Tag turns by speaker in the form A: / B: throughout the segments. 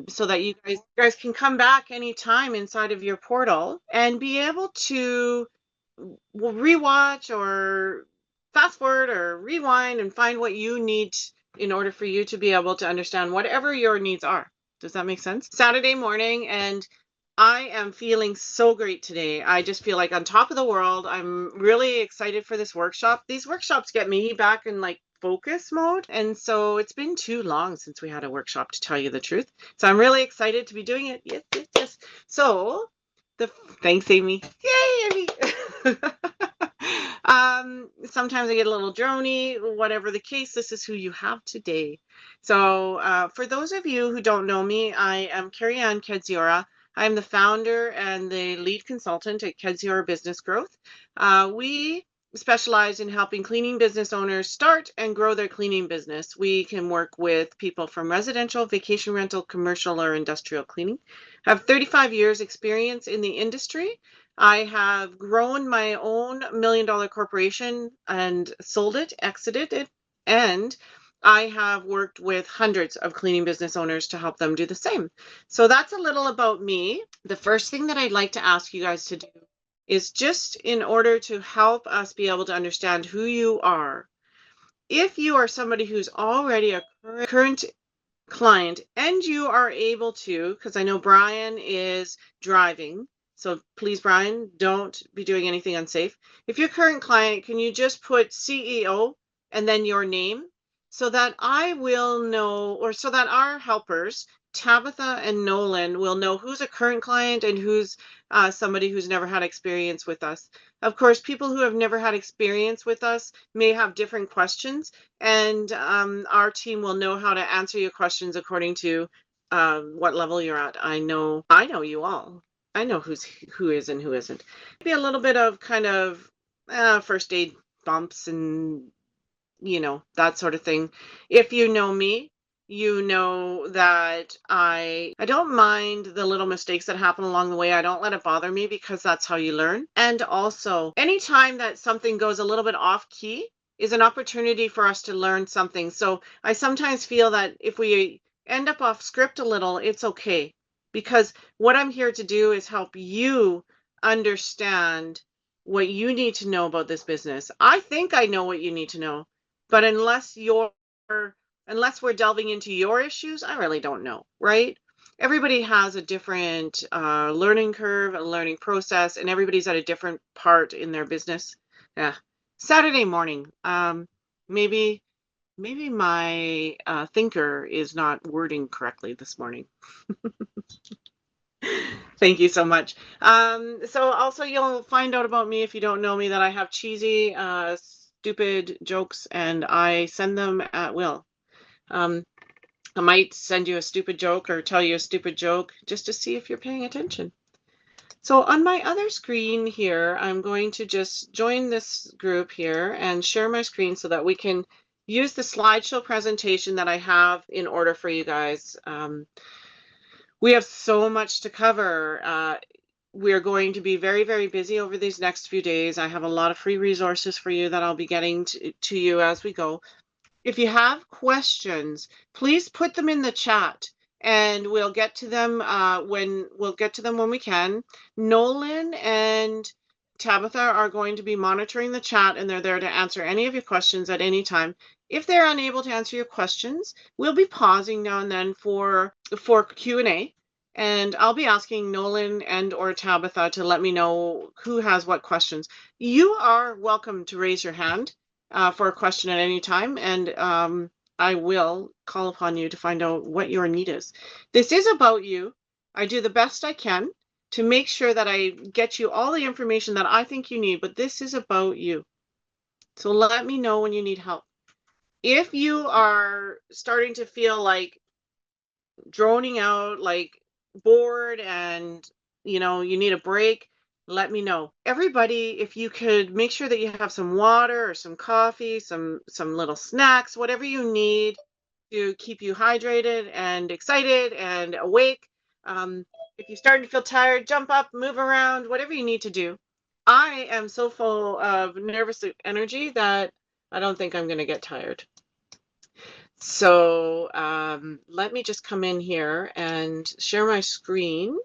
A: so that you guys can come back anytime inside of your portal and be able to rewatch or fast forward or rewind and find what you need in order for you to be able to understand whatever your needs are. Does that make sense? Saturday morning, and I am feeling so great today. I just feel like on top of the world. I'm really excited for this workshop. These workshops get me back in like focus mode. And so it's been too long since we had a workshop, to tell you the truth. So I'm really excited to be doing it. Yes, yes, yes. So thanks, Amy. Yay, Amy. Sometimes I get a little drony, whatever the case, this is who you have today. So for those of you who don't know me, I am Kedziora. I'm the founder and the lead consultant at Kedziora Business Growth. We specialize in helping cleaning business owners start and grow their cleaning business. We can work with people from residential, vacation rental, commercial, or industrial cleaning. I have 35 years experience in the industry. I have grown my own $1 million corporation and sold it, exited it, and I have worked with hundreds of cleaning business owners to help them do the same. So that's a little about me. The first thing that I'd like to ask you guys to do is, just in order to help us be able to understand who you are, if you are somebody who's already a current client and you are able to, because I know Brian is driving, so please, Brian, don't be doing anything unsafe. If you're a current client, can you just put CEO and then your name, so that I will know, or so that our helpers, Tabitha and Nolan, will know who's a current client and who's somebody who's never had experience with us. Of course, people who have never had experience with us may have different questions, and our team will know how to answer your questions according to what level you're at. I know you all. I know who is and who isn't. Maybe a little bit of kind of first aid bumps and that sort of thing. If you know me, you know that I don't mind the little mistakes that happen along the way. I don't let it bother me, because that's how you learn. And also, anytime that something goes a little bit off key is an opportunity for us to learn something. So I sometimes feel that if we end up off script a little, it's okay, because what I'm here to do is help you understand what you need to know about this business. I think I know what you need to know, but unless we're delving into your issues, I really don't know, right? Everybody has a different learning curve, a learning process, and everybody's at a different part in their business. Yeah. Saturday morning. Maybe my thinker is not wording correctly this morning. Thank you so much. So also, you'll find out about me, if you don't know me, that I have cheesy, stupid jokes, and I send them at will. I might send you a stupid joke or tell you a stupid joke just to see if you're paying attention. So on my other screen here, I'm going to just join this group here and share my screen so that we can use the slideshow presentation that I have in order for you guys. We have so much to cover. We're going to be very, very busy over these next few days. I have a lot of free resources for you that I'll be getting to you as we go. If you have questions, please put them in the chat, and we'll get to them when we can. Nolan and Tabitha are going to be monitoring the chat, and they're there to answer any of your questions at any time. If they're unable to answer your questions, we'll be pausing now and then for Q&A, and I'll be asking Nolan and or Tabitha to let me know who has what questions. You are welcome to raise your hand for a question at any time, and I will call upon you to find out what your need is. This is about you. I do the best I can to make sure that I get you all the information that I think you need, but this is about you. So let me know when you need help. If you are starting to feel like droning out, like bored, and you need a break, let me know. Everybody, if you could make sure that you have some water or some coffee, some little snacks, whatever you need to keep you hydrated and excited and awake. If you're starting to feel tired, jump up, move around, whatever you need to do. I am so full of nervous energy that I don't think I'm going to get tired. So let me just come in here and share my screen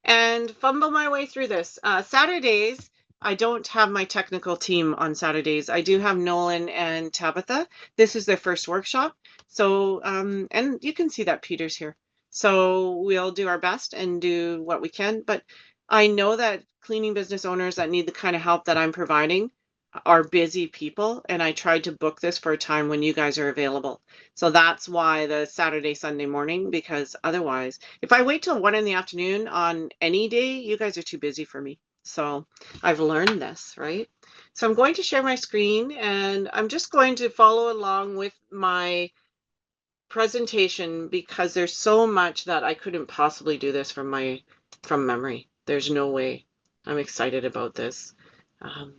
A: and fumble my way through this. Saturdays, I don't have my technical team on Saturdays. I do have Nolan and Tabitha. This is their first workshop. So, and you can see that Peter's here. So we'll do our best and do what we can. But I know that cleaning business owners that need the kind of help that I'm providing are busy people. And I tried to book this for a time when you guys are available. So that's why the Saturday, Sunday morning, because otherwise, if I wait till 1 in the afternoon on any day, you guys are too busy for me. So I've learned this, right? So I'm going to share my screen and I'm just going to follow along with my presentation because there's so much that I couldn't possibly do this from memory. There's no way. I'm excited about this. Um,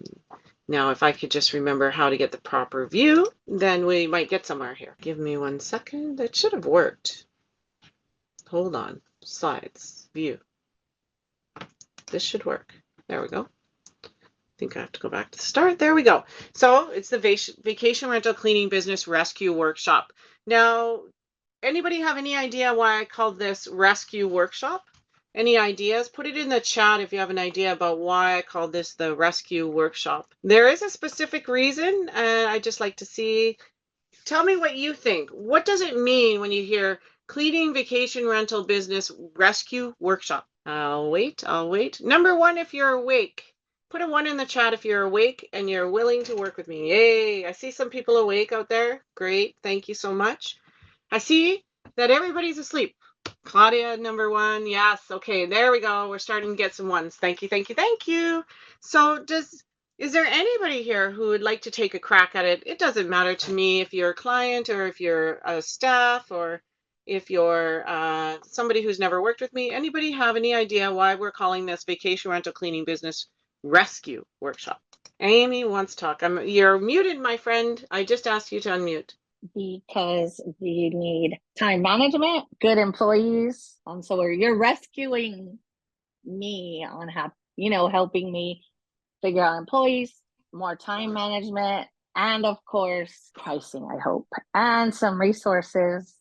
A: Now, if I could just remember how to get the proper view, then we might get somewhere here. Give me 1 second. That should have worked. Hold on. Slides, view. This should work. There we go. I think I have to go back to the start. There we go. So it's the Vacation Rental Cleaning Business Rescue Workshop. Now, anybody have any idea why I called this Rescue Workshop? Any ideas? Put it in the chat if you have an idea about why I called this the Rescue Workshop. There is a specific reason, and I'd just like to see. Tell me what you think. What does it mean when you hear Cleaning Vacation Rental Business Rescue Workshop? I'll wait. Number 1, if you're awake. Put a 1 in the chat if you're awake and you're willing to work with me. Yay! I see some people awake out there. Great. Thank you so much. I see that everybody's asleep. Claudia, number 1. Yes. Okay, there we go. We're starting to get some ones. Thank you. So is there anybody here who would like to take a crack at it? It doesn't matter to me if you're a client or if you're a staff or if you're somebody who's never worked with me. Anybody have any idea why we're calling this Vacation Rental Cleaning Business Rescue Workshop? Amy wants to talk. You're muted, my friend. I just asked you to unmute.
B: Because you need time management, good employees. So you're rescuing me on helping me figure out employees, more time management, and of course, pricing, I hope, and some resources.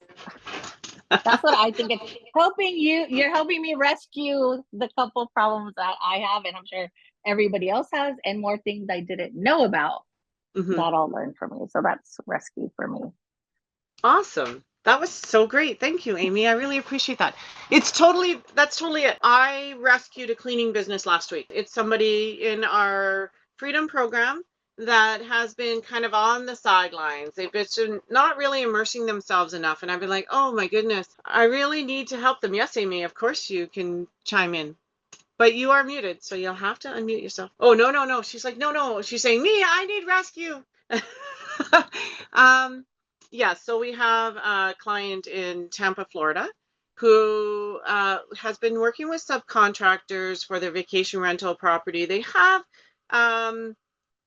B: That's what I think. It's helping you. You're helping me rescue the couple problems that I have, and I'm sure everybody else has, and more things I didn't know about.
A: Mm-hmm.
B: That I'll learn from you. So that's rescue for me.
A: Awesome. That was so great. Thank you, Amy. I really appreciate that. That's totally it. I rescued a cleaning business last week. It's somebody in our Freedom program that has been kind of on the sidelines. They've been not really immersing themselves enough. And I've been like, oh my goodness, I really need to help them. Yes, Amy, of course you can chime in. But you are muted, so you'll have to unmute yourself. Oh, no. She's like, no. She's saying, me, I need rescue. Yeah, so we have a client in Tampa, Florida, who has been working with subcontractors for their vacation rental property. They have an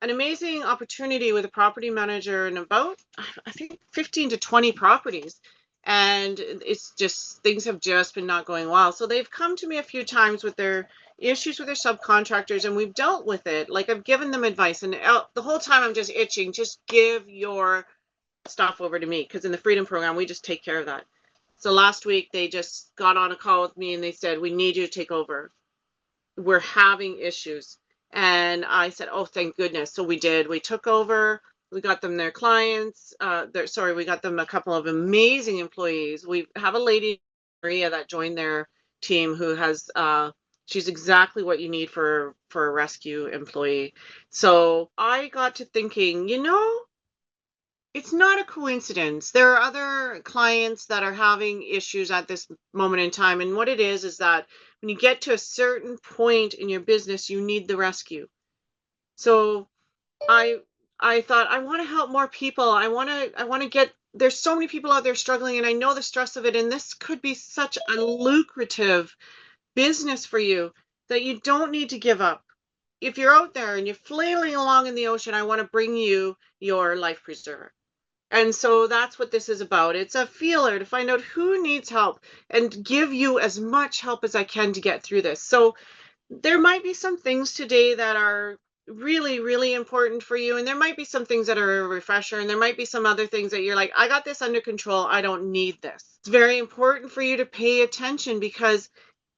A: amazing opportunity with a property manager in about, I think, 15 to 20 properties. And it's just, things have just been not going well. So they've come to me a few times with their issues with their subcontractors, and we've dealt with it. Like, I've given them advice, and the whole time I'm just itching, just give your stuff over to me, because in the Freedom program, we just take care of that. So last week, they just got on a call with me, and they said, we need you to take over. We're having issues. And I said, oh, thank goodness. So we did. We took over. We got them their clients. We got them a couple of amazing employees. We have a lady, Maria, that joined their team who has, she's exactly what you need for a rescue employee. So I got to thinking, it's not a coincidence. There are other clients that are having issues at this moment in time. And what it is that when you get to a certain point in your business, you need the rescue. So I thought, I want to help more people. I want to get, there's so many people out there struggling, and I know the stress of it. And this could be such a lucrative business for you that you don't need to give up. If you're out there and you're flailing along in the ocean, I want to bring you your life preserver. And so that's what this is about. It's a feeler to find out who needs help and give you as much help as I can to get through this. So there might be some things today that are really, really important for you. And there might be some things that are a refresher, and there might be some other things that you're like, I got this under control. I don't need this. It's very important for you to pay attention, because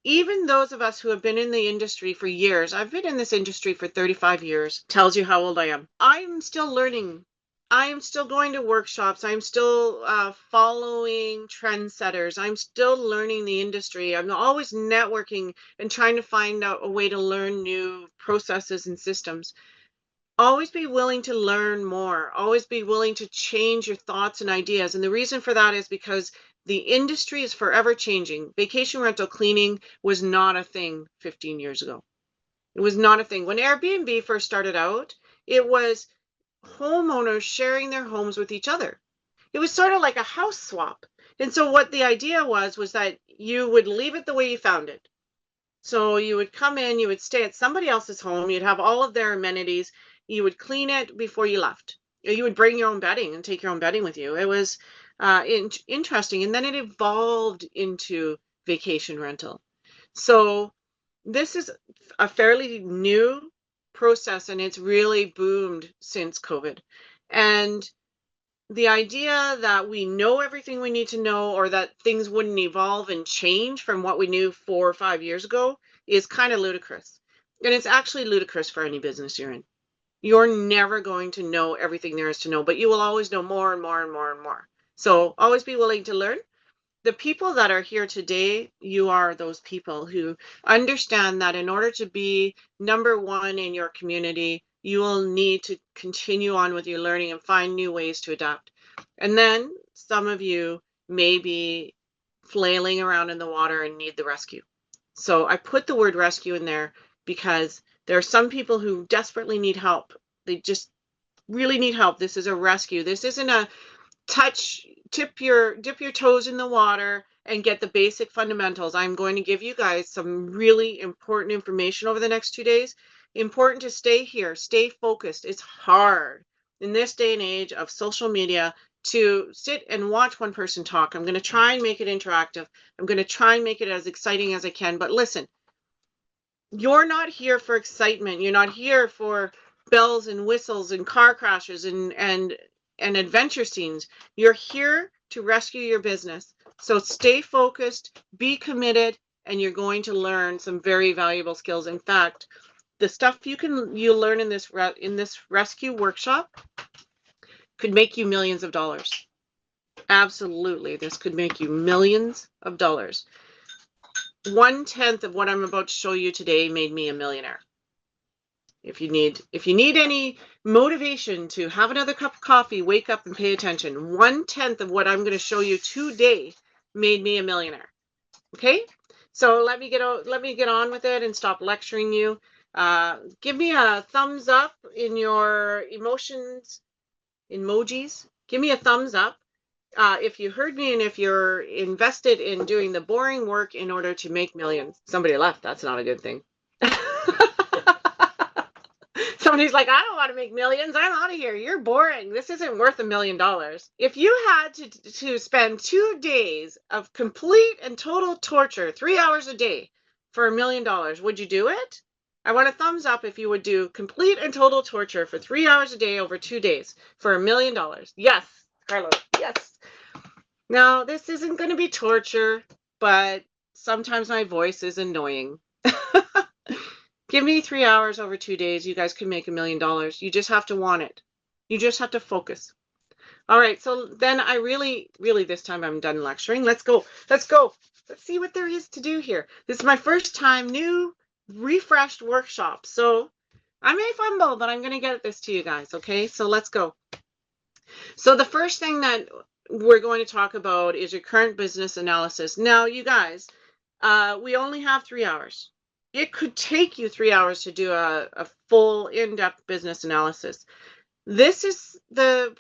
A: even those of us who have been in the industry for years, I've been in this industry for 35 years, tells you how old I am. I'm still learning. I am still going to workshops. I'm still following trendsetters. I'm still learning the industry. I'm always networking and trying to find out a way to learn new processes and systems. Always be willing to learn more. Always be willing to change your thoughts and ideas. And the reason for that is because the industry is forever changing. Vacation rental cleaning was not a thing 15 years ago. It was not a thing. When Airbnb first started out, it was homeowners sharing their homes with each other. It was sort of like a house swap. And so what the idea was that you would leave it the way you found it. So you would come in, you would stay at somebody else's home, you'd have all of their amenities, you would clean it before you left. You would bring your own bedding and take your own bedding with you. It was interesting. And then it evolved into vacation rental. So this is a fairly new process, and it's really boomed since COVID. And the idea that we know everything we need to know, or that things wouldn't evolve and change from what we knew 4 or 5 years ago, is kind of ludicrous. And it's actually ludicrous for any business you're in. You're never going to know everything there is to know, but you will always know more and more and more and more. So always be willing to learn. The people that are here today, you are those people who understand that in order to be number one in your community, you will need to continue on with your learning and find new ways to adapt. And then some of you may be flailing around in the water and need the rescue. So I put the word rescue in there because there are some people who desperately need help. They just really need help. This is a rescue. This isn't a dip your toes in the water and get the basic fundamentals. I'm going to give you guys some really important information over the next 2 days. Important to stay here, stay focused. It's hard in this day and age of social media to sit and watch one person talk. I'm going to try and make it interactive. I'm going to try and make it as exciting as I can. But listen, you're not here for excitement. You're not here for bells and whistles and car crashes and adventure scenes. You're here to rescue your business. So stay focused, be committed, and you're going to learn some very valuable skills. In fact, the stuff you learn in this rescue workshop could make you millions of dollars. Absolutely, this could make you millions of dollars. 1/10 of what I'm about to show you today made me a millionaire. If you need any motivation to have another cup of coffee, wake up and pay attention. 1/10 of what I'm going to show you today made me a millionaire. Okay, so let me get on with it and stop lecturing you. Give me a thumbs up in your emojis. Give me a thumbs up if you heard me and if you're invested in doing the boring work in order to make millions. Somebody left. That's not a good thing. Somebody's like, I don't want to make millions. I'm out of here. You're boring. This isn't worth $1 million. If you had to spend 2 days of complete and total torture, 3 hours a day for $1 million, would you do it? I want a thumbs up if you would do complete and total torture for 3 hours a day over 2 days for $1 million. Yes, Carlos. Yes. Now, this isn't going to be torture, but sometimes my voice is annoying. Give me 3 hours over 2 days. You guys can make $1 million. You just have to want it. You just have to focus. All right. So then I really, this time I'm done lecturing. Let's go. Let's see what there is to do here. This is my first time new, refreshed workshop. So I may fumble, but I'm going to get this to you guys. Okay. So let's go. So the first thing that we're going to talk about is your current business analysis. Now, you guys, we only have 3 hours. It could take you 3 hours to do a full in-depth business analysis. This is the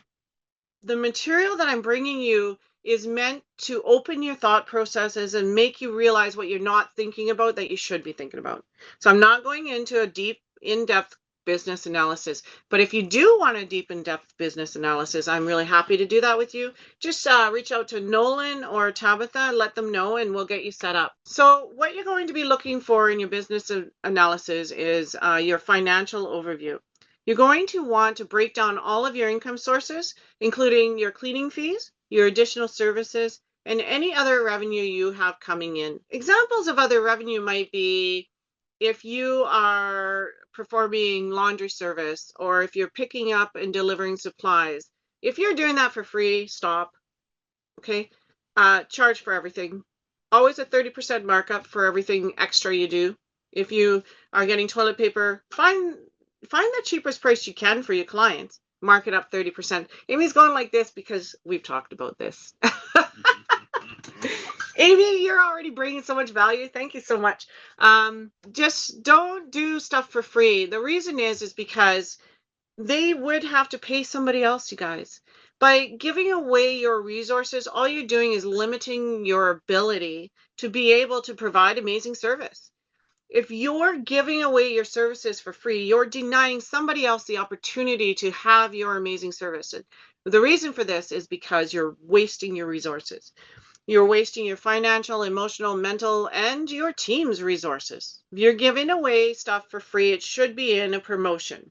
A: material that I'm bringing you is meant to open your thought processes and make you realize what you're not thinking about that you should be thinking about. So I'm not going into a deep, in-depth business analysis. But if you do want a deep in-depth business analysis, I'm really happy to do that with you. Just reach out to Nolan or Tabitha, let them know, and we'll get you set up. So what you're going to be looking for in your business analysis is your financial overview. You're going to want to break down all of your income sources, including your cleaning fees, your additional services, and any other revenue you have coming in. Examples of other revenue might be if you are performing laundry service, or if you're picking up and delivering supplies. If you're doing that for free, stop. Okay. Charge for everything. Always a 30% markup for everything extra you do. If you are getting toilet paper, find the cheapest price you can for your clients. Mark it up 30%. Amy's going like this because we've talked about this. Amy, you're already bringing so much value. Thank you so much. Just don't do stuff for free. The reason is because they would have to pay somebody else, you guys. By giving away your resources, all you're doing is limiting your ability to be able to provide amazing service. If you're giving away your services for free, you're denying somebody else the opportunity to have your amazing service. And the reason for this is because you're wasting your resources. You're wasting your financial, emotional, mental, and your team's resources. If you're giving away stuff for free, it should be in a promotion.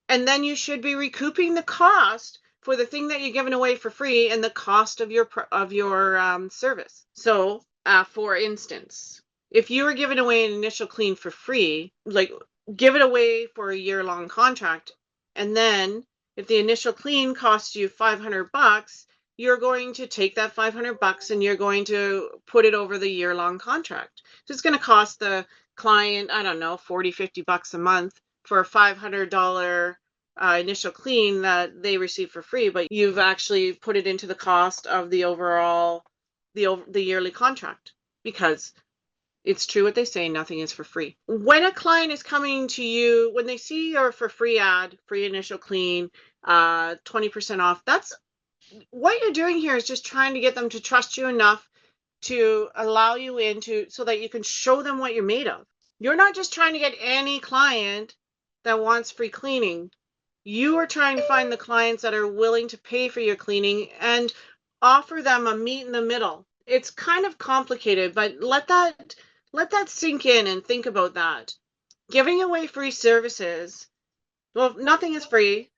A: And then you should be recouping the cost for the thing that you're giving away for free and the cost of your service. So, for instance, if you were giving away an initial clean for free, like give it away for a year-long contract, and then if the initial clean costs you $500, you're going to take that $500 and you're going to put it over the year-long contract. So it's going to cost the client, I don't know, $40-50 a month for a $500 initial clean that they receive for free, but you've actually put it into the cost of the overall, the yearly contract, because it's true what they say, nothing is for free. When a client is coming to you, when they see your for free ad, free initial clean, 20% off, that's what you're doing here is just trying to get them to trust you enough to allow you into so that you can show them what you're made of. You're not just trying to get any client that wants free cleaning. You are trying to find the clients that are willing to pay for your cleaning and offer them a meet in the middle. It's kind of complicated, but let that sink in and think about that. Giving away free services. Well, nothing is free.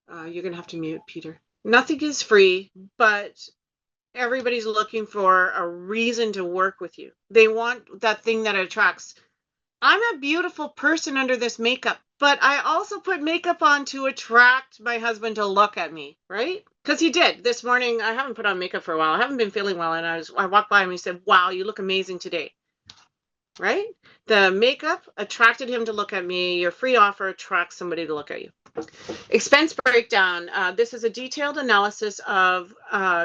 A: You're going to have to mute, Peter. Nothing is free, but everybody's looking for a reason to work with you. They want that thing that attracts. I'm a beautiful person under this makeup, but I also put makeup on to attract my husband to look at me, right? Because he did. This morning, I haven't put on makeup for a while. I haven't been feeling well, and I walked by him and he said, "Wow, you look amazing today." Right? The makeup attracted him to look at me. Your free offer attracts somebody to look at you. Expense breakdown. This is a detailed analysis of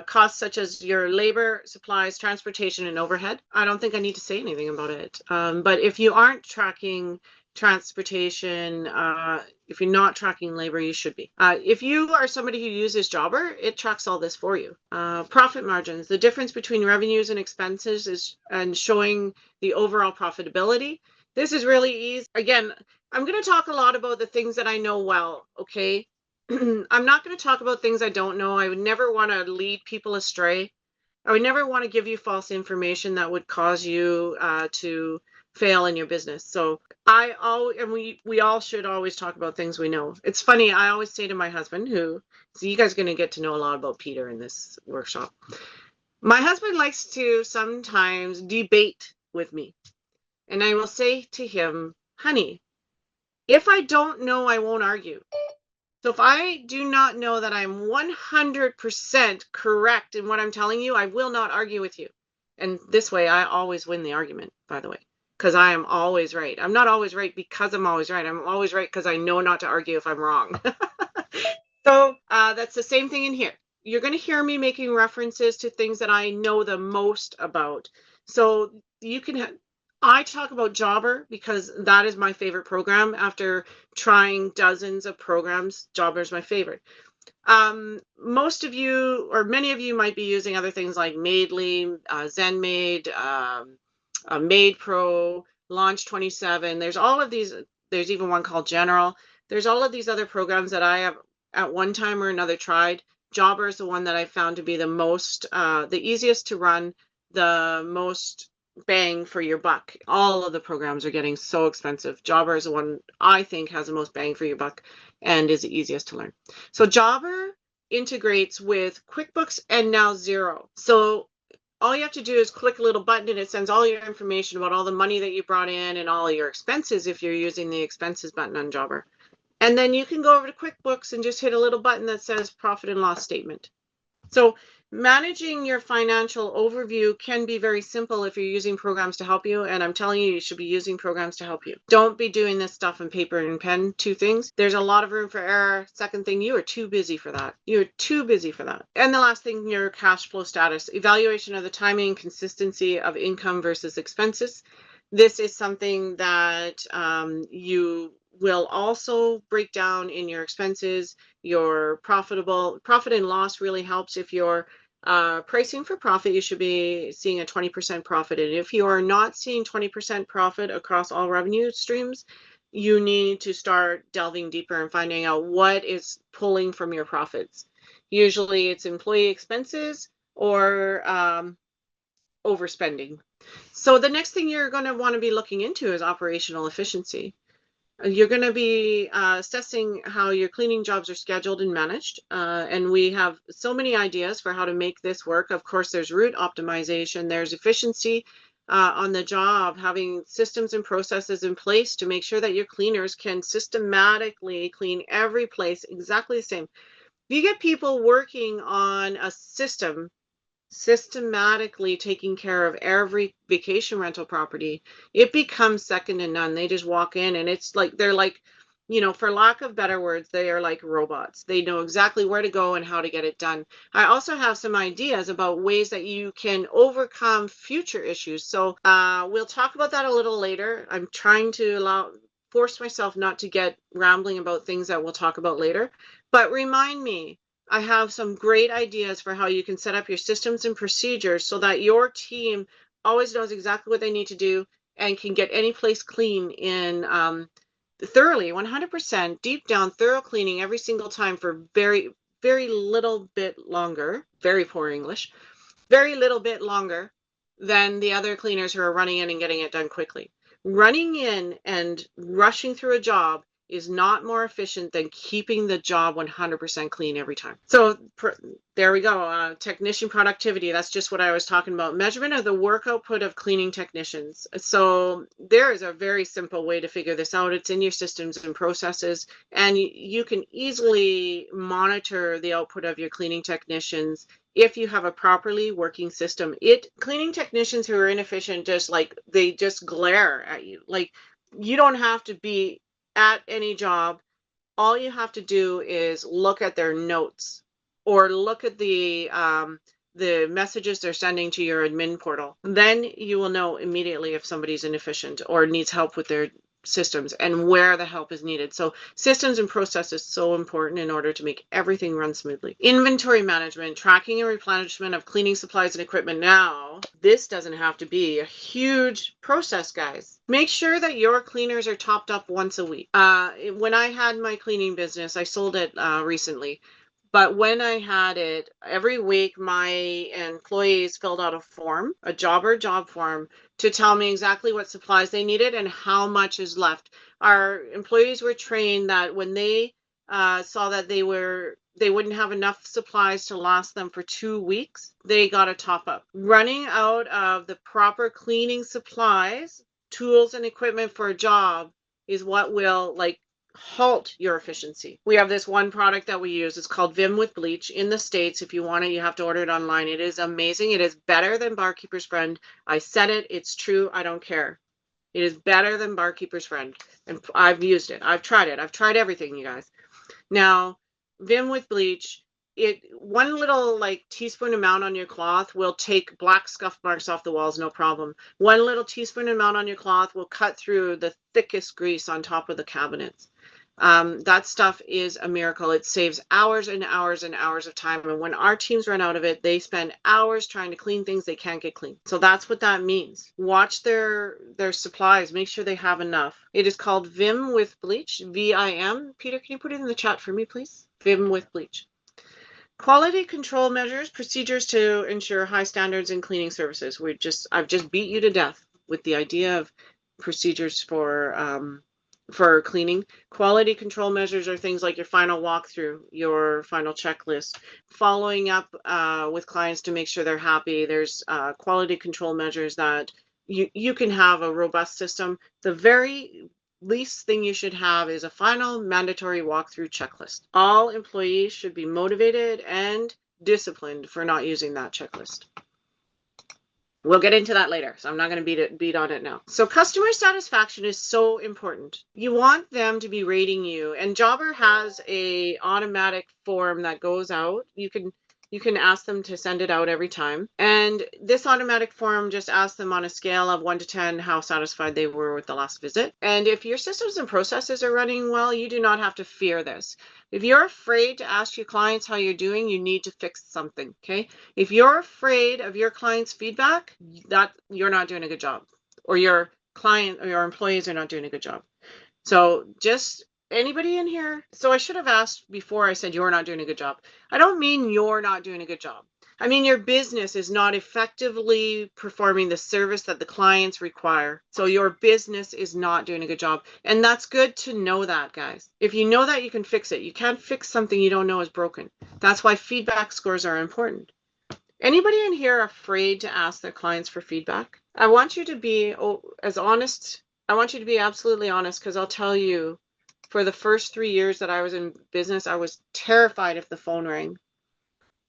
A: costs such as your labor, supplies, transportation, and overhead. I don't think I need to say anything about it. But if you aren't tracking transportation, if you're not tracking labor, you should be. If you are somebody who uses Jobber, it tracks all this for you. Profit margins. The difference between revenues and expenses is and showing the overall profitability. This is really easy. Again, I'm going to talk a lot about the things that I know well, okay? I'm not going to talk about things I don't know. I would never want to lead people astray. I would never want to give you false information that would cause you to fail in your business. So we all should always talk about things we know. It's funny, I always say to my husband, so you guys are going to get to know a lot about Peter in this workshop. My husband likes to sometimes debate with me. And I will say to him, honey, if I don't know, I won't argue. So if I do not know that I'm 100% correct in what I'm telling you, I will not argue with you. And this way, I always win the argument, by the way, because I am always right. I'm not always right because I'm always right. I'm always right because I know not to argue if I'm wrong. So that's the same thing in here. You're going to hear me making references to things that I know the most about. So you can I talk about Jobber because that is my favorite program. After trying dozens of programs, Jobber is my favorite. Most of you, or many of you, might be using other things like Maidly, ZenMaid, Maid Pro, Launch 27. There's all of these There's even one called General. There's all of these other programs that I have at one time or another tried. Jobber is the one that I found to be the easiest to run, the most bang for your buck. All of the programs are getting so expensive. Jobber is the one I think has the most bang for your buck and is the easiest to learn. So Jobber integrates with QuickBooks and now Xero. So all you have to do is click a little button and it sends all your information about all the money that you brought in and all your expenses if you're using the expenses button on Jobber. And then you can go over to QuickBooks and just hit a little button that says profit and loss statement. So managing your financial overview can be very simple if you're using programs to help you. And I'm telling you, you should be using programs to help you. Don't be doing this stuff in paper and pen, two things. There's a lot of room for error. Second thing, you are too busy for that. You're too busy for that. And the last thing, your cash flow status, evaluation of the timing and consistency of income versus expenses. This is something that you will also break down in your expenses. Your profit and loss really helps. If you're pricing for profit, you should be seeing a 20% profit. And if you are not seeing 20% profit across all revenue streams, you need to start delving deeper and finding out what is pulling from your profits. Usually it's employee expenses or overspending. So the next thing you're going to want to be looking into is operational efficiency. You're going to be assessing how your cleaning jobs are scheduled and managed. And we have so many ideas for how to make this work. Of course, there's route optimization, there's efficiency on the job, having systems and processes in place to make sure that your cleaners can systematically clean every place exactly the same. If you get people working on a system systematically taking care of every vacation rental property, it becomes second to none. They just walk in and it's like they're like, for lack of better words, they are like robots. They know exactly where to go and how to get it done. I also have some ideas about ways that you can overcome future issues. So we'll talk about that a little later. I'm trying to force myself not to get rambling about things that we'll talk about later. But remind me, I have some great ideas for how you can set up your systems and procedures so that your team always knows exactly what they need to do and can get any place clean in thoroughly, 100%, deep down, thorough cleaning every single time for very, very little bit longer. Very poor English. Very little bit longer than the other cleaners who are running in and getting it done quickly. Running in and rushing through a job is not more efficient than keeping the job 100% clean every time. So there we go. Technician productivity. That's just what I was talking about. Measurement of the work output of cleaning technicians. So there is a very simple way to figure this out. It's in your systems and processes, and you can easily monitor the output of your cleaning technicians if you have a properly working system. Cleaning technicians who are inefficient they just glare at you. Like, you don't have to be at any job. All you have to do is look at their notes or look at the messages they're sending to your admin portal. Then you will know immediately if somebody's inefficient or needs help with their systems and where the help is needed. So systems and process is so important in order to make everything run smoothly. Inventory management, tracking and replenishment of cleaning supplies and equipment. Now, this doesn't have to be a huge process, guys. Make sure that your cleaners are topped up once a week. When I had my cleaning business, I sold it recently. But when I had it, every week my employees filled out a form, a job form, to tell me exactly what supplies they needed and how much is left. Our employees were trained that when they saw that they wouldn't have enough supplies to last them for 2 weeks, they got a top up. Running out of the proper cleaning supplies, tools, and equipment for a job is what will halt your efficiency. We have this one product that we use. It's called Vim with Bleach. In the States, if you want it, you have to order it online. It is amazing. It is better than Barkeeper's Friend. I said it. It's true. I don't care. It is better than Barkeeper's Friend. And I've used it. I've tried it. I've tried everything, you guys. Now, Vim with Bleach, one little teaspoon amount on your cloth will take black scuff marks off the walls, no problem. One little teaspoon amount on your cloth will cut through the thickest grease on top of the cabinets. That stuff is a miracle. It saves hours and hours and hours of time. And when our teams run out of it, they spend hours trying to clean things they can't get clean. So that's what that means. Watch their supplies. Make sure they have enough. It is called Vim with bleach, VIM. Peter, can you put it in the chat for me, please? Vim with bleach. Quality control measures, procedures to ensure high standards in cleaning services. I've just beat you to death with the idea of procedures for cleaning. Quality control measures are things like your final walkthrough, your final checklist, following up with clients to make sure they're happy. There's quality control measures that you can have a robust system. The very least thing you should have is a final mandatory walkthrough checklist. All employees should be motivated and disciplined for not using that checklist. We'll get into that later, so I'm not going to beat on it now. So customer satisfaction is so important. You want them to be rating you, and Jobber has a automatic form that goes out. You can ask them to send it out every time. And this automatic form just asks them on a scale of 1 to 10 how satisfied they were with the last visit. And if your systems and processes are running well, you do not have to fear this. If you're afraid to ask your clients how you're doing, you need to fix something, okay? If you're afraid of your client's feedback, that you're not doing a good job, or your client or your employees are not doing a good job. So just anybody in here. So I should have asked before I said you're not doing a good job. I don't mean you're not doing a good job. I mean, your business is not effectively performing the service that the clients require. So your business is not doing a good job. And that's good to know that, guys. If you know that, you can fix it. You can't fix something you don't know is broken. That's why feedback scores are important. Anybody in here afraid to ask their clients for feedback? I want you to be as honest. I want you to be absolutely honest, because I'll tell you, for the first 3 years that I was in business, I was terrified if the phone rang.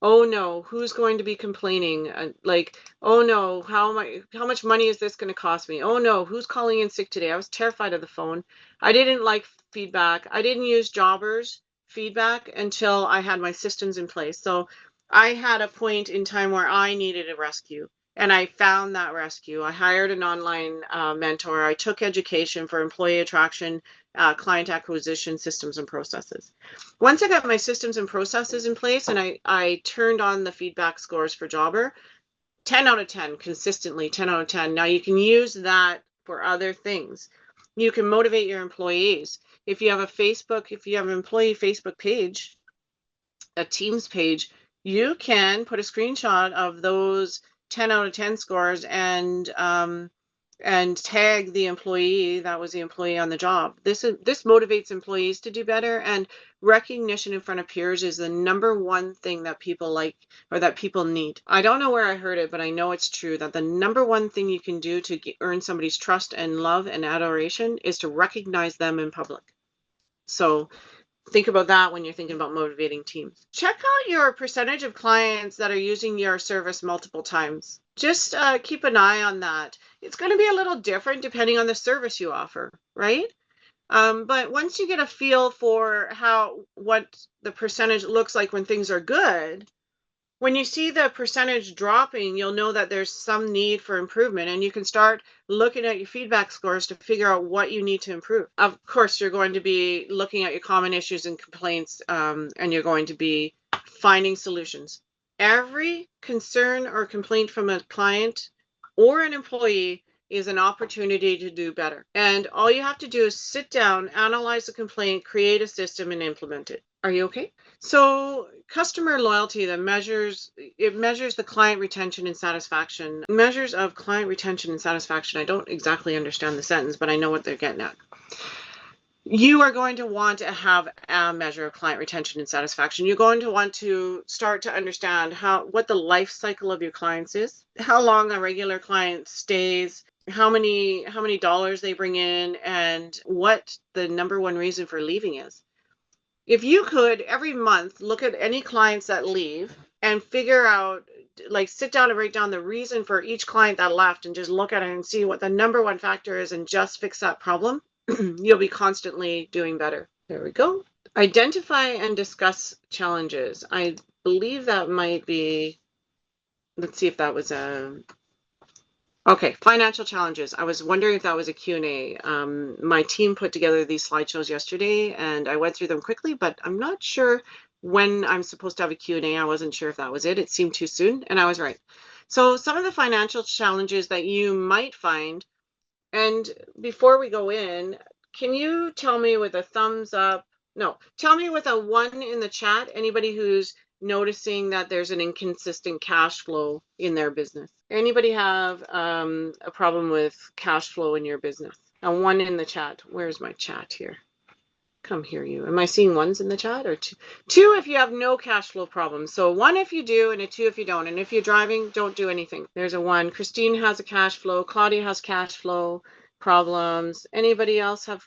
A: Oh no, who's going to be complaining? Like, oh no, how much money is this going to cost me? Oh no, who's calling in sick today? I was terrified of the phone. I didn't like feedback. I didn't use Jobbers feedback until I had my systems in place. So I had a point in time where I needed a rescue, and I found that rescue. I hired an online mentor. I took education for employee attraction, client acquisition systems and processes. Once I got my systems and processes in place, and I turned on the feedback scores for Jobber, 10 out of 10, consistently 10 out of 10. Now you can use that for other things. You can motivate your employees. If you have an employee Facebook page, a Teams page, you can put a screenshot of those 10 out of 10 scores and tag the employee that was the employee on the job. This motivates employees to do better, and recognition in front of peers is the number one thing that people like, or that people need. I don't know where I heard it, but I know it's true that the number one thing you can do to earn somebody's trust and love and adoration is to recognize them in public. So think about that when you're thinking about motivating teams. Check out your percentage of clients that are using your service multiple times. Just keep an eye on that. It's going to be a little different depending on the service you offer, right? But once you get a feel for what the percentage looks like when things are good, when you see the percentage dropping, you'll know that there's some need for improvement, and you can start looking at your feedback scores to figure out what you need to improve. Of course, you're going to be looking at your common issues and complaints, and you're going to be finding solutions. Every concern or complaint from a client or an employee is an opportunity to do better. And all you have to do is sit down, analyze the complaint, create a system, and implement it. Are you okay? So customer loyalty measures the client retention and satisfaction. Measures of client retention and satisfaction. I don't exactly understand the sentence, but I know what they're getting at. You are going to want to have a measure of client retention and satisfaction. You're going to want to start to understand what the life cycle of your clients is, how long a regular client stays, how many dollars they bring in, and what the number one reason for leaving is. If you could every month look at any clients that leave and figure out, like, sit down and write down the reason for each client that left and just look at it and see what the number one factor is and just fix that problem, you'll be constantly doing better. There we go. Identify and discuss challenges. I believe that might be, let's see if that was a Okay, financial challenges. I was wondering if that was a Q&A. My team put together these slideshows yesterday and I went through them quickly, but I'm not sure when I'm supposed to have a Q&A. I wasn't sure if that was it. It seemed too soon, and I was right. So some of the financial challenges that you might find, and before we go in, can you tell me with a thumbs up? No, tell me with a 1 in the chat, anybody who's noticing that there's an inconsistent cash flow in their business. Anybody have a problem with cash flow in your business? A 1 in the chat. Where's my chat here? Come here, you. Am I seeing ones in the chat or two? Two if you have no cash flow problems. So 1 if you do and a 2 if you don't. And if you're driving, don't do anything. There's a 1. Christine has a cash flow. Claudia has cash flow problems. Anybody else have?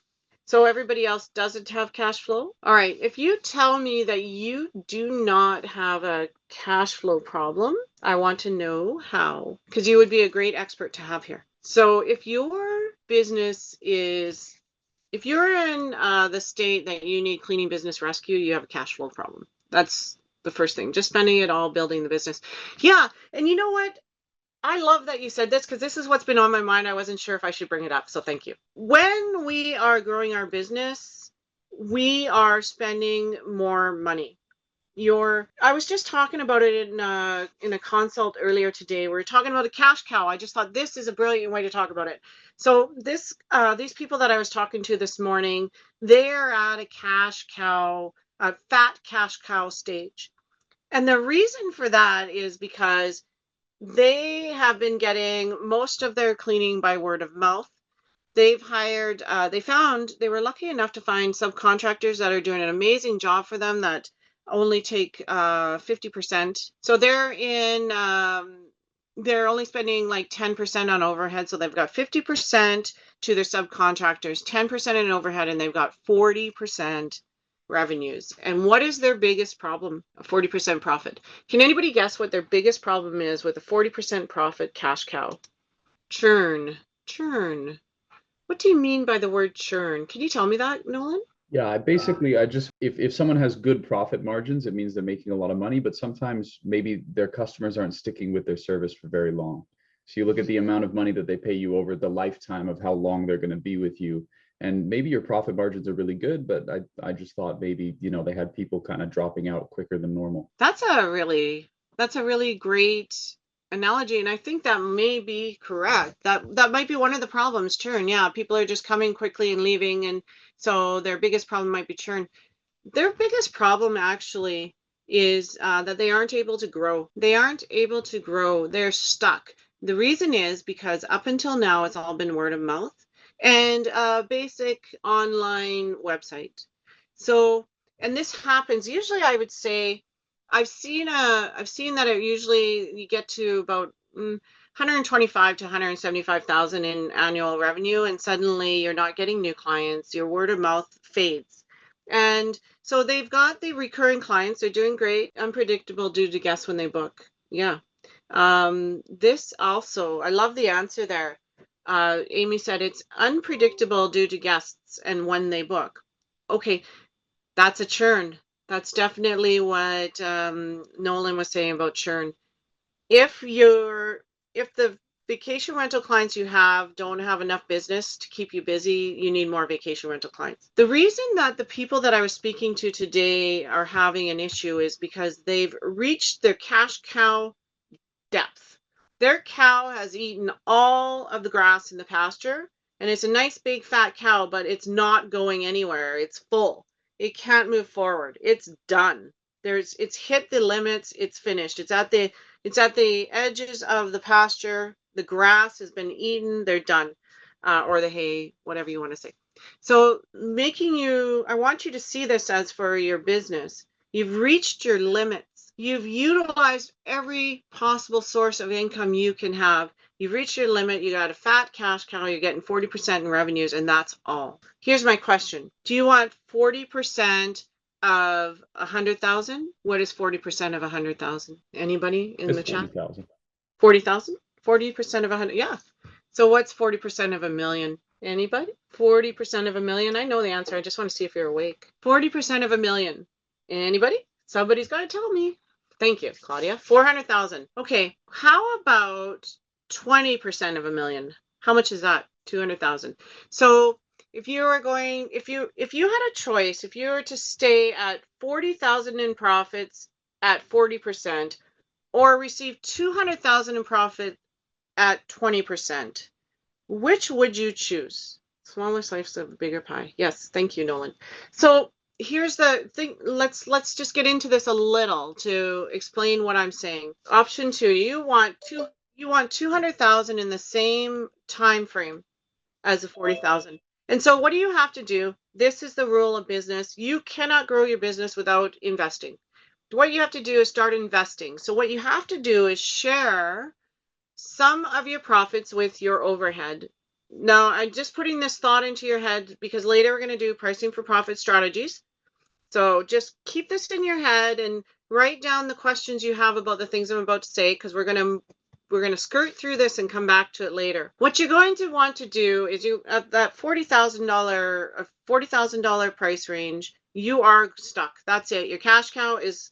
A: So everybody else doesn't have cash flow? All right. If you tell me that you do not have a cash flow problem, I want to know how, because you would be a great expert to have here. So if your business is, if you're in the state that you need cleaning business rescue, you have a cash flow problem. That's the first thing. Just spending it all building the business. Yeah. And you know what? I love that you said this because this is what's been on my mind. I wasn't sure if I should bring it up. So thank you. When we are growing our business, we are spending more money. I was just talking about it in a consult earlier today. We were talking about a cash cow. I just thought this is a brilliant way to talk about it. So these people that I was talking to this morning, they're at a cash cow, a fat cash cow stage. And the reason for that is because they have been getting most of their cleaning by word of mouth. They've hired, they were lucky enough to find subcontractors that are doing an amazing job for them that only take 50%. So they're only spending like 10% on overhead. So they've got 50% to their subcontractors, 10% in overhead, and they've got 40% revenues. And what is their biggest problem? A 40% profit. Can anybody guess what their biggest problem is with a 40% profit cash cow? Churn. Churn. What do you mean by the word churn? Can you tell me that, Nolan?
C: Yeah, I just if someone has good profit margins, it means they're making a lot of money, but sometimes maybe their customers aren't sticking with their service for very long. So you look at the amount of money that they pay you over the lifetime of how long they're going to be with you. And maybe your profit margins are really good, but I just thought maybe, they had people kind of dropping out quicker than normal.
A: That's a really great analogy, and I think that may be correct. That might be one of the problems, churn. Yeah, people are just coming quickly and leaving, and so their biggest problem might be churn. Their biggest problem actually is that they aren't able to grow. They aren't able to grow. They're stuck. The reason is because up until now, it's all been word of mouth and a basic online website. So, and this happens usually, I would say, I've seen that it usually you get to about 125 to 175,000 in annual revenue, and suddenly you're not getting new clients. Your word of mouth fades. And so they've got the recurring clients. They're doing great. Unpredictable due to guess when they book. Yeah. This also, I love the answer there. Amy said it's unpredictable due to guests and when they book. Okay, that's a churn. That's definitely what Nolan was saying about churn. If the vacation rental clients you have don't have enough business to keep you busy, you need more vacation rental clients. The reason that the people that I was speaking to today are having an issue is because they've reached their cash cow depth. Their cow has eaten all of the grass in the pasture, and it's a nice big fat cow, but it's not going anywhere. It's full. It can't move forward. It's done. It's hit the limits. It's finished. It's at the edges of the pasture. The grass has been eaten. They're done, or the hay, whatever you want to say. So I want you to see this as for your business. You've reached your limits. You've utilized every possible source of income you can have. You've reached your limit. You got a fat cash cow. You're getting 40% in revenues, and that's all. Here's my question. Do you want 40% of 100,000? What is 40% of 100,000? Anybody in
C: It's
A: the chat?
C: 40,000.
A: 40,000? 40% of 100? Yeah. So what's 40% of a million? Anybody? 40% of a million? I know the answer. I just want to see if you're awake. 40% of a million. Anybody? Somebody's got to tell me. Thank you, Claudia. 400,000. Okay. How about 20% of a million. How much is that? 200,000. So if you were going, if you had a choice, if you were to stay at 40,000 in profits at 40%, or receive 200,000 in profit at 20%, which would you choose? Smaller slice of a bigger pie. Yes, thank you, Nolan. So here's the thing. Let's just get into this a little to explain what I'm saying. Option 2, you want 200,000 in the same time frame as the 40,000. And so what do you have to do? This is the rule of business. You cannot grow your business without investing. What you have to do is start investing. So what you have to do is share some of your profits with your overhead. Now, I'm just putting this thought into your head because later we're going to do pricing for profit strategies. So just keep this in your head and write down the questions you have about the things I'm about to say, because we're going to skirt through this and come back to it later. What you're going to want to do is you at that $40,000 price range, you are stuck. That's it. Your cash cow is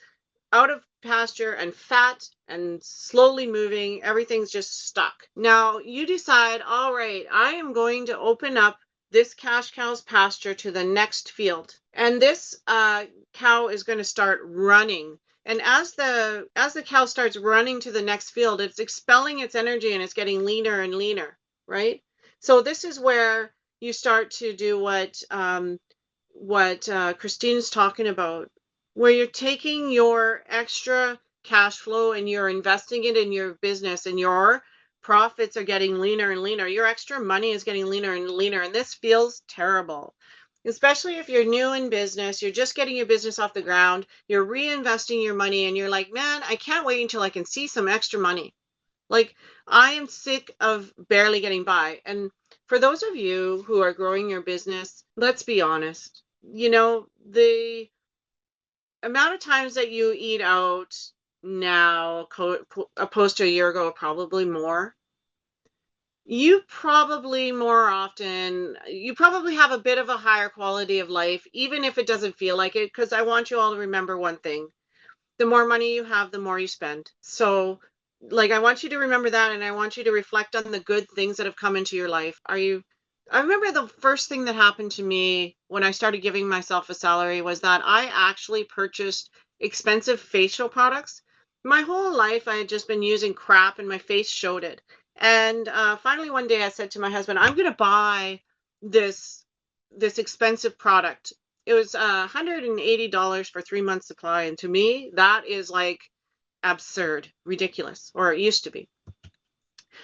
A: out of pasture and fat and slowly moving. Everything's just stuck. Now you decide, all right, I am going to open up this cash cow's pasture to the next field. And this cow is going to start running. And as the cow starts running to the next field, it's expelling its energy and it's getting leaner and leaner, right? So this is where you start to do what Christine's talking about, where you're taking your extra cash flow and you're investing it in your business, and your profits are getting leaner and leaner. Your extra money is getting leaner and leaner, and this feels terrible. Especially if you're new in business, you're just getting your business off the ground, you're reinvesting your money, and you're like, man, I can't wait until I can see some extra money. Like, I am sick of barely getting by. And for those of you who are growing your business, let's be honest, the amount of times that you eat out now opposed to a year ago, probably more. You probably have a bit of a higher quality of life, even if it doesn't feel like it, because I want you all to remember one thing. The more money you have, the more you spend. So, I want you to remember that, and I want you to reflect on the good things that have come into your life. I remember the first thing that happened to me when I started giving myself a salary was that I actually purchased expensive facial products. My whole life, I had just been using crap, and my face showed it. And finally, one day, I said to my husband, "I'm going to buy this expensive product." It was $180 for 3 months supply. And to me, that is like absurd, ridiculous, or it used to be.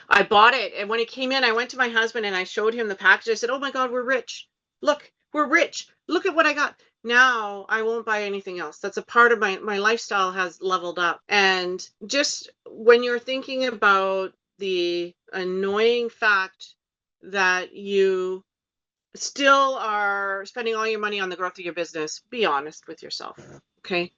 A: I bought it. And when it came in, I went to my husband and I showed him the package. I said, "Oh my God, we're rich. Look, we're rich. Look at what I got." Now I won't buy anything else. That's a part of my lifestyle has leveled up. And just when you're thinking about the annoying fact that you still are spending all your money on the growth of your business, be honest with yourself. Okay?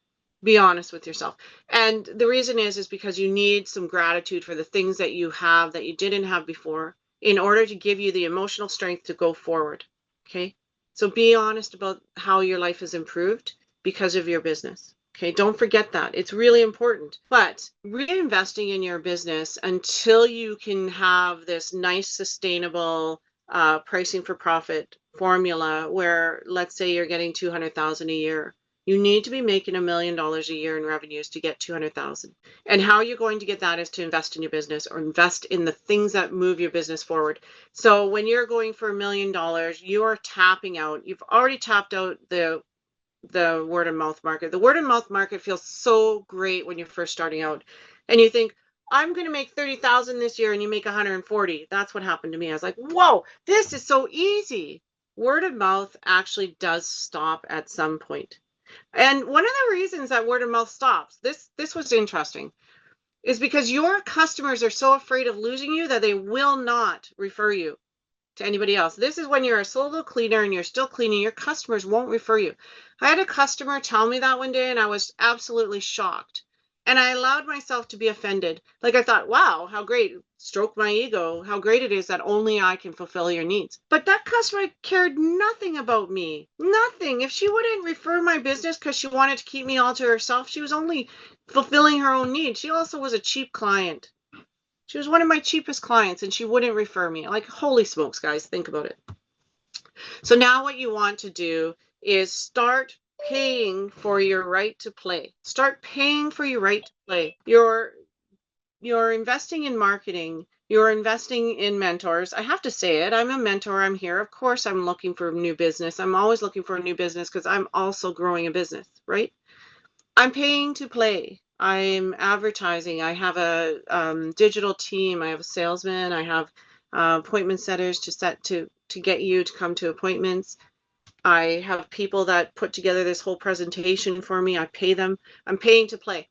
A: Be honest with yourself. And the reason is because you need some gratitude for the things that you have that you didn't have before in order to give you the emotional strength to go forward. Okay? So be honest about how your life has improved because of your business. Okay, don't forget that. It's really important. But reinvesting in your business until you can have this nice, sustainable pricing for profit formula where, let's say, you're getting 200,000 a year. You need to be making $1 million a year in revenues to get 200,000. And how you're going to get that is to invest in your business, or invest in the things that move your business forward. So when you're going for $1 million, you are tapping out. You've already tapped out the word of mouth market. The word of mouth market feels so great when you're first starting out, and you think, I'm going to make 30,000 this year, and you make 140. That's what happened to me. I was like, whoa, this is so easy. Word of mouth actually does stop at some point. And one of the reasons that word of mouth stops, this was interesting, is because your customers are so afraid of losing you that they will not refer you to anybody else. This is when you're a solo cleaner and you're still cleaning, your customers won't refer you. I had a customer tell me that one day, and I was absolutely shocked. And I allowed myself to be offended. Like, I thought, wow, how great, stroke my ego, how great it is that only I can fulfill your needs. But that customer cared nothing about me. Nothing. If she wouldn't refer my business because she wanted to keep me all to herself, she was only fulfilling her own needs. She also was a cheap client. She was one of my cheapest clients and she wouldn't refer me. Like, holy smokes, guys, think about it. So now what you want to do is start paying for your right to play. Start paying for your right to play. You're investing in marketing. You're investing in mentors. I have to say it. I'm a mentor. I'm here. Of course, I'm looking for new business. I'm always looking for a new business because I'm also growing a business, right? I'm paying to play. I'm advertising. I have a digital team. I have a salesman. I have appointment setters to get you to come to appointments. I have people that put together this whole presentation for me. I pay them. I'm paying to play.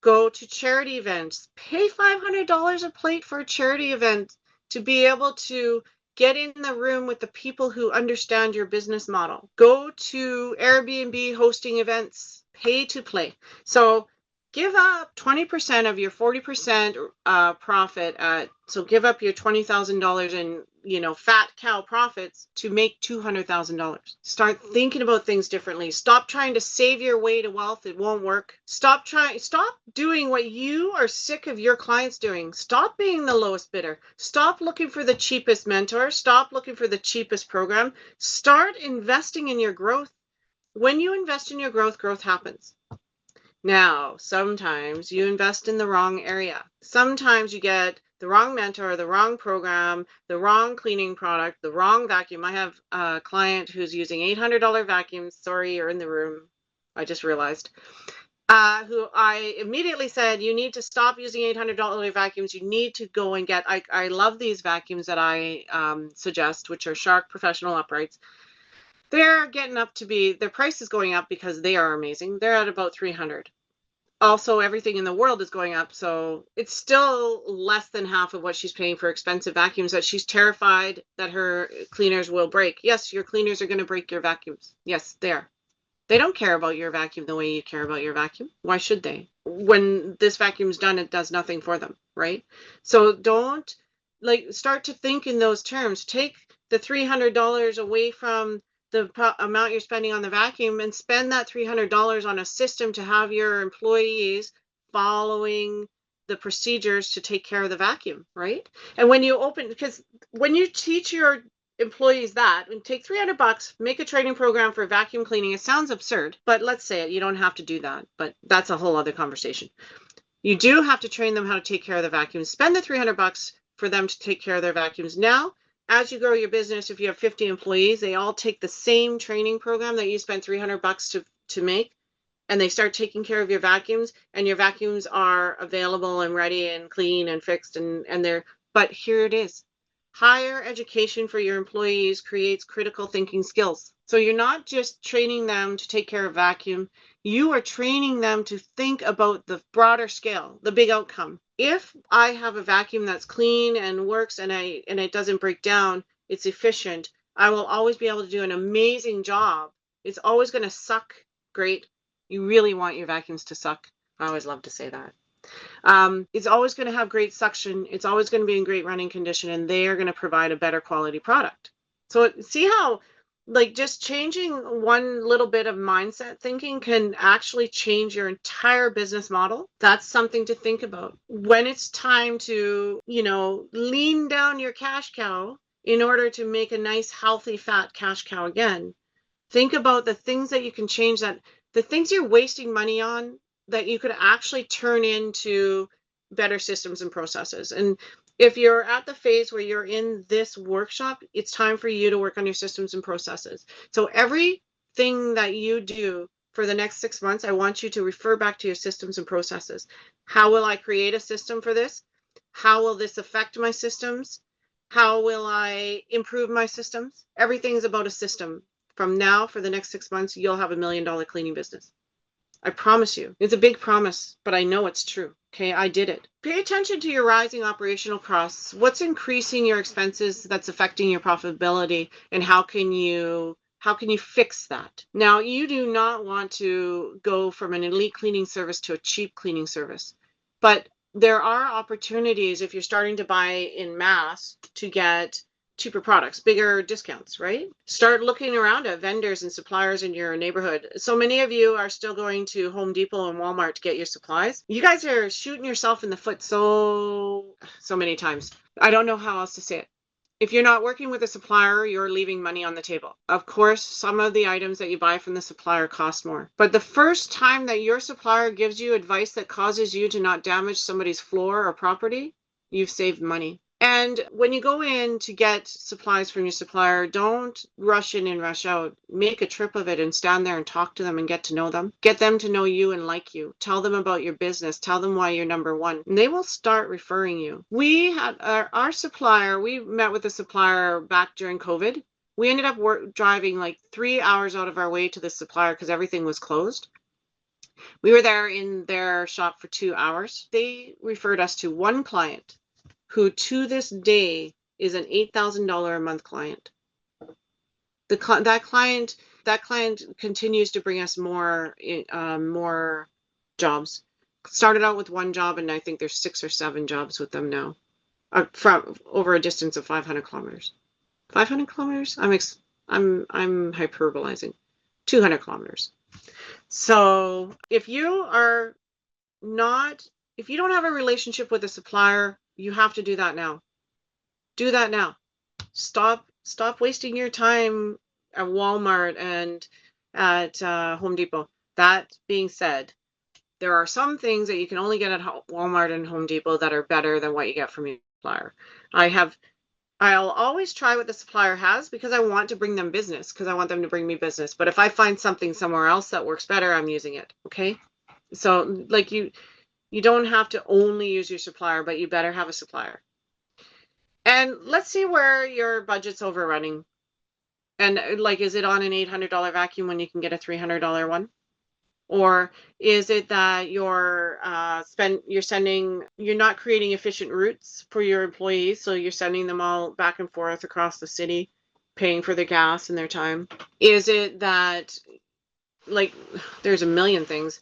A: Go to charity events. Pay $500 a plate for a charity event to be able to get in the room with the people who understand your business model. Go to Airbnb hosting events. Pay to play. So give up 20% of your 40% profit so give up your $20,000 in fat cow profits to make $200,000. Start thinking about things differently. Stop trying to save your way to wealth. It won't work. Stop doing what you are sick of your clients doing. Stop being the lowest bidder. Stop looking for the cheapest mentor. Stop looking for the cheapest program. Start investing in your growth. When you invest in your growth, growth happens. Now, sometimes you invest in the wrong area. Sometimes you get the wrong mentor, the wrong program, the wrong cleaning product, the wrong vacuum. I have a client who's using $800 vacuums. Sorry, you're in the room. I just realized. Who I immediately said, you need to stop using $800 vacuums. You need to go and get, I love these vacuums that I suggest, which are Shark Professional Uprights. They're getting up to be, their price is going up because they are amazing. They're at about $300. Also, everything in the world is going up, so it's still less than half of what she's paying for expensive vacuums that she's terrified that her cleaners will break. Yes, your cleaners are going to break your vacuums. Yes, they are. They don't care about your vacuum the way you care about your vacuum. Why should they? When this vacuum's done, it does nothing for them, right? So don't start to think in those terms. Take the $300 away from the amount you're spending on the vacuum and spend that $300 on a system to have your employees following the procedures to take care of the vacuum, right? And when you because when you teach your employees that and take $300, make a training program for vacuum cleaning. It sounds absurd, but let's say it. You don't have to do that, but that's a whole other conversation. You do have to train them how to take care of the vacuums. Spend the $300 for them to take care of their vacuums. Now, as you grow your business, if you have 50 employees, they all take the same training program that you spent $300 to make, and they start taking care of your vacuums, and your vacuums are available and ready and clean and fixed, and they're, but here it is. Higher education for your employees creates critical thinking skills. So you're not just training them to take care of vacuum, you are training them to think about the broader scale, the big outcome. If I have a vacuum that's clean and works and it doesn't break down, it's efficient, I will always be able to do an amazing job. It's always going to suck great. You really want your vacuums to suck. I always love to say that. It's always going to have great suction. It's always going to be in great running condition, and they are going to provide a better quality product. So see how just changing one little bit of mindset thinking can actually change your entire business model. That's something to think about. When it's time to, lean down your cash cow in order to make a nice, healthy, fat cash cow again, think about the things that you can change, that the things you're wasting money on that you could actually turn into better systems and processes. And if you're at the phase where you're in this workshop, it's time for you to work on your systems and processes. So everything that you do for the next 6 months, I want you to refer back to your systems and processes. How will I create a system for this? How will this affect my systems? How will I improve my systems? Everything's about a system. From now, for the next 6 months, you'll have $1 million cleaning business. I promise you. It's a big promise, but I know it's true. Okay, I did it. Pay attention to your rising operational costs. What's increasing your expenses that's affecting your profitability, and how can you fix that? Now, you do not want to go from an elite cleaning service to a cheap cleaning service, but there are opportunities if you're starting to buy in mass to get cheaper products, bigger discounts, right? Start looking around at vendors and suppliers in your neighborhood. So many of you are still going to Home Depot and Walmart to get your supplies. You guys are shooting yourself in the foot so many times. I don't know how else to say it. If you're not working with a supplier, you're leaving money on the table. Of course, some of the items that you buy from the supplier cost more. But the first time that your supplier gives you advice that causes you to not damage somebody's floor or property, you've saved money. And when you go in to get supplies from your supplier, don't rush in and rush out. Make a trip of it and stand there and talk to them and get to know them. Get them to know you and like you. Tell them about your business. Tell them why you're number one. And they will start referring you. We had our supplier, we met with a supplier back during COVID. We ended up driving like 3 hours out of our way to the supplier because everything was closed. We were there in their shop for 2 hours. They referred us to one client who to this day is an $8,000 a month client. That client continues to bring us more jobs. Started out with one job, and I think there's 6 or 7 jobs with them now, from over a distance of 500 kilometers. 500 kilometers? I'm hyperbolizing. 200 kilometers. So if you don't have a relationship with a supplier, you have to do that now. Do that now. Stop wasting your time at Walmart and at Home Depot. That being said, there are some things that you can only get at Walmart and Home Depot that are better than what you get from your supplier. I'll always try what the supplier has because I want to bring them business, because I want them to bring me business. But if I find something somewhere else that works better, I'm using it. Okay. So like you don't have to only use your supplier, but you better have a supplier. And let's see where your budget's overrunning. And like, is it on an $800 vacuum when you can get a $300 one? Or is it that you're not creating efficient routes for your employees, so you're sending them all back and forth across the city, paying for their gas and their time? Is it that, like, there's a million things.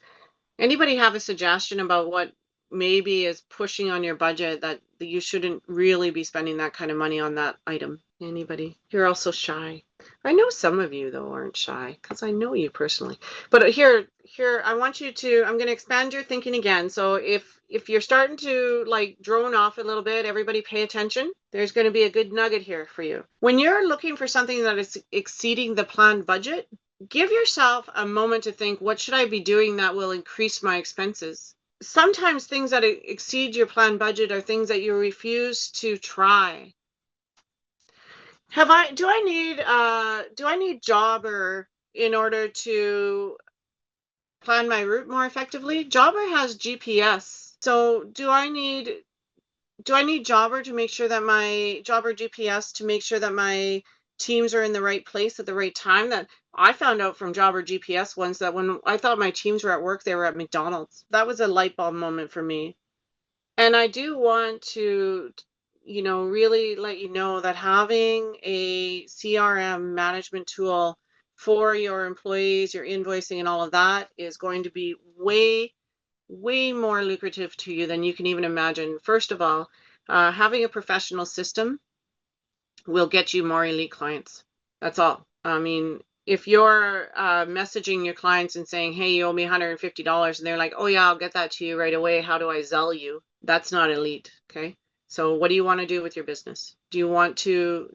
A: Anybody have a suggestion about what maybe is pushing on your budget that you shouldn't really be spending that kind of money on that item? Anybody? You're also shy. I know some of you though aren't shy because I know you personally. But here I'm going to expand your thinking again. So if you're starting to like drone off a little bit, everybody pay attention. There's going to be a good nugget here for you. When you're looking for something that is exceeding the planned budget, give yourself a moment to think, what should I be doing that will increase my expenses? Sometimes things that exceed your planned budget are things that you refuse to try. Do I need Jobber in order to plan my route more effectively? Jobber has GPS. So do I need Jobber to make sure that my Jobber GPS to make sure that my teams are in the right place at the right time? That I found out from Jobber GPS once that when I thought my teams were at work, they were at McDonald's. That was a light bulb moment for me. And I do want to, really let you know that having a CRM management tool for your employees, your invoicing and all of that is going to be way, way more lucrative to you than you can even imagine. First of all, having a professional system will get you more elite clients. That's all. I mean, if you're messaging your clients and saying, hey, you owe me $150, and they're like, oh yeah, I'll get that to you right away. How do I sell you? That's not elite. Okay. So what do you want to do with your business? Do you want to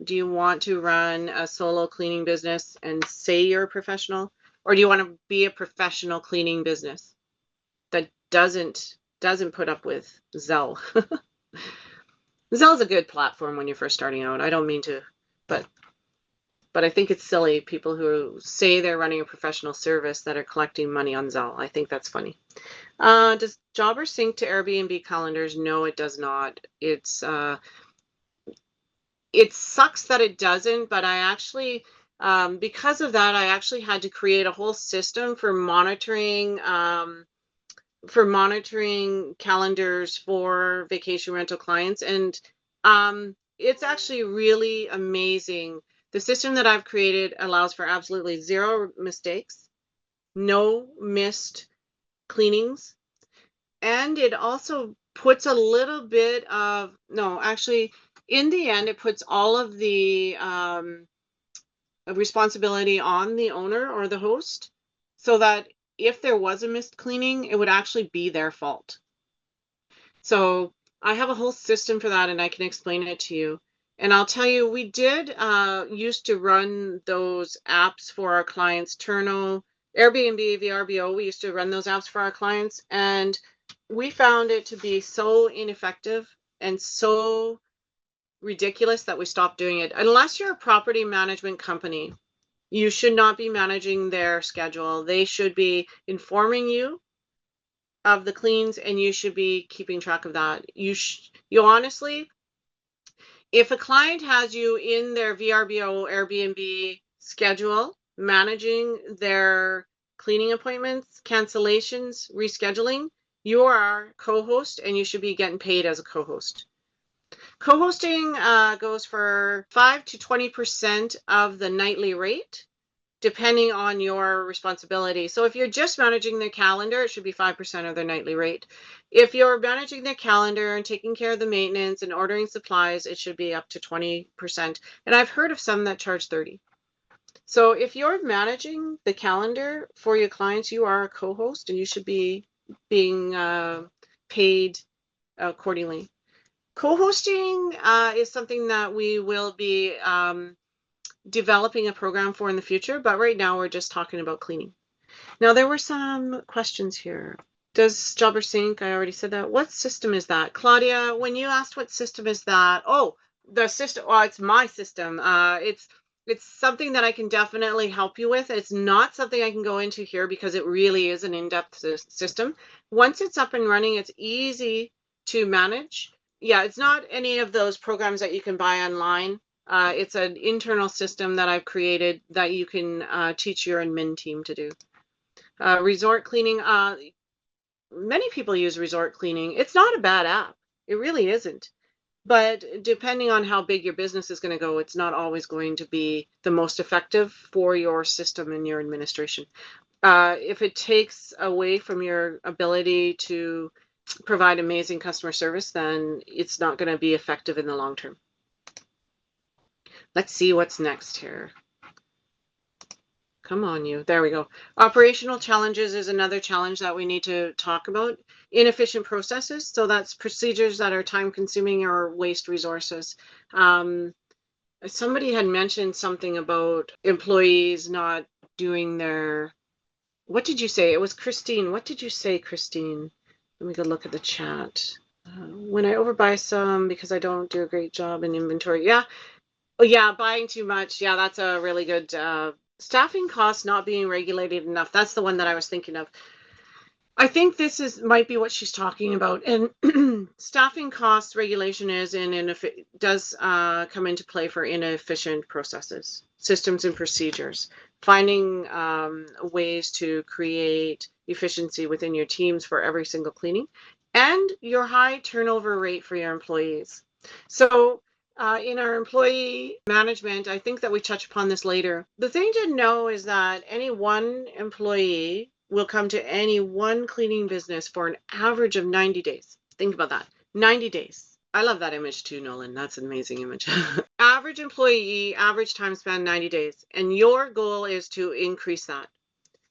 A: run a solo cleaning business and say you're a professional? Or do you want to be a professional cleaning business that doesn't put up with Zelle? Zelle's a good platform when you're first starting out. I don't mean to, but I think it's silly, people who say they're running a professional service that are collecting money on Zelle. I think that's funny. Does Jobber sync to Airbnb calendars? No, it does not. It sucks that it doesn't, but I actually, because of that, I actually had to create a whole system for monitoring calendars for vacation rental clients. And it's actually really amazing. The system that I've created allows for absolutely 0 mistakes, no missed cleanings. And it also puts a little bit of, no, actually, in the end, it puts all of the responsibility on the owner or the host, so that if there was a missed cleaning, it would actually be their fault. So I have a whole system for that, and I can explain it to you. And I'll tell you, we did used to run those apps for our clients, Turno, Airbnb, VRBO. We used to run those apps for our clients, and we found it to be so ineffective and so ridiculous that we stopped doing it. Unless you're a property management company, you should not be managing their schedule. They should be informing you of the cleans, and you should be keeping track of that. You honestly, if a client has you in their VRBO Airbnb schedule, managing their cleaning appointments, cancellations, rescheduling, you are co-host, and you should be getting paid as a co-host. Co-hosting goes for 5 to 20% of the nightly rate, depending on your responsibility. So if you're just managing their calendar, it should be 5% of their nightly rate. If you're managing their calendar and taking care of the maintenance and ordering supplies, it should be up to 20%. And I've heard of some that charge 30. So if you're managing the calendar for your clients, you are a co-host, and you should be being paid accordingly. Co-hosting is something that we will be developing a program for in the future, but right now we're just talking about cleaning. Now, there were some questions here. Does Jobber Sync? I already said that. What system is that? Claudia, when you asked what system is that, oh, the system, well, it's my system. It's something that I can definitely help you with. It's not something I can go into here because it really is an in-depth system. Once it's up and running, it's easy to manage. Yeah, it's not any of those programs that you can buy online. It's an internal system that I've created that you can teach your admin team to do. Resort cleaning, many people use resort cleaning. It's not a bad app. It really isn't. But depending on how big your business is going to go, it's not always going to be the most effective for your system and your administration. If it takes away from your ability to provide amazing customer service, then it's not going to be effective in the long term. Let's see what's next here. Come on, you. There we go. Operational challenges is another challenge that we need to talk about. Inefficient processes. So that's procedures that are time consuming or waste resources. Somebody had mentioned something about employees not doing their, what did you say? It was Christine. What did you say, Christine? Let me go look at the chat. When I overbuy some because I don't do a great job in inventory. Yeah. Oh, yeah, buying too much. Yeah, that's a really good staffing costs not being regulated enough. That's the one that I was thinking of. I think this might be what she's talking about. And staffing costs regulation is does come into play for inefficient processes, systems, and procedures. Finding ways to create efficiency within your teams for every single cleaning, and your high turnover rate for your employees. So in our employee management, I think that we touch upon this later. The thing to know is that any one employee will come to any one cleaning business for an average of 90 days. Think about that. 90 days. I love that image too, Nolan. That's an amazing image. Average employee, average time span, 90 days. And your goal is to increase that.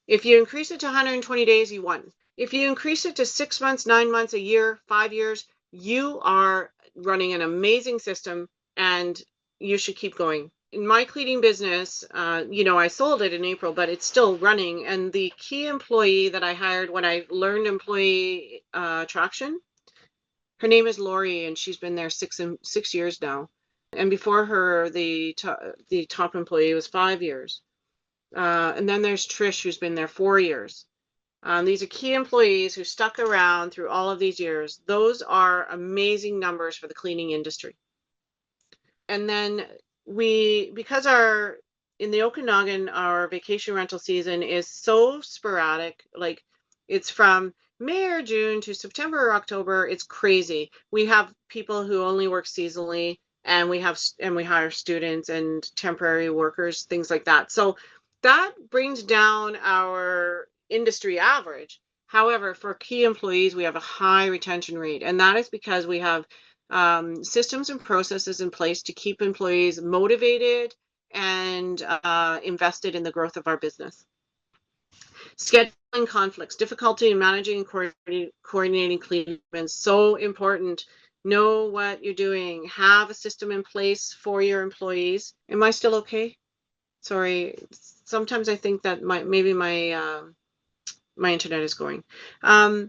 A: If you increase it to 120 days, you won. If you increase it to 6 months, 9 months, a year, 5 years, you are running an amazing system, and you should keep going. In my cleaning business, I sold it in April, but it's still running. And the key employee that I hired when I learned employee traction, her name is Lori, and she's been there 6 years now. And before her, the top employee was 5 years. And then there's Trish, who's been there 4 years. These are key employees who stuck around through all of these years. Those are amazing numbers for the cleaning industry. And then because in the Okanagan, our vacation rental season is so sporadic, like it's from May or June to September or October. It's crazy. We have people who only work seasonally, and we hire students and temporary workers, things like that. So that brings down our industry average. However, for key employees, we have a high retention rate, and that is because we have systems and processes in place to keep employees motivated and invested in the growth of our business. Scheduling conflicts, difficulty in managing and coordinating cleaning is so important. Know what you're doing. Have a system in place for your employees. Am I still okay? Sorry. Sometimes I think that maybe my my internet is going. Know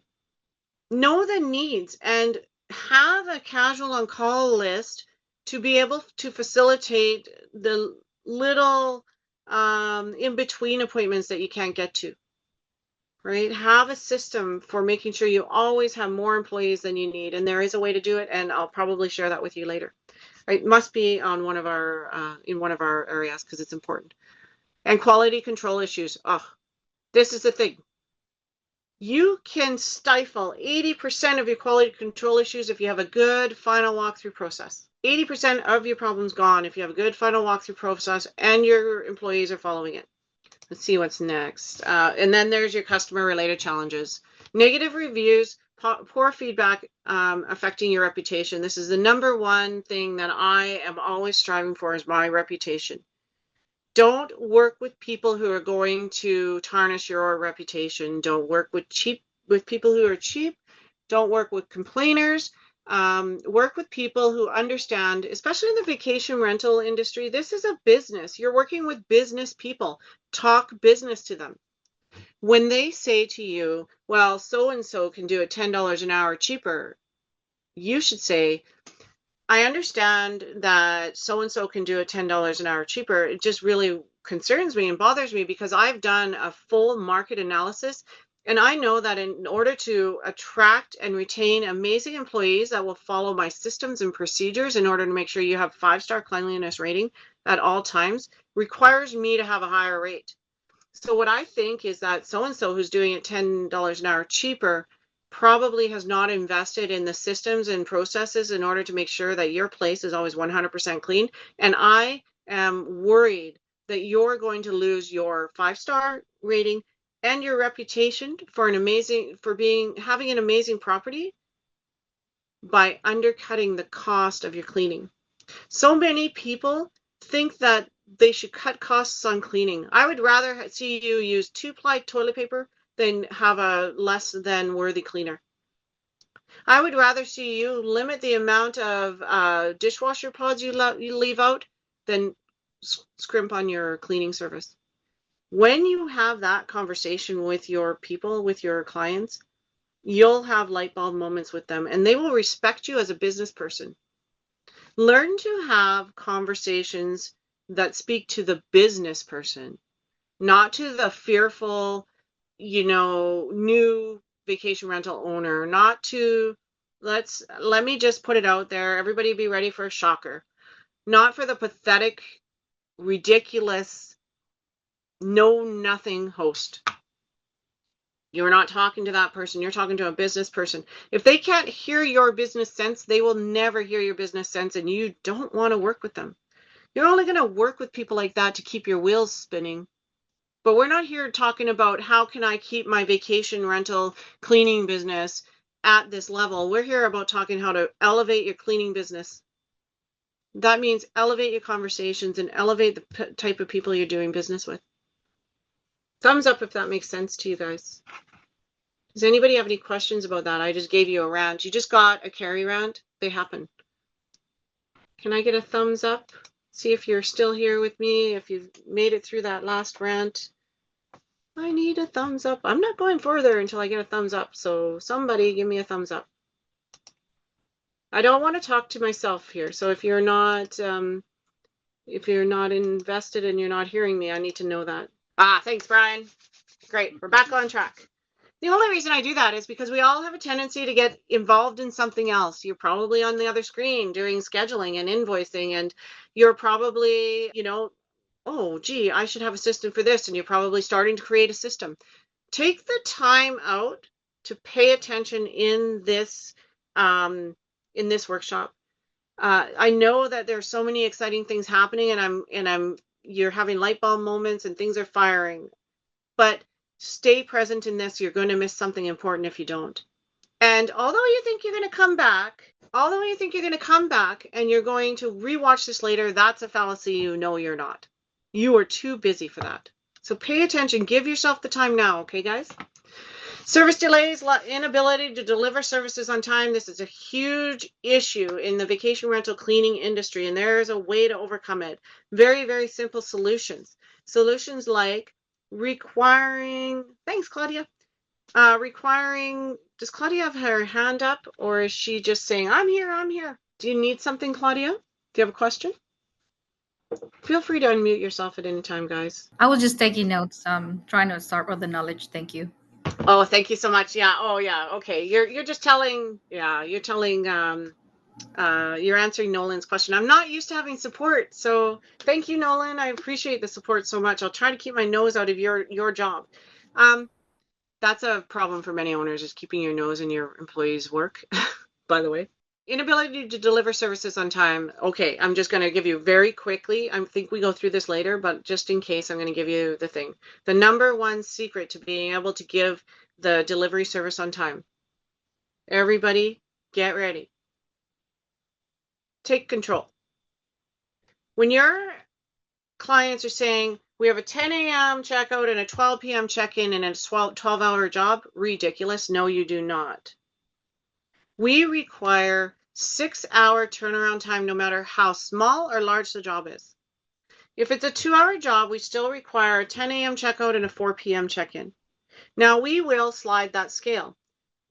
A: the needs and have a casual on call list to be able to facilitate the little in between appointments that you can't get to. Right? Have a system for making sure you always have more employees than you need. And there is a way to do it. And I'll probably share that with you later. Right? It must be on one of our, in one of our areas because it's important. And quality control issues. Oh, this is the thing. You can stifle 80% of your quality control issues if you have a good final walkthrough process. 80% of your problems gone if you have a good final walkthrough process and your employees are following it. Let's see what's next. And then there's your customer related challenges. Negative reviews, poor feedback affecting your reputation. This is the number one thing that I am always striving for is my reputation. Don't work with people who are going to tarnish your reputation. Don't work with people who are cheap. Don't work with complainers. Work with people who understand, especially in the vacation rental industry. This is a business. You're working with business people. Talk business to them. When they say to you, well, so-and-so can do it $10 an hour cheaper, you should say, I understand that so-and-so can do it $10 an hour cheaper. It just really concerns me and bothers me because I've done a full market analysis and I know that in order to attract and retain amazing employees that will follow my systems and procedures in order to make sure you have 5-star cleanliness rating at all times requires me to have a higher rate. So what I think is that so-and-so who's doing it $10 an hour cheaper probably has not invested in the systems and processes in order to make sure that your place is always 100% clean. And I am worried that you're going to lose your 5-star rating and your reputation for having an amazing property by undercutting the cost of your cleaning. So many people think that they should cut costs on cleaning. I would rather see you use 2-ply toilet paper than have a less than worthy cleaner. I would rather see you limit the amount of dishwasher pods you leave out than scrimp on your cleaning service. When you have that conversation with your people, with your clients, you'll have light bulb moments with them and they will respect you as a business person. Learn to have conversations that speak to the business person, not to the fearful, new vacation rental owner, not to, let me just put it out there. Everybody be ready for a shocker. Not for the pathetic, ridiculous, know nothing host. You're not talking to that person. You're talking to a business person. If they can't hear your business sense, they will never hear your business sense, and you don't want to work with them. You're only going to work with people like that to keep your wheels spinning. But we're not here talking about how can I keep my vacation rental cleaning business at this level. We're here about talking how to elevate your cleaning business. That means elevate your conversations and elevate the type of people you're doing business with. Thumbs up if that makes sense to you guys. Does anybody have any questions about that? I just gave you a rant. You just got a Carrie rant. They happen. Can I get a thumbs up? See if you're still here with me, if you've made it through that last rant. I need a thumbs up. I'm not going further until I get a thumbs up. So somebody give me a thumbs up. I don't want to talk to myself here. So if you're not invested and you're not hearing me, I need to know that. Thanks, Brian. Great. We're back on track. The only reason I do that is because we all have a tendency to get involved in something else. You're probably on the other screen doing scheduling and invoicing, and you're probably, oh, gee, I should have a system for this. And you're probably starting to create a system. Take the time out to pay attention in this workshop. I know that there's so many exciting things happening, and you're having light bulb moments and things are firing, but stay present in this. You're going to miss something important if you don't. And although you think you're going to come back, and you're going to rewatch this later, that's a fallacy. You know you're not. You are too busy for that. So pay attention. Give yourself the time now, okay, guys? Service delays, inability to deliver services on time. This is a huge issue in the vacation rental cleaning industry, and there is a way to overcome it. Very, very simple solutions. Solutions like requiring, thanks, Claudia. Does Claudia have her hand up, or is she just saying, I'm here, I'm here? Do you need something, Claudia? Do you have a question? Feel free to unmute yourself at any time, guys.
D: I was just taking notes. Trying to start with the knowledge. Thank you.
A: Oh, thank you so much. Yeah. Oh, yeah. Okay. You're just telling. Yeah. You're telling. You're answering Nolan's question. I'm not used to having support, so thank you, Nolan. I appreciate the support so much. I'll try to keep my nose out of your job. That's a problem for many owners, is keeping your nose in your employees' work. By the way. Inability to deliver services on time. Okay, I'm just going to give you very quickly. I think we go through this later, but just in case, I'm going to give you the thing. The number one secret to being able to give the delivery service on time. Everybody, get ready. Take control. When your clients are saying, we have a 10 a.m. checkout and a 12 p.m. check-in and a 12-hour job, ridiculous. No, you do not. We require 6-hour turnaround time, no matter how small or large the job is. If it's a 2-hour job, we still require a 10 a.m. checkout and a 4 p.m. check-in. Now we will slide that scale.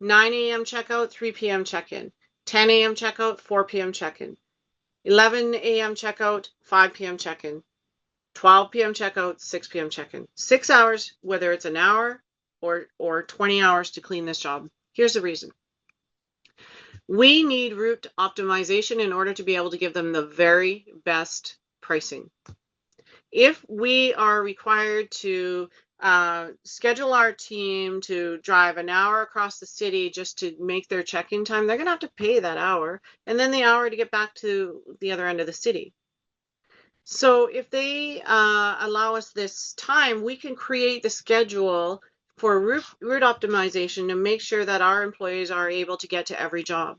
A: 9 a.m. checkout, 3 p.m. check-in. 10 a.m. checkout, 4 p.m. check-in. 11 a.m. checkout, 5 p.m. check-in. 12 p.m. checkout, 6 p.m. check-in. 6 hours, whether it's an hour or 20 hours to clean this job. Here's the reason. We need route optimization in order to be able to give them the very best pricing. If we are required to schedule our team to drive an hour across the city just to make their check-in time, they're going to have to pay that hour and then the hour to get back to the other end of the city. So if they allow us this time, we can create the schedule for route optimization to make sure that our employees are able to get to every job.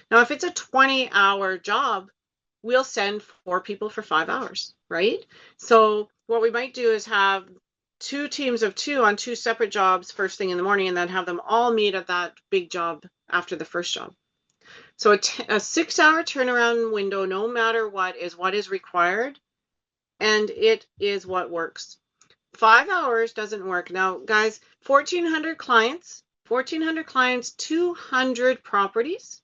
A: Now, if it's a 20-hour job, we'll send 4 people for 5 hours, right? So what we might do is have 2 teams of 2 on 2 separate jobs first thing in the morning, and then have them all meet at that big job after the first job. So a 6-hour turnaround window, no matter what is required, and it is what works. 5 hours doesn't work. Now, guys, 1,400 clients, 200 properties,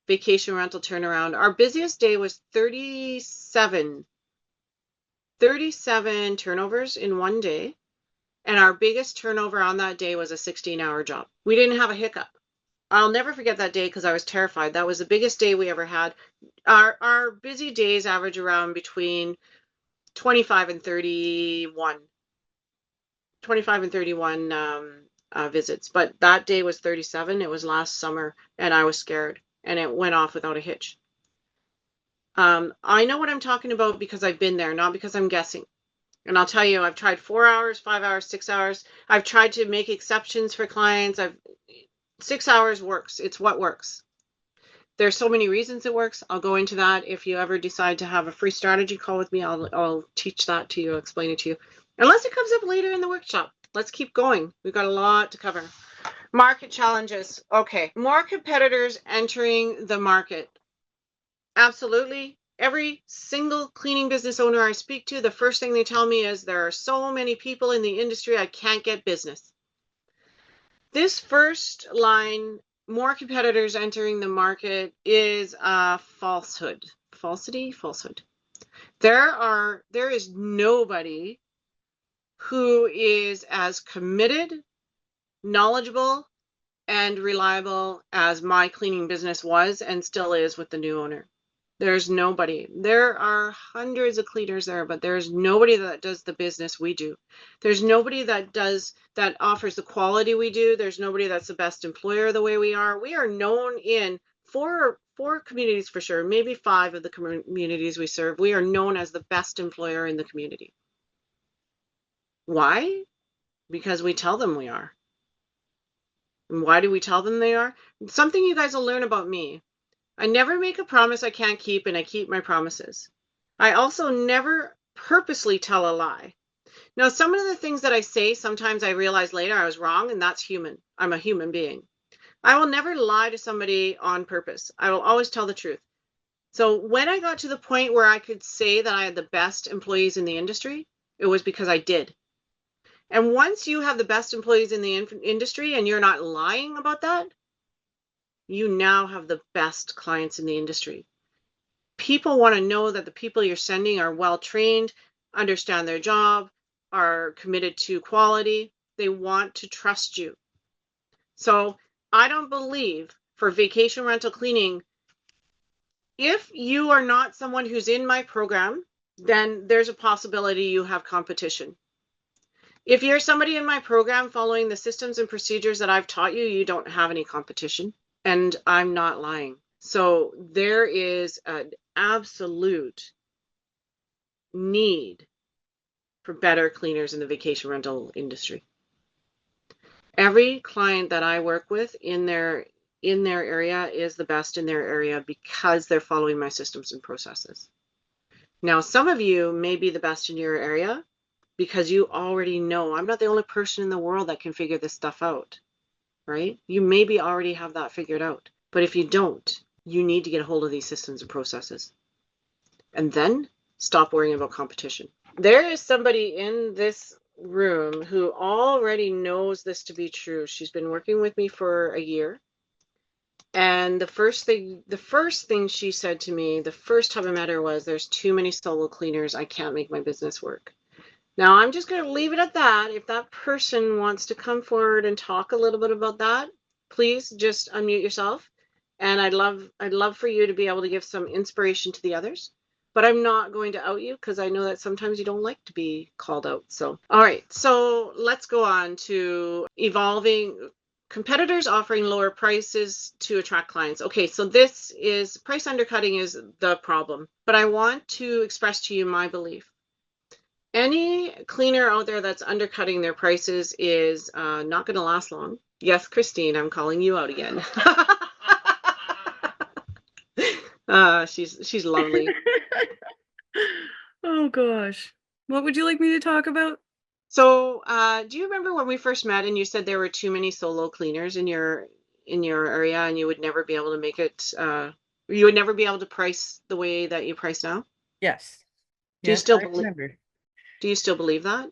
A: vacation rental turnaround. Our busiest day was 37 turnovers in one day. And our biggest turnover on that day was a 16-hour job. We didn't have a hiccup. I'll never forget that day because I was terrified. That was the biggest day we ever had. Our busy days average around between 25 and 31 visits. But that day was 37. It was last summer, and I was scared, and it went off without a hitch. I know what I'm talking about because I've been there, not because I'm guessing. And I'll tell you, I've tried 4 hours, 5 hours, 6 hours. I've tried to make exceptions for clients. 6 hours works. It's what works. There's so many reasons it works. I'll go into that. If you ever decide to have a free strategy call with me, I'll teach that to you, explain it to you. Unless it comes up later in the workshop. Let's keep going. We've got a lot to cover. Market challenges. Okay, more competitors entering the market. Absolutely. Every single cleaning business owner I speak to, the first thing they tell me is there are so many people in the industry, I can't get business. This first line, more competitors entering the market, is a falsehood. Falsehood. There is nobody who is as committed, knowledgeable, and reliable as my cleaning business was and still is with the new owner. There's nobody. There are hundreds of cleaners there, but there's nobody that does the business we do. There's nobody that offers the quality we do. There's nobody that's the best employer the way we are. We are known in four communities for sure, maybe 5 of the communities we serve. We are known as the best employer in the community. Why? Because we tell them we are. And why do we tell them they are? Something you guys will learn about me. I never make a promise I can't keep, and I keep my promises. I also never purposely tell a lie. Now, some of the things that I say, sometimes I realize later I was wrong, and that's human. I'm a human being. I will never lie to somebody on purpose. I will always tell the truth. So when I got to the point where I could say that I had the best employees in the industry, it was because I did. And once you have the best employees in the industry and you're not lying about that, you now have the best clients in the industry. People want to know that the people you're sending are well trained, understand their job, are committed to quality. They want to trust you. So I don't believe for vacation rental cleaning, if you are not someone who's in my program, then there's a possibility you have competition. If you're somebody in my program following the systems and procedures that I've taught you, you don't have any competition. And I'm not lying. So there is an absolute need for better cleaners in the vacation rental industry. Every client that I work with in their area is the best in their area because they're following my systems and processes. Now, some of you may be the best in your area because you already know I'm not the only person in the world that can figure this stuff out, right? You maybe already have that figured out. But if you don't, you need to get a hold of these systems and processes. And then stop worrying about competition. There is somebody in this room who already knows this to be true. She's been working with me for a year. And the first thing she said to me, the first time I met her was, there's too many solo cleaners. I can't make my business work. Now I'm just going to leave it at that. If that person wants to come forward and talk a little bit about that, please just unmute yourself. And I'd love for you to be able to give some inspiration to the others. But I'm not going to out you because I know that sometimes you don't like to be called out. So, all right. So let's go on to evolving competitors offering lower prices to attract clients. Okay, so this is price undercutting is the problem. But I want to express to you my belief. Any cleaner out there that's undercutting their prices is not going to last long. Yes, Christine, I'm calling you out again. She's lovely.
E: Oh gosh. What would you like me to talk about?
A: So, do you remember when we first met and you said there were too many solo cleaners in your area and you would never be able to make it you would never be able to price the way that you price now?
E: Yes.
A: Do you
E: Yes,
A: still
E: I remember.
A: do you still believe that?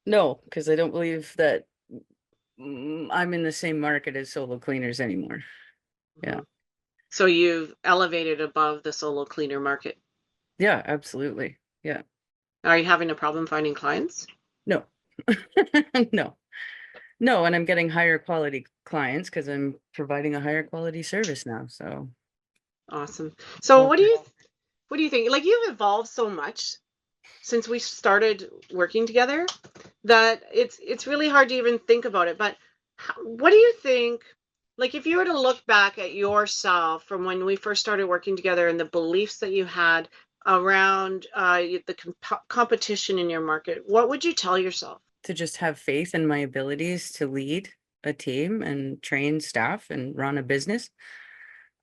E: No, because I don't believe that I'm in the same market as solo cleaners anymore. Yeah.
A: So you've elevated above the solo cleaner market.
E: Yeah, absolutely. Yeah.
A: Are you having a problem finding clients?
E: No. No. No, and I'm getting higher quality clients because I'm providing a higher quality service now. So
A: Awesome. So
E: well,
A: what do you think? Like you've evolved so much since we started working together that it's really hard to even think about it. But what do you think? Like if you were to look back at yourself from when we first started working together and the beliefs that you had around the competition in your market, what would you tell yourself?
E: to just have faith in my abilities to lead a team and train staff and run a business.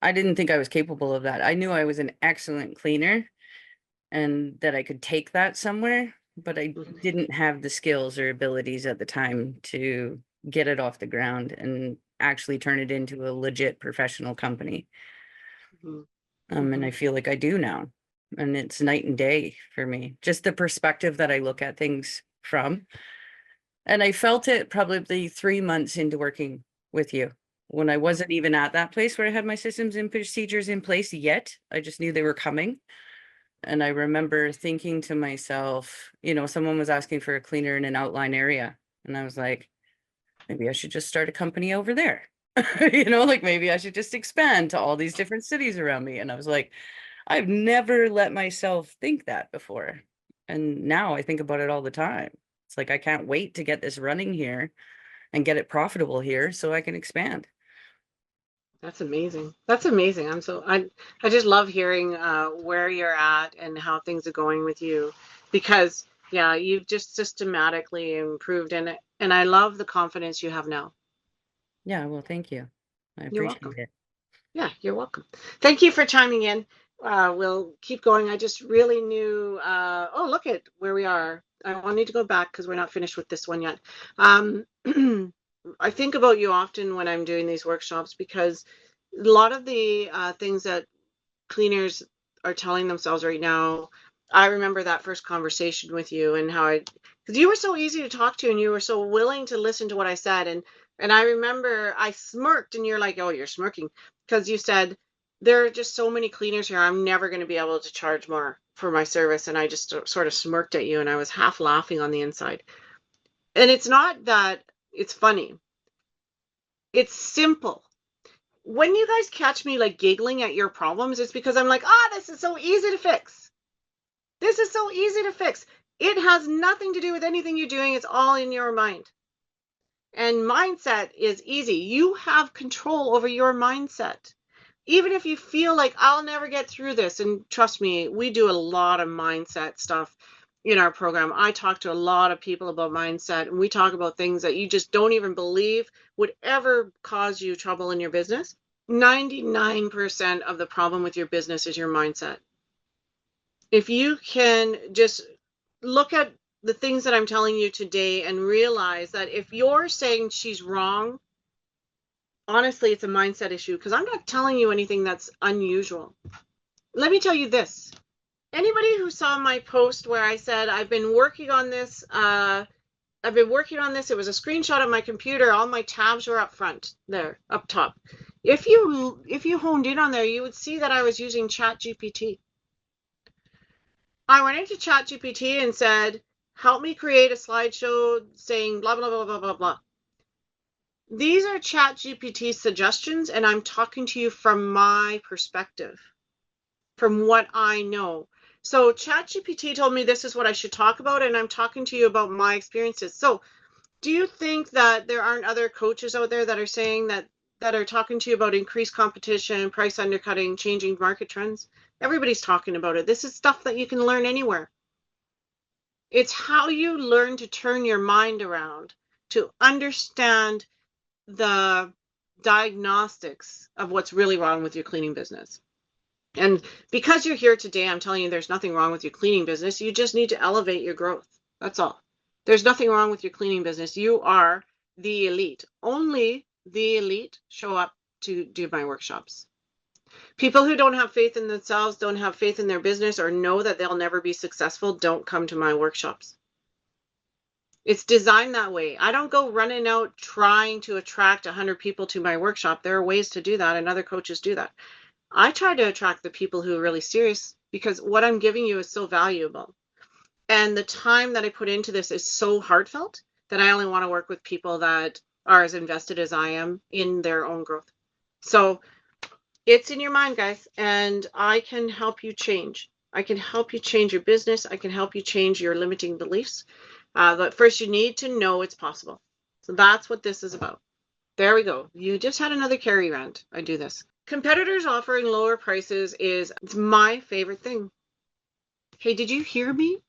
E: I didn't think I was capable of that. I knew I was an excellent cleaner and that I could take that somewhere, but I didn't have the skills or abilities at the time to get it off the ground and actually turn it into a legit professional company. And I feel like I do now. And it's night and day for me. Just the perspective that I look at things from. And I felt it probably 3 months into working with you when I wasn't even at that place where I had my systems and procedures in place yet. I just knew they were coming. And I remember thinking to myself, someone was asking for a cleaner in an outline area. And I was like, maybe I should just start a company over there. Like maybe I should just expand to all these different cities around me. And I was like, I've never let myself think that before. And now I think about it all the time. It's like, I can't wait to get this running here and get it profitable here so I can expand.
A: That's amazing. That's amazing. I just love hearing where you're at and how things are going with you because yeah, you've just systematically improved and I love the confidence you have now.
E: Yeah, well, thank you. I
A: You're
E: appreciate
A: welcome.
E: it.
A: Yeah, you're welcome. Thank you for chiming in. We'll keep going. I just really knew, oh, look at where we are. I need to go back because we're not finished with this one yet. I think about you often when I'm doing these workshops because a lot of the things that cleaners are telling themselves right now. I remember that first conversation with you and how because you were so easy to talk to and you were so willing to listen to what I said. And I remember I smirked and you're like, oh, you're smirking because you said, there are just so many cleaners here. I'm never going to be able to charge more for my service. And I just sort of smirked at you and I was half laughing on the inside. And it's not that it's funny. It's simple. When you guys catch me like giggling at your problems, it's because I'm like, this is so easy to fix. This is so easy to fix. It has nothing to do with anything you're doing. It's all in your mind. And mindset is easy. You have control over your mindset. Even if you feel like I'll never get through this, and trust me, we do a lot of mindset stuff in our program. I talk to a lot of people about mindset, and we talk about things that you just don't even believe would ever cause you trouble in your business. 99% of the problem with your business is your mindset. If you can just look at the things that I'm telling you today and realize that if you're saying she's wrong, honestly, it's a mindset issue because I'm not telling you anything that's unusual. Let me tell you this. Anybody who saw my post where I said I've been working on this, it was a screenshot of my computer. All my tabs were up front there, up top. If you honed in on there, you would see that I was using ChatGPT. I went into ChatGPT and said, help me create a slideshow saying blah, blah, blah, blah, blah, blah. These are ChatGPT suggestions, and I'm talking to you from my perspective, from what I know. So ChatGPT told me this is what I should talk about, and I'm talking to you about my experiences. So do you think that there aren't other coaches out there that are saying that are talking to you about increased competition, price undercutting, changing market trends? Everybody's talking about it. This is stuff that you can learn anywhere. It's how you learn to turn your mind around to understand the diagnostics of what's really wrong with your cleaning business. And because you're here today, I'm telling you there's nothing wrong with your cleaning business. You just need to elevate your growth. That's all. There's nothing wrong with your cleaning business. You are the elite. Only the elite show up to do my workshops. People who don't have faith in themselves, don't have faith in their business, or know that they'll never be successful, don't come to my workshops. It's designed that way. I don't go running out trying to attract 100 people to my workshop. There are ways to do that, and other coaches do that. I try to attract the people who are really serious because what I'm giving you is so valuable. And the time that I put into this is so heartfelt that I only want to work with people that are as invested as I am in their own growth. So it's in your mind, guys, and I can help you change. I can help you change your business. I can help you change your limiting beliefs. But first, you need to know it's possible. So that's what this is about. There we go. You just had another Carrie rant. I do this. Competitors offering lower prices it's my favorite thing. Hey, did you hear me?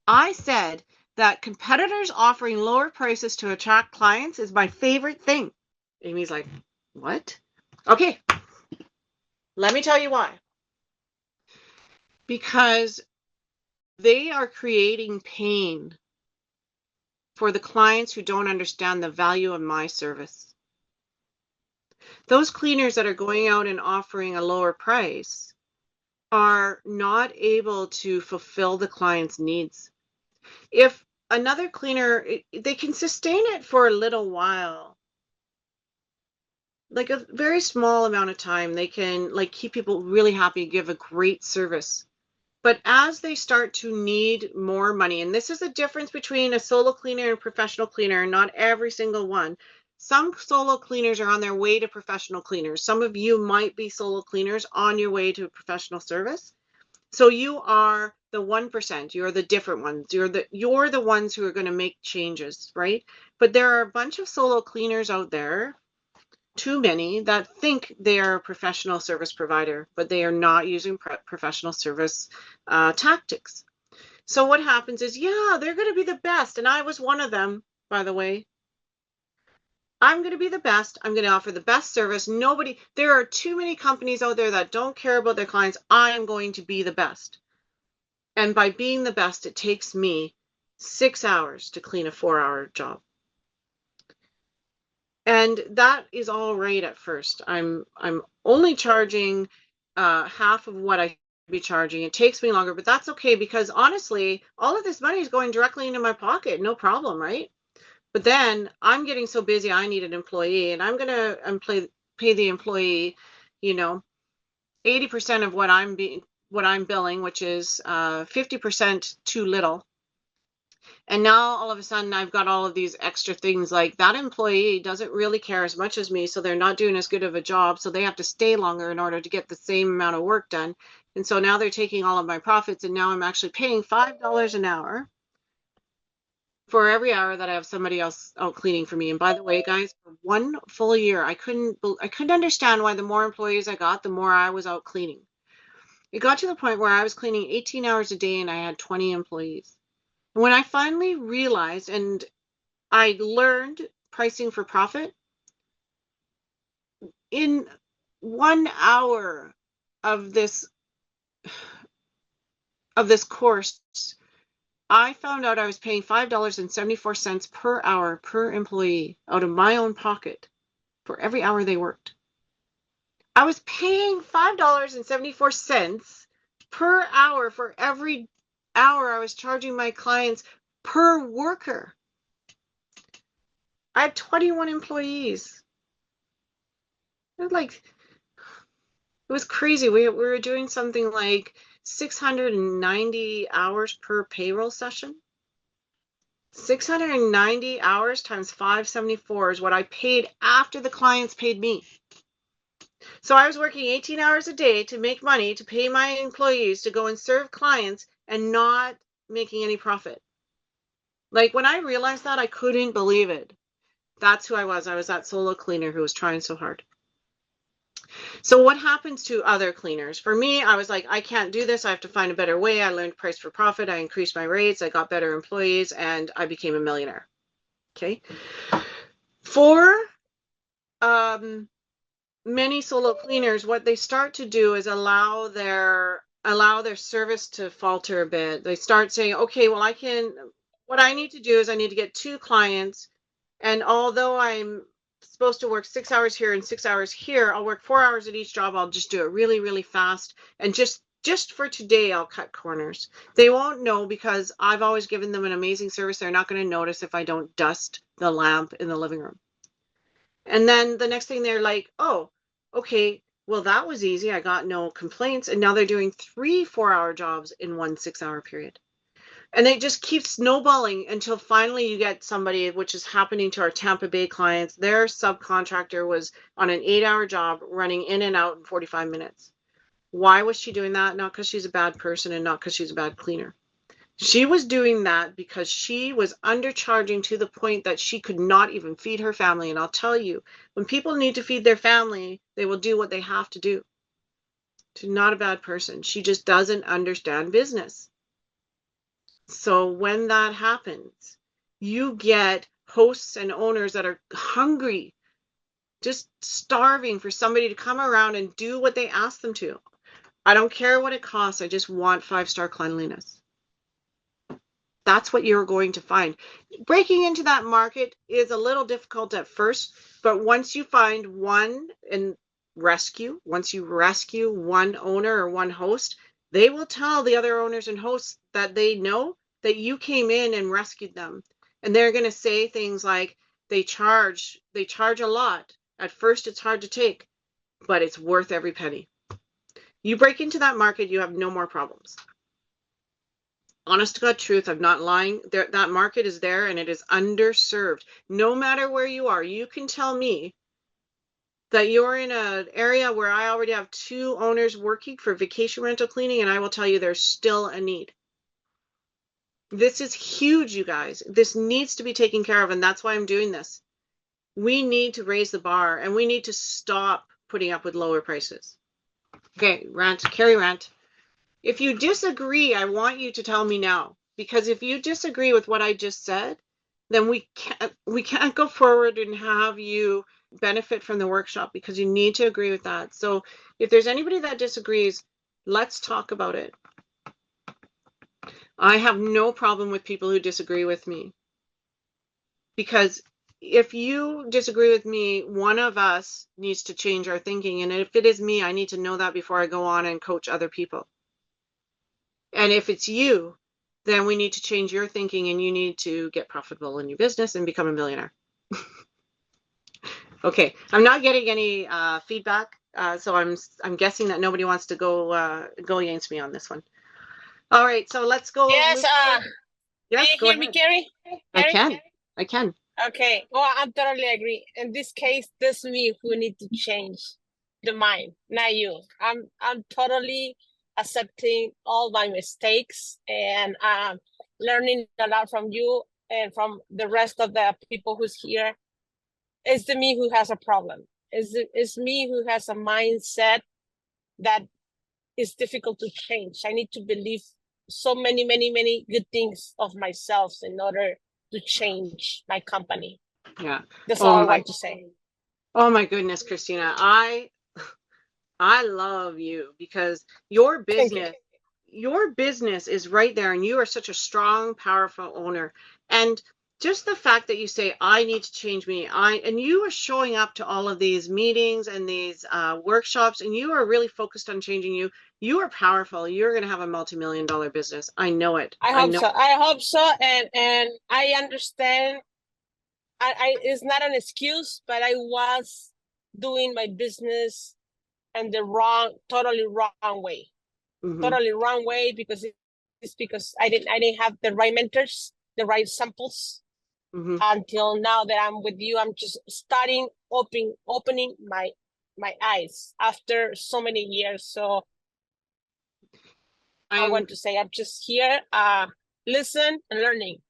A: I said that competitors offering lower prices to attract clients is my favorite thing. Amy's like, what? Okay, let me tell you why. Because they are creating pain for the clients who don't understand the value of my service. Those cleaners that are going out and offering a lower price are not able to fulfill the client's needs. If another cleaner, they can sustain it for a little while, like a very small amount of time. They can like keep people really happy, give a great service. But as they start to need more money, and this is the difference between a solo cleaner and a professional cleaner, not every single one. Some solo cleaners are on their way to professional cleaners. Some of you might be solo cleaners on your way to professional service. So you are the 1%, you're the different ones. You're the ones who are going to make changes, right? But there are a bunch of solo cleaners out there, too many, that think they are a professional service provider, but they are not using professional service tactics. So what happens is, yeah, they're going to be the best. And I was one of them, by the way. I'm going to be the best. I'm going to offer the best service. There are too many companies out there that don't care about their clients. I'm going to be the best. And by being the best, it takes me 6 hours to clean a 4-hour job. And that is all right at first. I'm only charging half of what I should be charging. It takes me longer, but that's okay because honestly, all of this money is going directly into my pocket. No problem, right? But then I'm getting so busy, I need an employee, and I'm gonna pay the employee, 80% of what I'm billing, which is 50% too little. And now all of a sudden I've got all of these extra things, like that employee doesn't really care as much as me, so they're not doing as good of a job, so they have to stay longer in order to get the same amount of work done. And so now they're taking all of my profits, and now I'm actually paying $5 an hour for every hour that I have somebody else out cleaning for me. And by the way, guys, for 1 full year, I couldn't understand why the more employees I got, the more I was out cleaning. It got to the point where I was cleaning 18 hours a day and I had 20 employees. And when I finally realized and I learned pricing for profit, in 1 hour of this course, I found out I was paying $5.74 per hour per employee out of my own pocket for every hour they worked. I was paying $5.74 per hour for every hour I was charging my clients per worker. I had 21 employees. It was crazy. We were doing something like 690 hours per payroll session. 690 hours times 574 is what I paid after the clients paid me. So I was working 18 hours a day to make money, to pay my employees, to go and serve clients and not making any profit. Like when I realized that, I couldn't believe it. That's who I was. I was that solo cleaner who was trying so hard. So what happens to other cleaners? For me, I was like, I can't do this. I have to find a better way. I learned price for profit. I increased my rates. I got better employees and I became a millionaire. Okay. For many solo cleaners, what they start to do is allow their service to falter a bit. They start saying, okay, well, what I need to do is I need to get 2 clients. And although I'm supposed to work 6 hours here and 6 hours here, I'll work 4 hours at each job. I'll just do it really, really fast. And just for today, I'll cut corners. They won't know because I've always given them an amazing service. They're not going to notice if I don't dust the lamp in the living room. And then the next thing they're like, oh, okay, well, that was easy. I got no complaints. And now they're doing 3 4-hour jobs in one 6-hour period. And it just keeps snowballing until finally you get somebody, which is happening to our Tampa Bay clients. Their subcontractor was on an 8-hour job running in and out in 45 minutes. Why was she doing that? Not because she's a bad person and not because she's a bad cleaner. She was doing that because she was undercharging to the point that she could not even feed her family. And I'll tell you, when people need to feed their family, they will do what they have to do. She's not a bad person. She just doesn't understand business. So when that happens, you get hosts and owners that are hungry, just starving for somebody to come around and do what they ask them to. I don't care what it costs. I just want 5-star cleanliness. That's what you're going to find. Breaking into that market is a little difficult at first, but once you find one and once you rescue one owner or one host, they will tell the other owners and hosts that they know that you came in and rescued them. And they're going to say things like, they charge a lot. At first, it's hard to take, but it's worth every penny. You break into that market, you have no more problems. Honest to God truth, I'm not lying. That market is there and it is underserved. No matter where you are, you can tell me that you're in an area where I already have 2 owners working for vacation rental cleaning, and I will tell you there's still a need. This is huge, you guys. This needs to be taken care of, and that's why I'm doing this. We need to raise the bar, and we need to stop putting up with lower prices. Okay, Carrie rant. If you disagree, I want you to tell me now, because if you disagree with what I just said, then we can't go forward and have you benefit from the workshop, because you need to agree with that. So if there's anybody that disagrees, let's talk about it. I have no problem with people who disagree with me, because if you disagree with me, one of us needs to change our thinking. And if it is me, I need to know that before I go on and coach other people. And if it's you, then we need to change your thinking, and you need to get profitable in your business and become a millionaire. Okay, I'm not getting any feedback, so I'm guessing that nobody wants to go against me on this one. All right, so let's go.
F: Yes,
A: Yes,
F: can you
A: go
F: hear me,
A: ahead.
F: Carrie?
A: I
F: Carrie?
A: can.
F: Okay, well, I totally agree. In this case, that's me who need to change the mind, not you. I'm totally accepting all my mistakes, and learning a lot from you and from the rest of the people who's here. It's the me who has a problem. It's me who has a mindset that is difficult to change. I need to believe so many, many, many good things of myself in order to change my company.
A: Yeah.
F: That's all I want to say.
A: Oh my goodness, Christina. I love you, because your business is right there, and you are such a strong, powerful owner. And just the fact that you say, I need to change me, and you are showing up to all of these meetings and these workshops, and you are really focused on changing you. You are powerful. You're going to have a multi-million-dollar business. I know it.
F: I hope so. I hope so. And I understand. I it's not an excuse, but I was doing my business in the totally wrong way.
A: Mhm.
F: Totally wrong way, because it's because I didn't have the right mentors, the right samples.
A: Mhm.
F: Until now that I'm with you, I'm just starting opening my eyes after so many years. So I want to say I'm just here, listen and learning.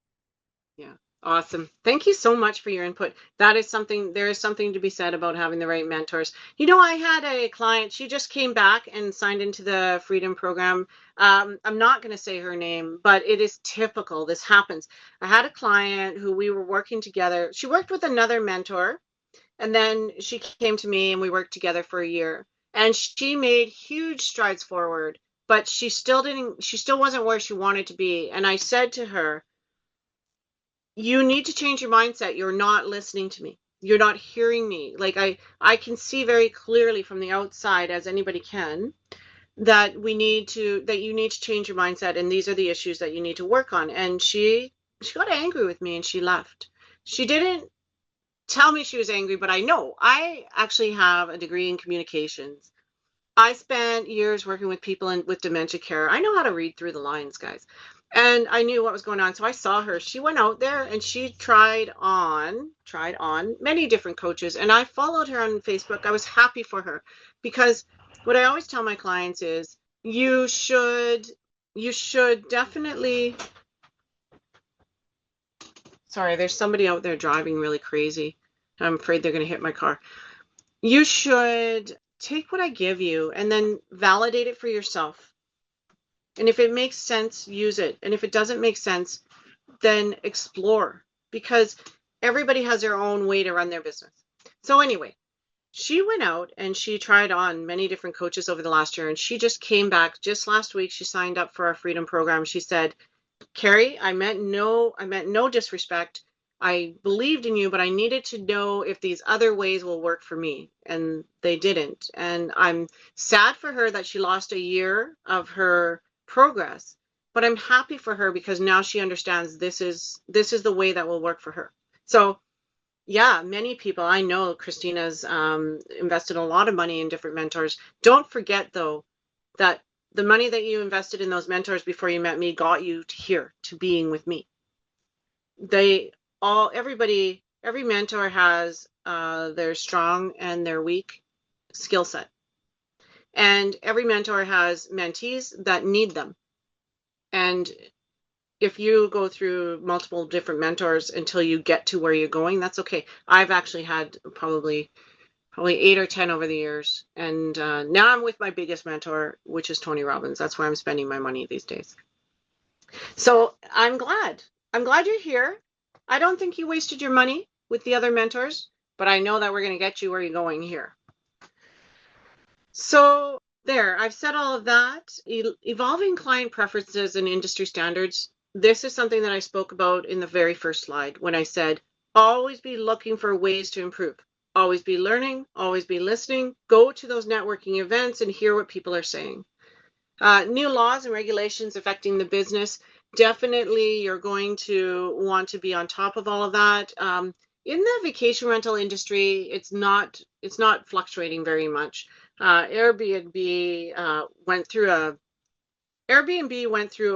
A: Yeah. Awesome. Thank you so much for your input. There is something to be said about having the right mentors. You know, I had a client, she just came back and signed into the Freedom Program. I'm not going to say her name, but it is typical. This happens. I had a client who we were working together. She worked with another mentor, and then she came to me and we worked together for a year. And she made huge strides forward, but she still wasn't where she wanted to be. And I said to her, you need to change your mindset. You're not listening to me. You're not hearing me. Like I can see very clearly from the outside, as anybody can, that you need to change your mindset, and these are the issues that you need to work on. And she got angry with me and she left. She didn't tell me she was angry, but I know. I actually have a degree in communications. I spent years working with people with dementia care. I know how to read through the lines, guys. And I knew what was going on. So I saw her. She went out there and she tried on many different coaches. And I followed her on Facebook. I was happy for her, because what I always tell my clients is you should definitely. Sorry, there's somebody out there driving really crazy. I'm afraid they're going to hit my car. You should take what I give you and then validate it for yourself. And if it makes sense, use it. And if it doesn't make sense, then explore, because everybody has their own way to run their business. So anyway, she went out and she tried on many different coaches over the last year, and she just came back just last week. She signed up for our Freedom Program. She said, Carrie, I meant no disrespect. I believed in you, but I needed to know if these other ways will work for me. And they didn't. And I'm sad for her that she lost a year of her progress, but I'm happy for her because now she understands this is the way that will work for her. So yeah, many people, I know Christina's invested a lot of money in different mentors. Don't forget though, that the money that you invested in those mentors before you met me got you to here, to being with me. Every mentor has their strong and their weak skill set. And every mentor has mentees that need them. And if you go through multiple different mentors until you get to where you're going, that's okay. I've actually had probably 8 or 10 over the years. And now I'm with my biggest mentor, which is Tony Robbins. That's where I'm spending my money these days. So I'm glad you're here. I don't think you wasted your money with the other mentors, but I know that we're going to get you where you're going here. So there, I've said all of that. Evolving client preferences and industry standards. This is something that I spoke about in the very first slide when I said, always be looking for ways to improve. Always be learning, always be listening. Go to those networking events and hear what people are saying. New laws and regulations affecting the business. Definitely, you're going to want to be on top of all of that. In the vacation rental industry, it's not fluctuating very much. Airbnb went through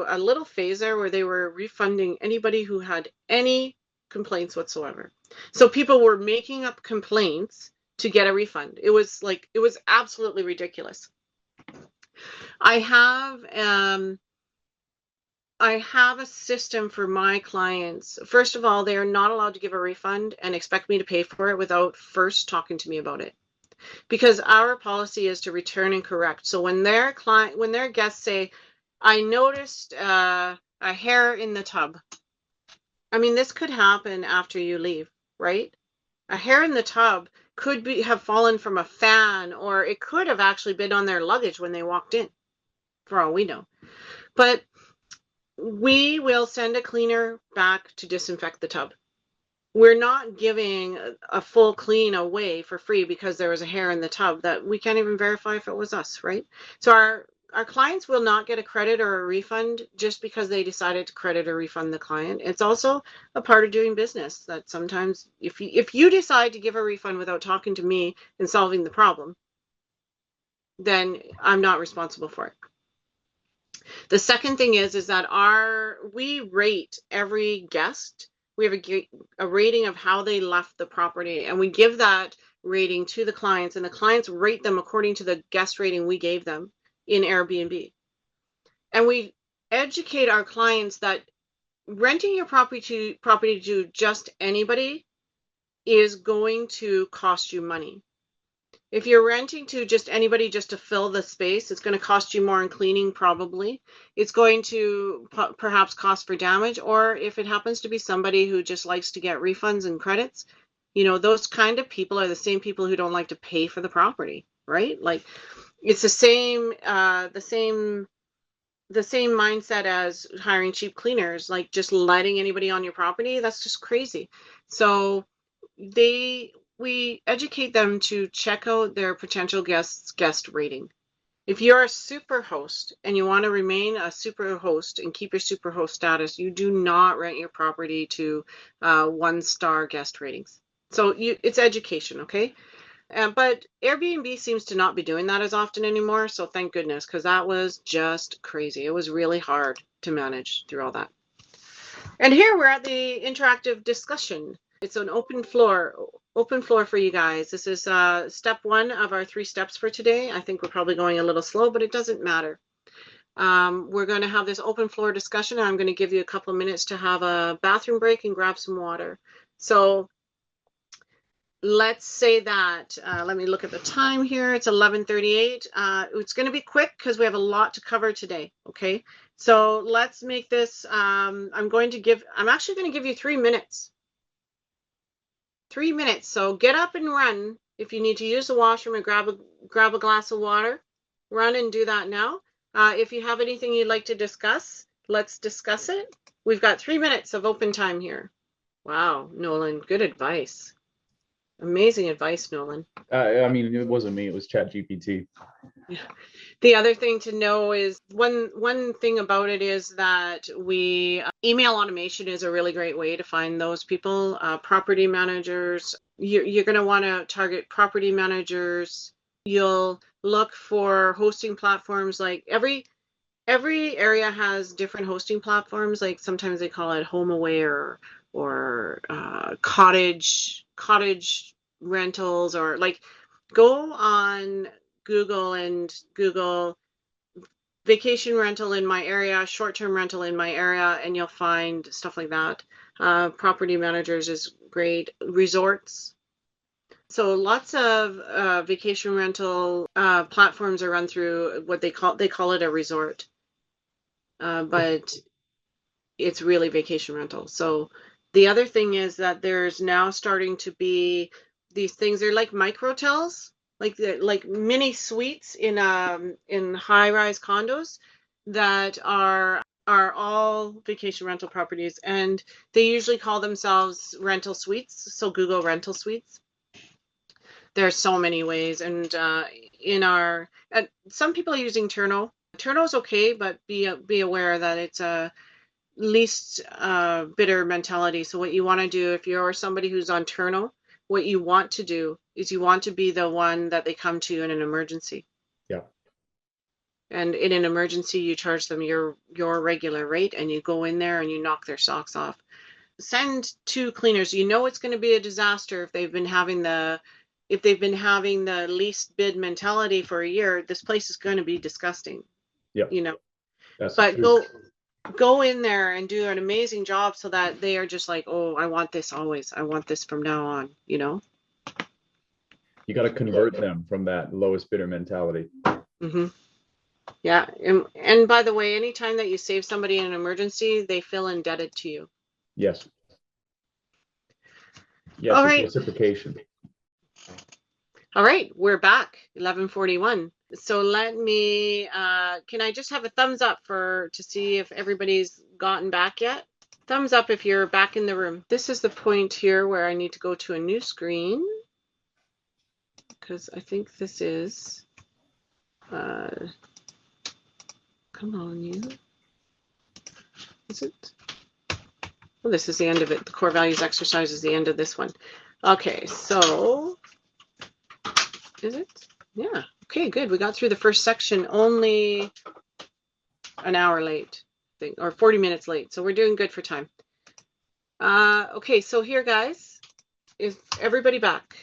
A: a little phase there where they were refunding anybody who had any complaints whatsoever. So people were making up complaints to get a refund. It was absolutely ridiculous. I have a system for my clients. First of all, they are not allowed to give a refund and expect me to pay for it without first talking to me about it. Because our policy is to return and correct. So when their guests say, I noticed a hair in the tub. I mean, this could happen after you leave, right? A hair in the tub could have fallen from a fan, or it could have actually been on their luggage when they walked in, for all we know. But we will send a cleaner back to disinfect the tub. We're not giving a full clean away for free because there was a hair in the tub that we can't even verify if it was us, right? So our clients will not get a credit or a refund just because they decided to credit or refund the client. It's also a part of doing business that sometimes if you decide to give a refund without talking to me and solving the problem, then I'm not responsible for it. The second thing is that we rate every guest. We have a rating of how they left the property, and we give that rating to the clients, and the clients rate them according to the guest rating we gave them in Airbnb. And we educate our clients that renting your property to just anybody is going to cost you money. If you're renting to just anybody just to fill the space, it's going to cost you more in cleaning, probably. It's going to perhaps cost for damage, or if it happens to be somebody who just likes to get refunds and credits, those kind of people are the same people who don't like to pay for the property, right? Like, it's the same mindset as hiring cheap cleaners, like just letting anybody on your property. That's just crazy. So we educate them to check out their potential guest rating. If you're a super host and you want to remain a super host and keep your super host status, you do not rent your property to 1-star guest ratings. So it's education, okay? But Airbnb seems to not be doing that as often anymore. So thank goodness, because that was just crazy. It was really hard to manage through all that. And here we're at the interactive discussion. It's an open floor for you guys. This is step 1 of our 3 steps for today. I think we're probably going a little slow, but it doesn't matter. We're going to have this open floor discussion. I'm going to give you a couple minutes to have a bathroom break and grab some water. So let's say that, let me look at the time here. It's 11:38. It's going to be quick because we have a lot to cover today. Okay. So let's make this, I'm actually going to give you 3 minutes. 3 minutes. So get up and run. If you need to use the washroom and grab a glass of water, run and do that now. If you have anything you'd like to discuss, let's discuss it. We've got 3 minutes of open time here. Wow, Nolan, good advice. Amazing advice, Nolan.
C: I mean, it wasn't me, it was ChatGPT.
A: Yeah. The other thing to know is one thing about it is that email automation is a really great way to find those people. Property managers, you're going to want to target property managers. You'll look for hosting platforms. Like every area has different hosting platforms. Like sometimes they call it HomeAway or cottage rentals, or like go on Google and Google vacation rental in my area, short-term rental in my area, and you'll find stuff like that. Property managers is great. Resorts. So lots of vacation rental platforms are run through what they call it a resort, but it's really vacation rental. So The other thing is that there's now starting to be these things. They're like microtels, like mini suites in high-rise condos that are all vacation rental properties, and they usually call themselves rental suites. So Google rental suites. There's so many ways, and some people are using Turno. Turno's okay, but be aware that it's a least bidder mentality. So what you want to do if you're somebody who's on Turno, what you want to do is you want to be the one that they come to in an emergency.
C: Yeah.
A: And in an emergency, you charge them your regular rate, and you go in there and you knock their socks off. Send 2 cleaners. You know it's going to be a disaster if they've been having the least bid mentality for a year. This place is going to be disgusting.
C: Yeah.
A: You know.
C: That's
A: But
C: true.
A: go in there and do an amazing job so that they are just like, oh, I want this always. I want this from now on, you know?
C: You got to convert them from that lowest bidder mentality.
A: Mm-hmm. Yeah. And by the way, anytime that you save somebody in an emergency, they feel indebted to you.
C: Yes. Yes,
A: All
C: it's
A: right.
C: reciprocation.
A: All right, we're back, 11:41. So let me, can I just have a thumbs up to see if everybody's gotten back yet? Thumbs up if you're back in the room. This is the point here where I need to go to a new screen, because I think this is, come on, you. Is it? Well, this is the end of it. The core values exercise is the end of this one. Okay, so is it? Yeah. Okay, good. We got through the first section only an hour late, I think, or 40 minutes late. So we're doing good for time. Okay, so here, guys, is everybody back?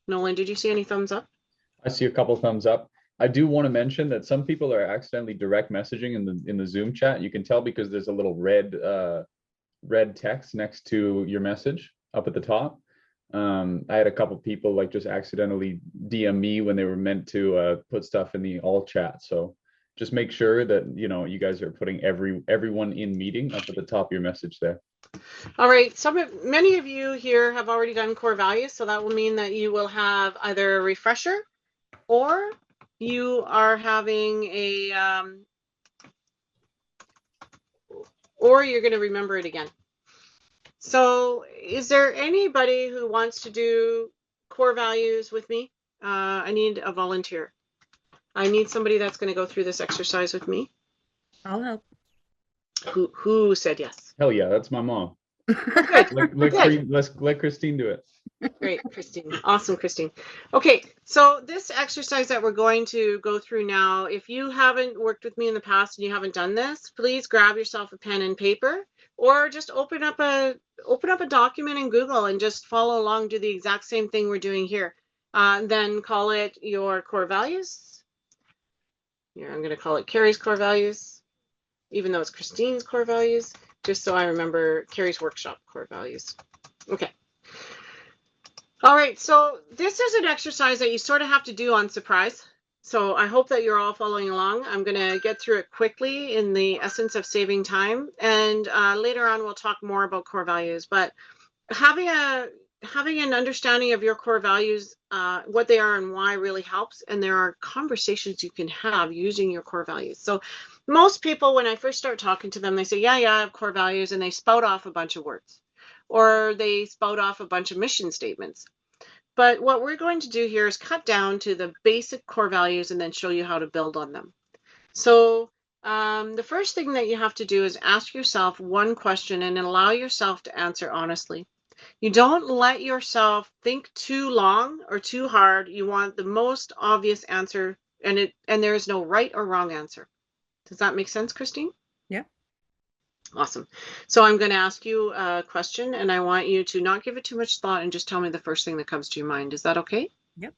A: Nolan, did you see any thumbs up?
C: I see a couple thumbs up. I do want to mention that some people are accidentally direct messaging in the Zoom chat. You can tell because there's a little red text next to your message up at the top. I had a couple people like just accidentally DM me when they were meant to put stuff in the all chat. So just make sure that you guys are putting everyone in meeting up at the top of your message there.
A: All right, many of you here have already done core values, so that will mean that you will have either a refresher or you are having or you're going to remember it again. So is there anybody who wants to do core values with me? I need a volunteer. I need somebody that's going to go through this exercise with me.
D: I'll help.
A: Who said yes?
C: Hell yeah, that's my mom.
A: Good.
C: Let's let Christine do it.
A: Great, Christine. Awesome, Christine. Okay, so this exercise that we're going to go through now, if you haven't worked with me in the past and you haven't done this, please grab yourself a pen and paper, or just open up a document in Google and just follow along, do the exact same thing we're doing here. Then call it your core values. Here, I'm going to call it Carrie's core values, even though it's Christine's core values, just so I remember Carrie's workshop core values. Okay. All right, so this is an exercise that you sort of have to do on surprise. So I hope that you're all following along. I'm going to get through it quickly in the essence of saving time. And later on, we'll talk more about core values. But having an understanding of your core values, what they are and why really helps. And there are conversations you can have using your core values. So most people, when I first start talking to them, they say, yeah, I have core values, and they spout off a bunch of words, or they spout off a bunch of mission statements. But what we're going to do here is cut down to the basic core values and then show you how to build on them. So the first thing that you have to do is ask yourself one question and allow yourself to answer honestly. You don't let yourself think too long or too hard. You want the most obvious answer, and there is no right or wrong answer. Does that make sense, Christine?
D: Yeah.
A: Awesome. So I'm going to ask you a question, and I want you to not give it too much thought and just tell me the first thing that comes to your mind. Is that okay?
D: Yep.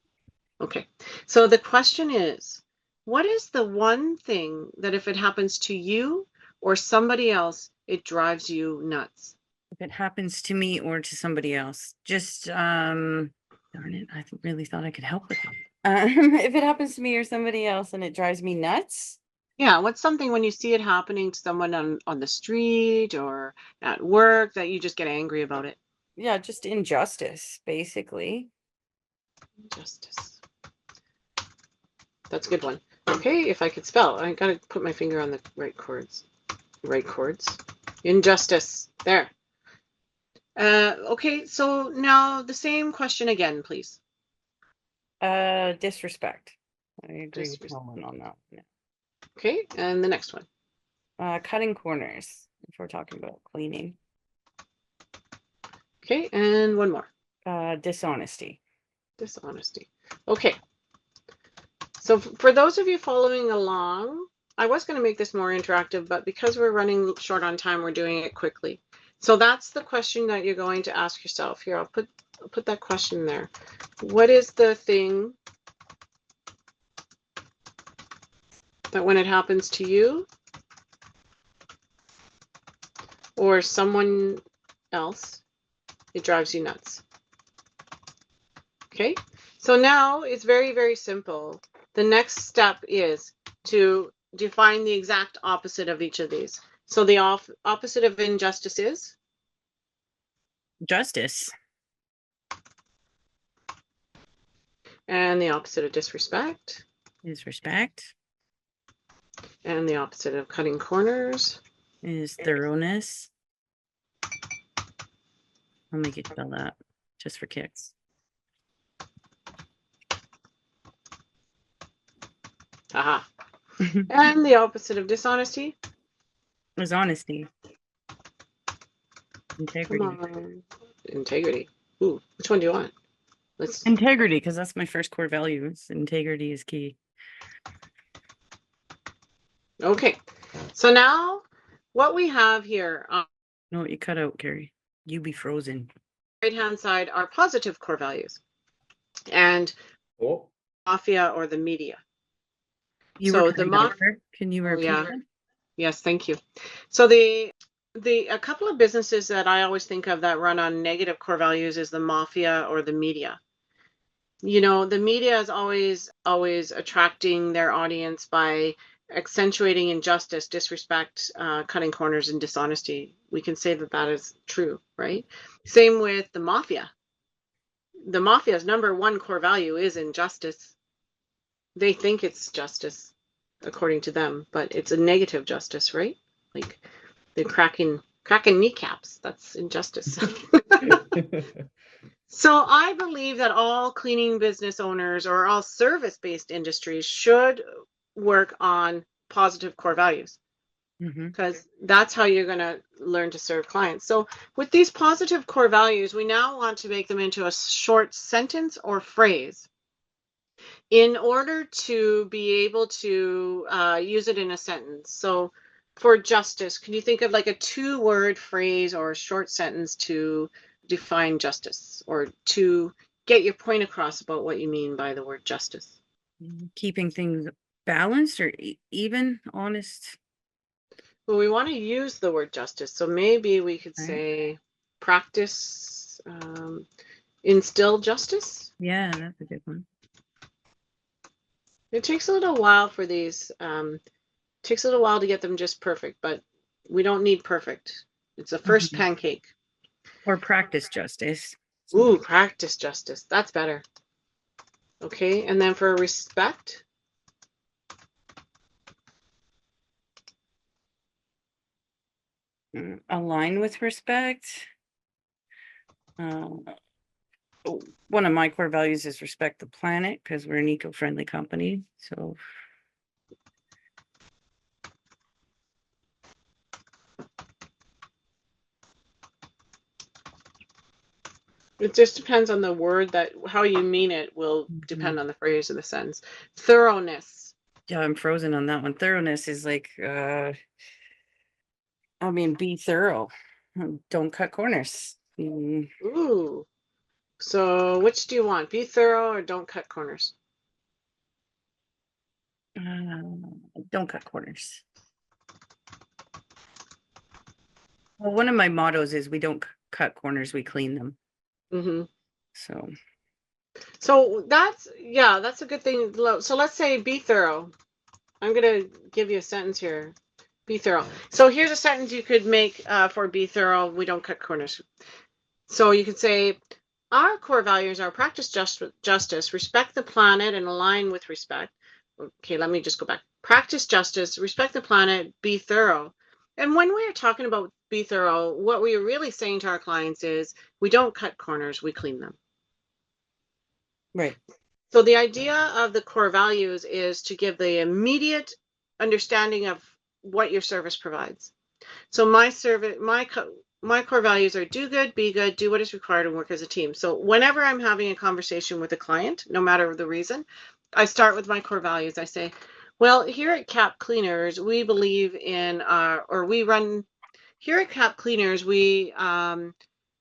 A: Okay. So the question is, what is the one thing that if it happens to you or somebody else, it drives you nuts?
E: If it happens to me or to somebody else, just darn it, I really thought I could help with it. If it happens to me or somebody else and it drives me nuts,
A: Yeah, what's something when you see it happening to someone on the street or at work that you just get angry about it?
E: Yeah, just injustice, basically.
A: Justice. That's a good one. Okay, if I could spell, I gotta put my finger on the right chords. Right chords. Injustice. There. Okay, so now the same question again, please.
E: Disrespect. I agree with
A: Disres-
E: Helen on that. Yeah.
A: Okay, and the next one.
E: Cutting corners, if we're talking about cleaning.
A: Okay, and one more.
E: Dishonesty.
A: Dishonesty. Okay. So for those of you following along, I was going to make this more interactive, but because we're running short on time, we're doing it quickly. So that's the question that you're going to ask yourself. Here, I'll put that question there. What is the thing that when it happens to you or someone else, it drives you nuts? Okay, so now it's very, very simple. The next step is to define the exact opposite of each of these. So the opposite of injustice is?
E: Justice.
A: And the opposite of disrespect?
E: Is respect.
A: And the opposite of cutting corners?
E: Is thoroughness. I'll make you spell that just for kicks.
A: Aha. And the opposite of dishonesty?
E: Is honesty.
A: Come
E: Integrity.
A: on. Integrity. Ooh, which one do you want? Let's.
E: Integrity, because that's my first core value. Integrity is key.
A: Okay. So now what we have here on
E: No, you cut out, Carrie. You be frozen.
A: the right-hand side are positive core values. And
C: Oh,
A: mafia or the media.
E: You
A: So
E: were
A: the
E: cutting out there. Can you repeat
A: yeah.
E: that?
A: Yes, thank you. So a couple of businesses that I always think of that run on negative core values is the mafia or the media. You know, the media is always attracting their audience by accentuating injustice, disrespect, cutting corners, and dishonesty. We can say that that is true, right? Same with the mafia. The mafia's number one core value is injustice. They think it's justice, according to them, but it's a negative justice, right? Like they're cracking kneecaps. That's injustice. So I believe that all cleaning business owners or all service-based industries should work on positive core values because that's how you're going to learn to serve clients. So with these positive core values, we now want to make them into a short sentence or phrase in order to be able to use it in a sentence. So for justice, can you think of like a 2-word phrase or a short sentence to define justice or to get your point across about what you mean by the word justice?
E: Keeping things balanced or even, honest.
A: Well, we want to use the word justice. So maybe we could
E: Right.
A: say practice, instill justice.
E: Yeah, that's a good one.
A: It takes a little while for these, takes a little while to get them just perfect, but we don't need perfect. It's a first pancake.
E: Or practice justice.
A: Ooh, practice justice. That's better. Okay, and then for respect.
E: Align with respect. One of my core values is respect the planet because we're an eco-friendly company. So
A: It just depends on the word that how you mean it will depend on the phrase or the sentence. Thoroughness.
E: yeah, I'm frozen on that one. Thoroughness is like, I mean, be thorough. Don't cut corners.
A: Ooh. So which do you want? Be thorough or don't cut corners?
E: Don't cut corners. Well, one of my mottos is we don't cut corners, we clean them. So
A: that's a good thing. So let's say be thorough. I'm going to give you a sentence here. Be thorough. So here's a sentence you could make for be thorough. We don't cut corners. So you could say, our core values are practice justice, respect the planet, and align with respect. Okay, let me just go back. Practice justice, respect the planet, be thorough. And when we are talking about be thorough, what we are really saying to our clients is we don't cut corners, we clean them.
E: Right.
A: So the idea of the core values is to give the immediate understanding of what your service provides. So my core values are do good, be good, do what is required, and work as a team. So whenever I'm having a conversation with a client, no matter the reason, I start with my core values. I say, well, here at Cap Cleaners, we believe in here at Cap Cleaners, we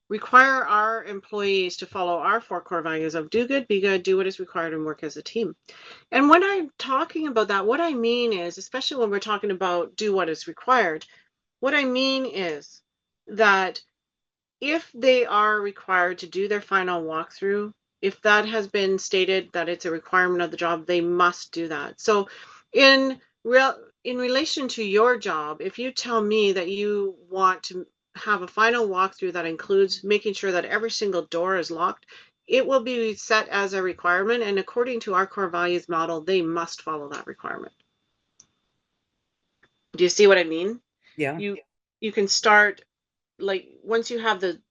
A: require our employees to follow our 4 core values of do good, be good, do what is required, and work as a team. And when I'm talking about that, what I mean is, especially when we're talking about do what is required, what I mean is that if they are required to do their final walkthrough, if that has been stated that it's a requirement of the job, they must do that. So in relation to your job, if you tell me that you want to have a final walkthrough that includes making sure that every single door is locked, it will be set as a requirement. And according to our core values model, they must follow that requirement. Do you see what I mean?
E: Yeah.
A: You can start, like, once you have the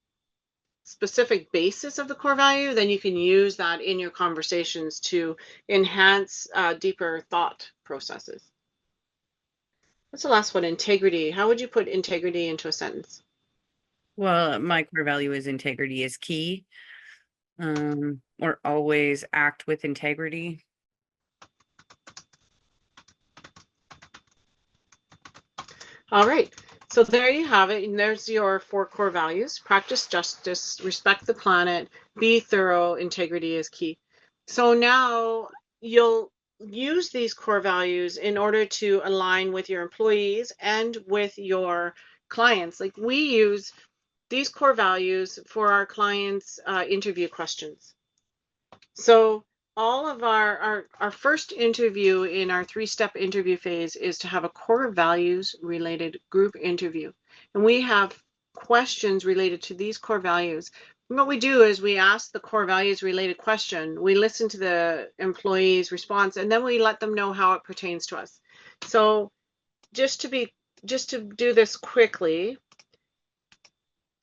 A: specific basis of the core value, then you can use that in your conversations to enhance deeper thought processes. What's the last one? Integrity. How would you put integrity into a sentence?
E: Well, my core value is integrity is key. Or always act with integrity.
A: All right. So there you have it. And there's your 4 core values. Practice justice, respect the planet, be thorough, integrity is key. So now you'll use these core values in order to align with your employees and with your clients. Like, we use these core values for our clients' interview questions. So all of our first interview in our 3-step interview phase is to have a core values related group interview. And we have questions related to these core values. And what we do is we ask the core values related question, we listen to the employee's response, and then we let them know how it pertains to us. So just to do this quickly,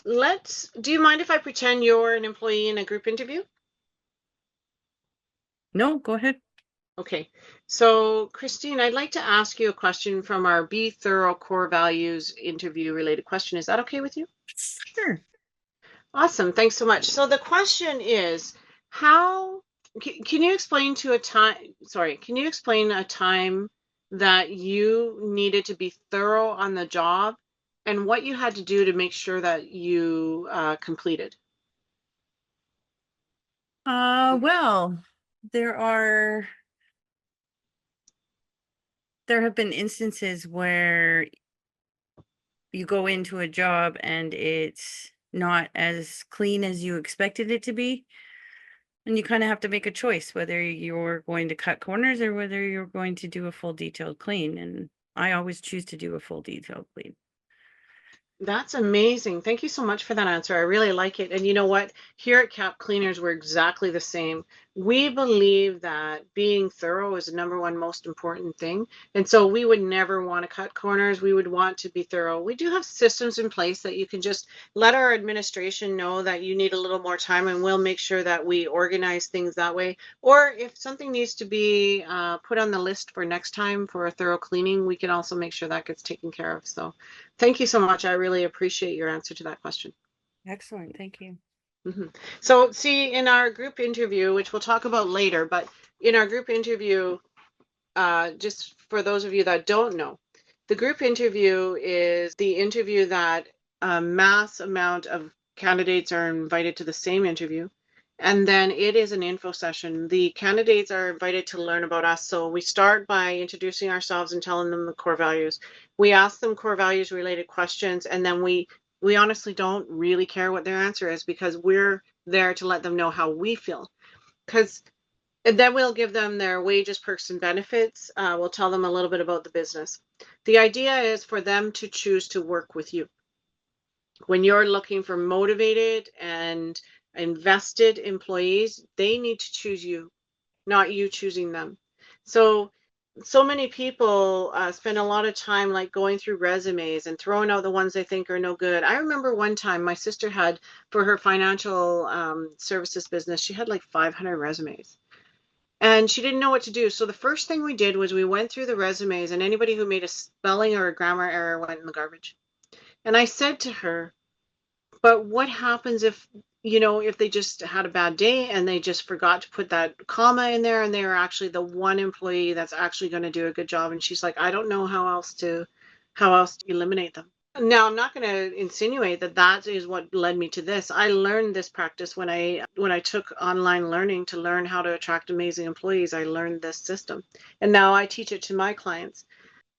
A: do you mind if I pretend you're an employee in a group interview?
E: No, go ahead.
A: Okay, so Christine, I'd like to ask you a question from our Be Thorough Core Values interview related question. Is that okay with you?
E: Sure.
A: Awesome, thanks so much. So the question is, can you explain a time that you needed to be thorough on the job and what you had to do to make sure that you completed?
E: Well, there have been instances where you go into a job and it's not as clean as you expected it to be. And you kind of have to make a choice whether you're going to cut corners or whether you're going to do a full detailed clean. And I always choose to do a full detailed clean.
A: That's amazing. Thank you so much for that answer. I really like it. And you know what? Here at Cap Cleaners, we're exactly the same. We believe that being thorough is the #1 most important thing. And so we would never want to cut corners. We would want to be thorough. We do have systems in place that you can just let our administration know that you need a little more time, and we'll make sure that we organize things that way. Or if something needs to be put on the list for next time for a thorough cleaning, we can also make sure that gets taken care of. So thank you so much. I really appreciate your answer to that question.
E: Excellent. Thank you.
A: So see, in our group interview, which we'll talk about later, but in our group interview, just for those of you that don't know, the group interview is the interview that a mass amount of candidates are invited to the same interview. And then it is an info session. The candidates are invited to learn about us. So we start by introducing ourselves and telling them the core values. We ask them core values related questions, and then we honestly don't really care what their answer is because we're there to let them know how we feel. Because And then we'll give them their wages, perks, and benefits. We'll tell them a little bit about the business. The idea is for them to choose to work with you. When you're looking for motivated and invested employees, they need to choose you, not you choosing them. So many people spend a lot of time like going through resumes and throwing out the ones they think are no good. I remember one time my sister had, for her financial services business, she had like 500 resumes. And she didn't know what to do. So the first thing we did was we went through the resumes, and anybody who made a spelling or a grammar error went in the garbage. And I said to her, but what happens if, if they just had a bad day and they just forgot to put that comma in there and they are actually the one employee that's actually going to do a good job? And she's like, I don't know how else to eliminate them. Now, I'm not going to insinuate that that is what led me to this. I learned this practice when I took online learning to learn how to attract amazing employees. I learned this system, and now I teach it to my clients.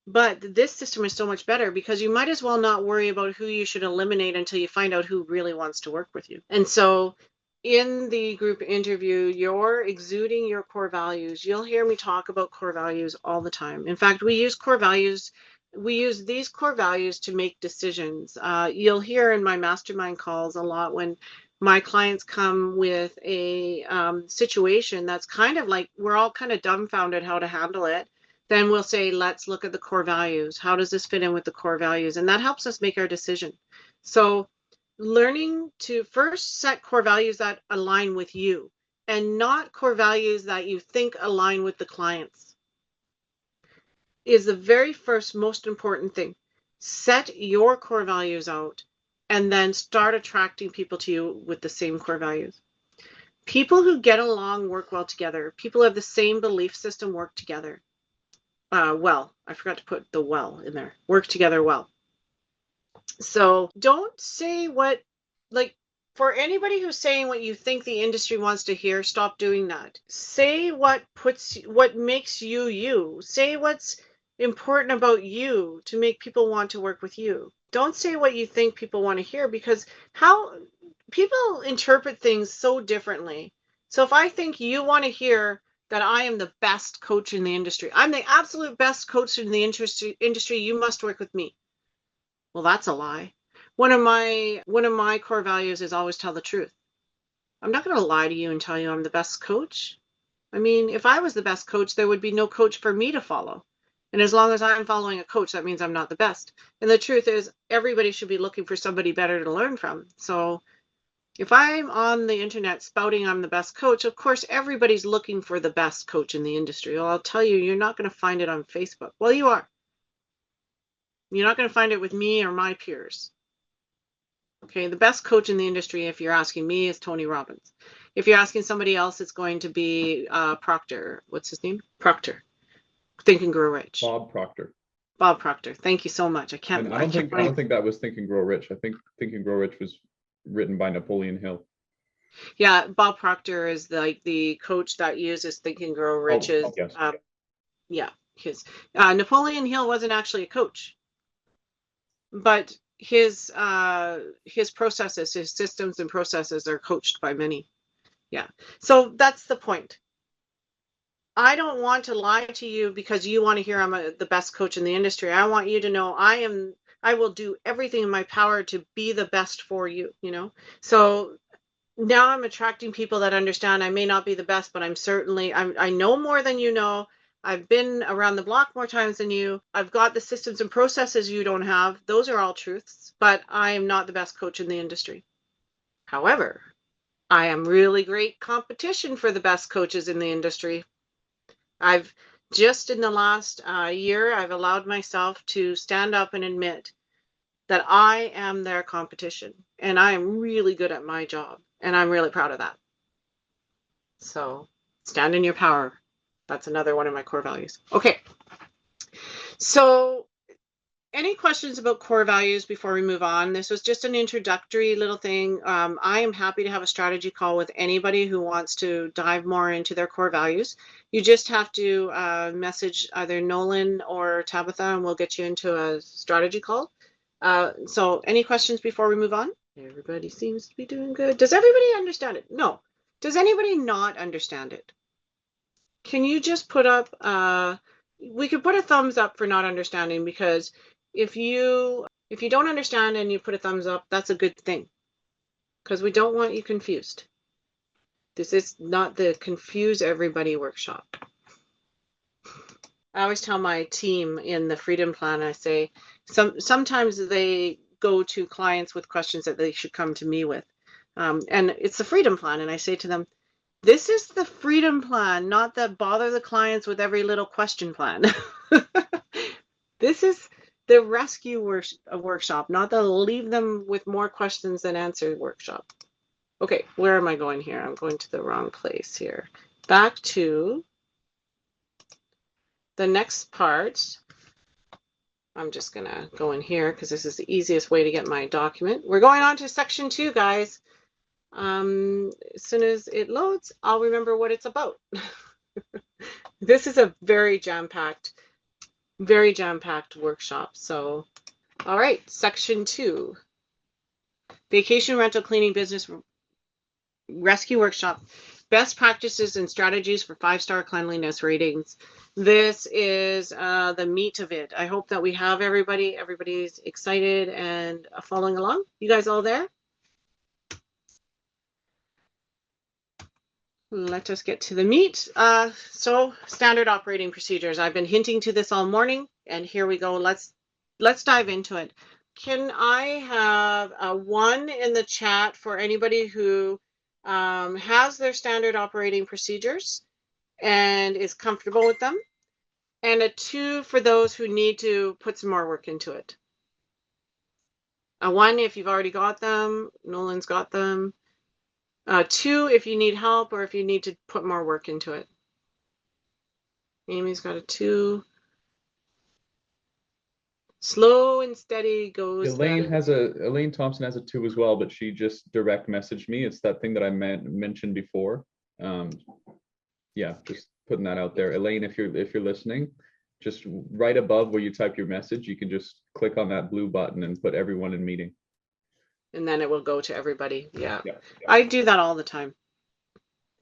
A: But this system is so much better because you might as well not worry about who you should eliminate until you find out who really wants to work with you. And so in the group interview, you're exuding your core values. You'll hear me talk about core values all the time. In fact, we use these core values to make decisions. You'll hear in my mastermind calls a lot when my clients come with a situation that's kind of like we're all kind of dumbfounded how to handle it. Then we'll say, let's look at the core values. How does this fit in with the core values? And that helps us make our decision. So learning to first set core values that align with you and not core values that you think align with the clients is the very first most important thing. Set your core values out and then start attracting people to you with the same core values. People who get along work well together. People who have the same belief system work together. Well, I forgot to put the well in there. Work together well. So don't say for anybody who's saying what you think the industry wants to hear, stop doing that. Say what makes you you. Say what's important about you to make people want to work with you. Don't say what you think people want to hear, because how people interpret things so differently. So if I think you want to hear that I am the best coach in the industry, I'm the absolute best coach in the industry, you must work with me. Well, that's a lie. One of my core values is always tell the truth. I'm not going to lie to you and tell you I'm the best coach. I mean, if I was the best coach, there would be no coach for me to follow. And as long as I'm following a coach, that means I'm not the best. And the truth is, everybody should be looking for somebody better to learn from. So if I'm on the internet spouting I'm the best coach, of course, everybody's looking for the best coach in the industry. Well, I'll tell you, you're not going to find it on Facebook. Well, you are. You're not going to find it with me or my peers. Okay, the best coach in the industry, if you're asking me, is Tony Robbins. If you're asking somebody else, it's going to be Proctor. What's his name? Proctor. Think and Grow Rich.
C: Bob Proctor.
A: Bob Proctor. Thank you so much. I
C: don't think that was Think and Grow Rich. I think Think and Grow Rich was written by Napoleon Hill.
A: Yeah, Bob Proctor is the coach that uses Think and Grow Rich's.
C: Yes.
A: Yeah, his Napoleon Hill wasn't actually a coach, but his processes, his systems and processes are coached by many. Yeah, so that's the point. I don't want to lie to you because you want to hear I'm the best coach in the industry. I want you to know I will do everything in my power to be the best for you, So now I'm attracting people that understand I may not be the best, but I know more than you know. I've been around the block more times than you. I've got the systems and processes you don't have. Those are all truths, but I am not the best coach in the industry. However, I am really great competition for the best coaches in the industry. I've just in the last year, I've allowed myself to stand up and admit that I am their competition, and I am really good at my job, and I'm really proud of that. So stand in your power. That's another one of my core values. Okay. So any questions about core values before we move on? This was just an introductory little thing. I am happy to have a strategy call with anybody who wants to dive more into their core values. You just have to message either Nolan or Tabitha, and we'll get you into a strategy call. So any questions before we move on? Everybody seems to be doing good. Does everybody understand it? No. Does anybody not understand it? can you just put up, we could put a thumbs up for not understanding, because if you don't understand and you put a thumbs up, that's a good thing, because we don't want you confused. This is not the confuse everybody workshop. I always tell my team in the Freedom Plan, I say, sometimes they go to clients with questions that they should come to me with. And it's the Freedom Plan. And I say to them, this is the Freedom Plan, not the bother the clients with every little question plan. This is the rescue workshop, not the leave them with more questions than answers workshop. Okay, where am I going here? I'm going to the wrong place here. Back to the next part. I'm just going to go in here because this is the easiest way to get my document. We're going on to section 2, guys. As soon as it loads, I'll remember what it's about. This is a very jam-packed workshop. So, all right, section 2, vacation rental cleaning business rescue workshop, best practices and strategies for 5-star cleanliness ratings. This is the meat of it. I hope that we have everybody's excited and following along. You guys all there? Let us get to the meat. So standard operating procedures. I've been hinting to this all morning, and here we go. Let's dive into it. Can I have a 1 in the chat for anybody who has their standard operating procedures and is comfortable with them, and a 2 for those who need to put some more work into it? A 1 if you've already got them. Nolan's got them. 2 if you need help or if you need to put more work into it. Amy's got a 2. Slow and steady goes.
C: Elaine Thompson has a 2 as well, but she just direct messaged me. It's that thing that I mentioned before. Yeah, just putting that out there. Elaine, if you're listening, just right above where you type your message, you can just click on that blue button and put everyone in meeting.
A: And then it will go to everybody. Yeah. I do that all the time.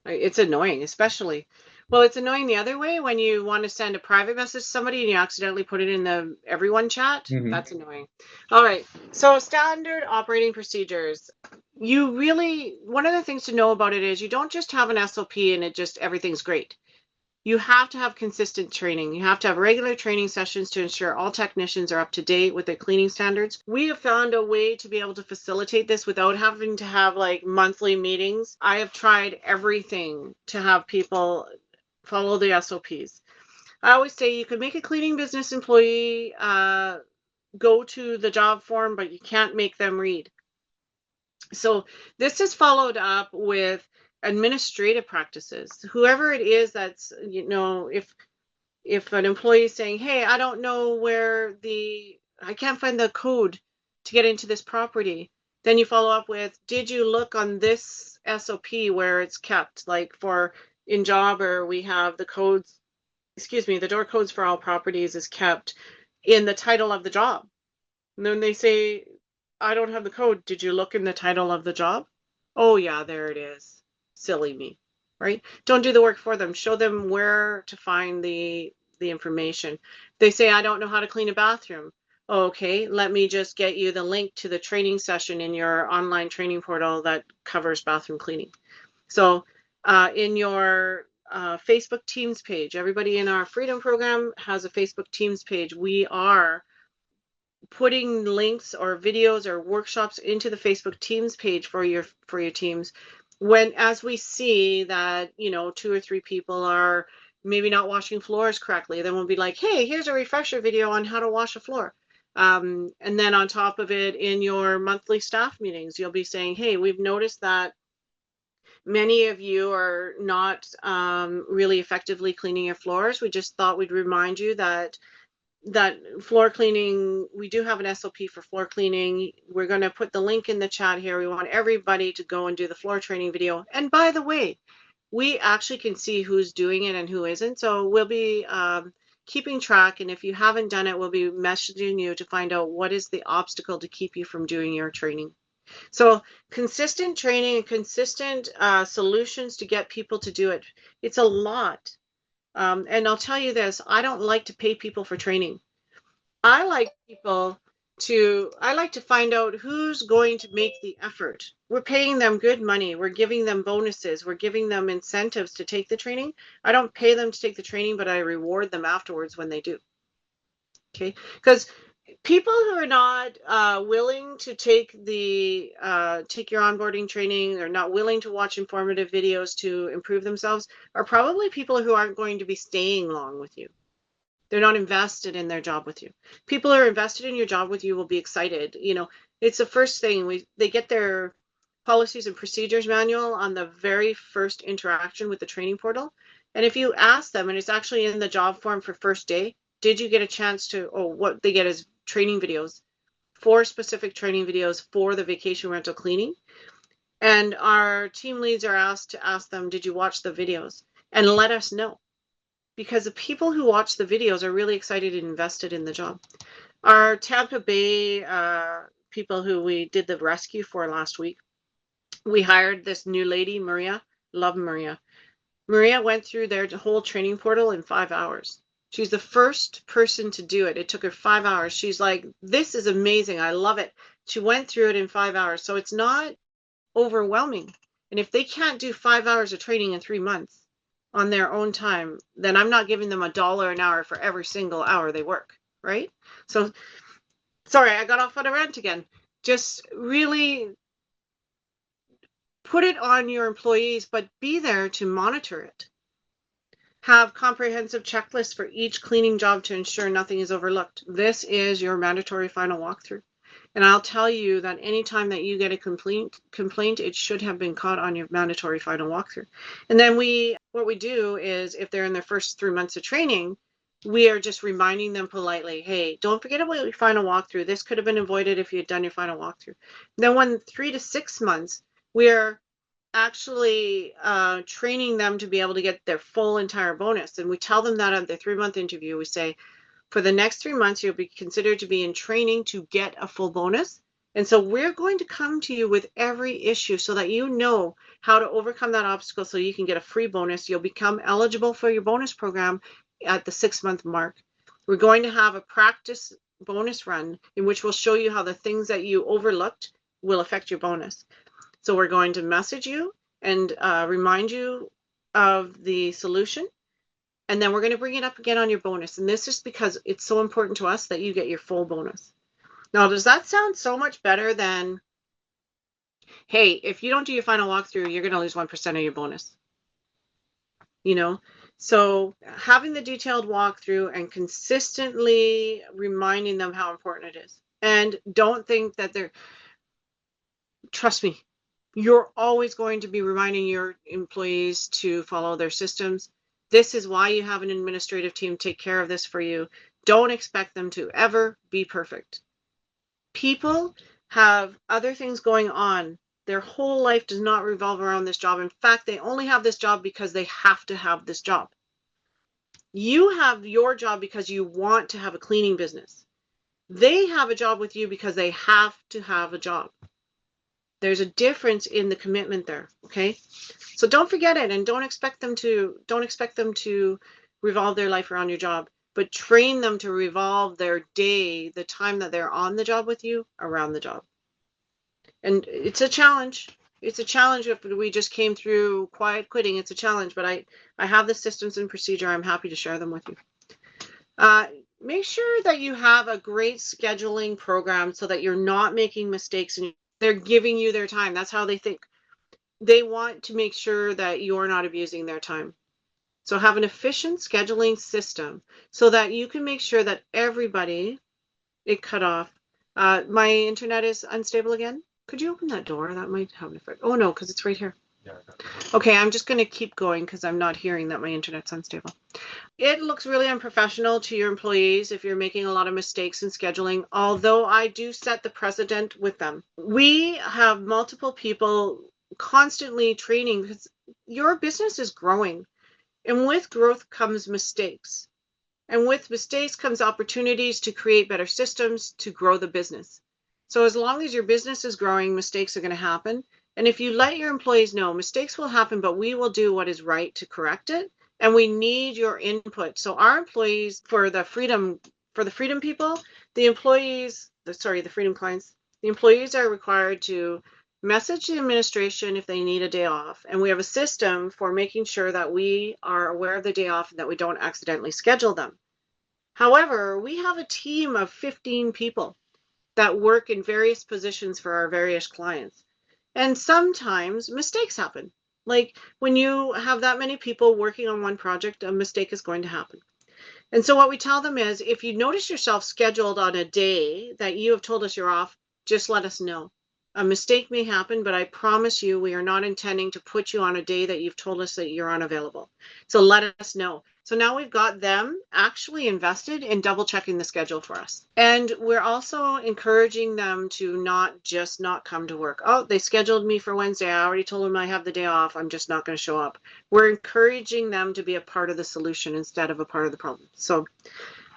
A: It's annoying, especially. Well, it's annoying the other way when you want to send a private message to somebody and you accidentally put it in the everyone chat. That's annoying. All right. So standard operating procedures. One of the things to know about it is you don't just have an SOP and everything's great. You have to have consistent training. You have to have regular training sessions to ensure all technicians are up to date with their cleaning standards. We have found a way to be able to facilitate this without having to have like monthly meetings. I have tried everything to have people follow the SOPs. I always say you can make a cleaning business employee go to the job form, but you can't make them read. So this is followed up with administrative practices. Whoever it is that's, if an employee is saying, hey, I don't know I can't find the code to get into this property, then you follow up with, did you look on this SOP where it's kept? Like in Jobber, we have the codes, the door codes for all properties is kept in the title of the job. And then they say, I don't have the code. Did you look in the title of the job? Oh yeah, there it is. Silly me, right? Don't do the work for them. Show them where to find the information. They say, I don't know how to clean a bathroom. Okay, let me just get you the link to the training session in your online training portal that covers bathroom cleaning. So in your Facebook Teams page, everybody in our Freedom Program has a Facebook Teams page. We are putting links or videos or workshops into the Facebook Teams page for your teams. As we see that 2 or 3 people are maybe not washing floors correctly, then we'll be like, hey, here's a refresher video on how to wash a floor. And then on top of it, in your monthly staff meetings, you'll be saying, hey, we've noticed that many of you are not really effectively cleaning your floors. We just thought we'd remind you that floor cleaning, we do have an SOP for floor cleaning. We're going to put the link in the chat here. We want everybody to go and do the floor training video. And by the way, we actually can see who's doing it and who isn't. So we'll be keeping track. And if you haven't done it, we'll be messaging you to find out what is the obstacle to keep you from doing your training. So consistent training and consistent solutions to get people to do it. It's a lot. And I'll tell you this, I don't like to pay people for training. I like to find out who's going to make the effort. We're paying them good money. We're giving them bonuses. We're giving them incentives to take the training. I don't pay them to take the training, but I reward them afterwards when they do. Okay, because people who are not willing to take your onboarding training, or not willing to watch informative videos to improve themselves, are probably people who aren't going to be staying long with you. They're not invested in their job with you. People who are invested in your job with you will be excited. You know, it's the first thing they get their policies and procedures manual on the very first interaction with the training portal. And if you ask them, and it's actually in the job form for first day, did you get a chance to, what they get is training videos, 4 specific training videos for the vacation rental cleaning. And our team leads are asked to ask them, did you watch the videos? And let us know. Because the people who watch the videos are really excited and invested in the job. Our Tampa Bay people who we did the rescue for last week, we hired this new lady, Maria. Love Maria. Maria went through their whole training portal in 5 hours. She's the first person to do it. It took her 5 hours. She's like, this is amazing. I love it. She went through it in 5 hours. So it's not overwhelming. And if they can't do 5 hours of training in 3 months on their own time, then I'm not giving them $1 an hour for every single hour they work, right? So, sorry, I got off on a rant again. Just really put it on your employees, but be there to monitor it. Have comprehensive checklists for each cleaning job to ensure nothing is overlooked. This is your mandatory final walkthrough. And I'll tell you that anytime that you get a complaint, it should have been caught on your mandatory final walkthrough. And then what we do is, if they're in their first 3 months of training, we are just reminding them politely, hey, don't forget about your final walkthrough. This could have been avoided if you had done your final walkthrough. Then when 3 to 6 months, we are actually training them to be able to get their full entire bonus. And we tell them that at the 3-month interview. We say, for the next 3 months, you'll be considered to be in training to get a full bonus. And so we're going to come to you with every issue so that you know how to overcome that obstacle so you can get a free bonus. You'll become eligible for your bonus program at the 6-month mark. We're going to have a practice bonus run in which we'll show you how the things that you overlooked will affect your bonus. So we're going to message you and remind you of the solution. And then we're going to bring it up again on your bonus. And this is because it's so important to us that you get your full bonus. Now, does that sound so much better than, hey, if you don't do your final walkthrough, you're going to lose 1% of your bonus? You know, so having the detailed walkthrough and consistently reminding them how important it is. And don't think that trust me, you're always going to be reminding your employees to follow their systems. This is why you have an administrative team take care of this for you. Don't expect them to ever be perfect. People have other things going on. Their whole life does not revolve around this job. In fact, they only have this job because they have to have this job. You have your job because you want to have a cleaning business. They have a job with you because they have to have a job. There's a difference in the commitment there, okay? So don't forget it, and don't expect them to revolve their life around your job, but train them to revolve their day, the time that they're on the job with you, around the job. And it's a challenge. It's a challenge if we just came through quiet quitting. It's a challenge, but I have the systems and procedure. I'm happy to share them with you. Make sure that you have a great scheduling program so that you're not making mistakes and they're giving you their time. That's how they think. They want to make sure that you're not abusing their time. So have an efficient scheduling system so that you can make sure that everybody, it cut off. My internet is unstable again. Could you open that door? That might have an effect. Oh no, because it's right here. Okay, I'm just going to keep going because I'm not hearing that my internet's unstable. It looks really unprofessional to your employees if you're making a lot of mistakes in scheduling, although I do set the precedent with them. We have multiple people constantly training because your business is growing. And with growth comes mistakes. And with mistakes comes opportunities to create better systems to grow the business. So as long as your business is growing, mistakes are going to happen. And if you let your employees know mistakes will happen, but we will do what is right to correct it, and we need your input. So our employees, for the freedom people, the employees, the freedom clients, the employees are required to message the administration if they need a day off. And we have a system for making sure that we are aware of the day off and that we don't accidentally schedule them. However, we have a team of 15 people that work in various positions for our various clients. And sometimes mistakes happen. Like when you have that many people working on one project, a mistake is going to happen. And so what we tell them is, if you notice yourself scheduled on a day that you have told us you're off, just let us know. A mistake may happen, but I promise you, we are not intending to put you on a day that you've told us that you're unavailable. So let us know. So now we've got them actually invested in double checking the schedule for us. And we're also encouraging them to not just not come to work. Oh, they scheduled me for Wednesday. I already told them I have the day off. I'm just not going to show up. We're encouraging them to be a part of the solution instead of a part of the problem. So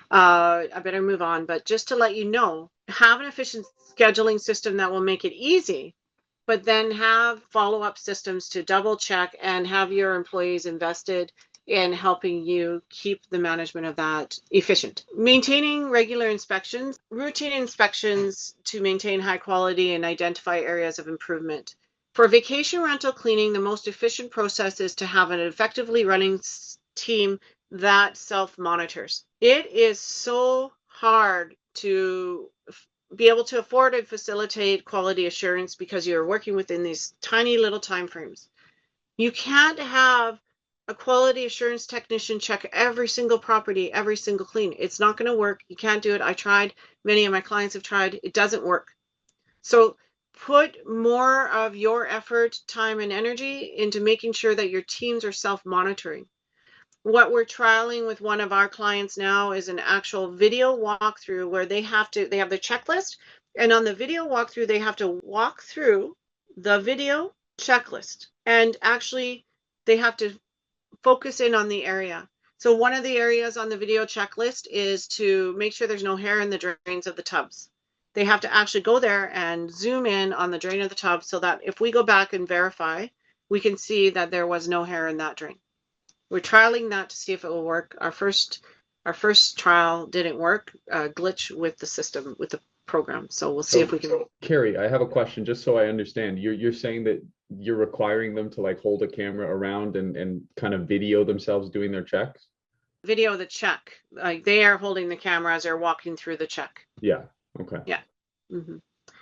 A: I better move on, but just to let you know, have an efficient scheduling system that will make it easy, but then have follow-up systems to double check and have your employees invested in helping you keep the management of that efficient. Maintaining regular inspections, routine inspections to maintain high quality and identify areas of improvement. For vacation rental cleaning, the most efficient process is to have an effectively running team that self-monitors. It is so hard to be able to afford and facilitate quality assurance because you're working within these tiny little time frames. You can't have a quality assurance technician check every single property, every single clean. It's not going to work. You can't do it. I tried. Many of my clients have tried. It doesn't work. So put more of your effort, time, and energy into making sure that your teams are self-monitoring. What we're trialing with one of our clients now is an actual video walkthrough where they have their checklist, and on the video walkthrough, they have to walk through the video checklist, and actually they have to focus in on the area. So one of the areas on the video checklist is to make sure there's no hair in the drains of the tubs. They have to actually go there and zoom in on the drain of the tub so that if we go back and verify, we can see that there was no hair in that drain. We're trialing that to see if it will work. Our first trial didn't work, glitch with the system, with the program. So we'll see if we can.
C: Carrie, I have a question just so I understand. You're saying that you're requiring them to like hold a camera around and kind of video themselves doing their checks?
A: Video the check. Like they are holding the camera as they're walking through the check.
C: Yeah. Okay.
A: Yeah. Mm-hmm.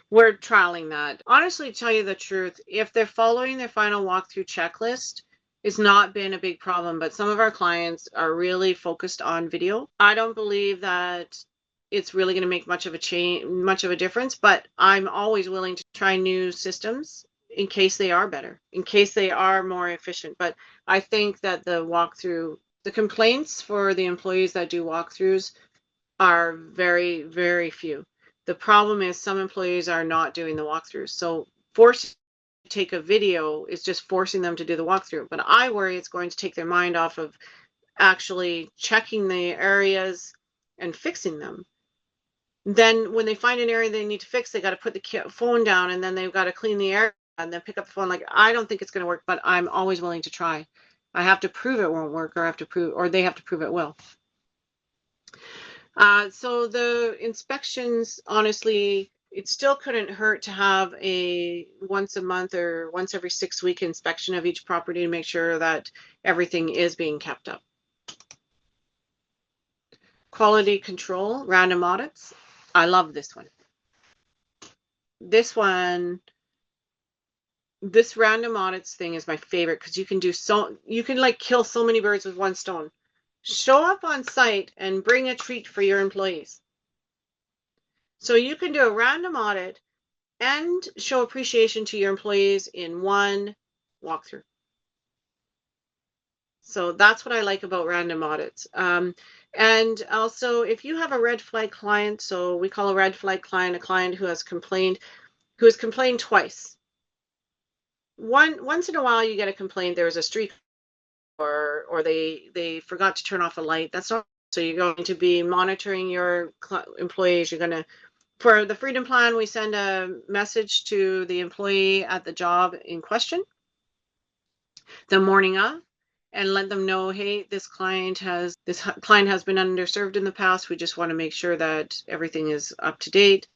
A: We're trialing that. Honestly, to tell you the truth, if they're following their final walkthrough checklist, it's not been a big problem, but some of our clients are really focused on video. I don't believe that it's really going to make much of a difference, but I'm always willing to try new systems in case they are better, in case they are more efficient. But I think that the complaints for the employees that do walkthroughs are very, very few. The problem is some employees are not doing the walkthroughs. So forcing to take a video is just forcing them to do the walkthrough. But I worry it's going to take their mind off of actually checking the areas and fixing them. Then when they find an area they need to fix, they got to put the phone down and then they've got to clean the area and then pick up the phone. Like, I don't think it's going to work, but I'm always willing to try. I have to prove it won't work, or they have to prove it will. So the inspections, honestly, it still couldn't hurt to have a once a month or once every 6 week inspection of each property to make sure that everything is being kept up. Quality control, random audits. I love this one. This random audits thing is my favorite because you can like kill so many birds with one stone. Show up on site and bring a treat for your employees. So you can do a random audit and show appreciation to your employees in one walkthrough. So that's what I like about random audits. And also, if you have a red flag client, so we call a red flag client a client who has complained twice. Once in a while, you get a complaint. There was a streak, or they forgot to turn off a light. That's not. So you're going to be monitoring your employees. You're going to, for the Freedom Plan, we send a message to the employee at the job in question the morning of, and let them know, hey, this client has been underserved in the past. We just want to make sure that everything is up to date,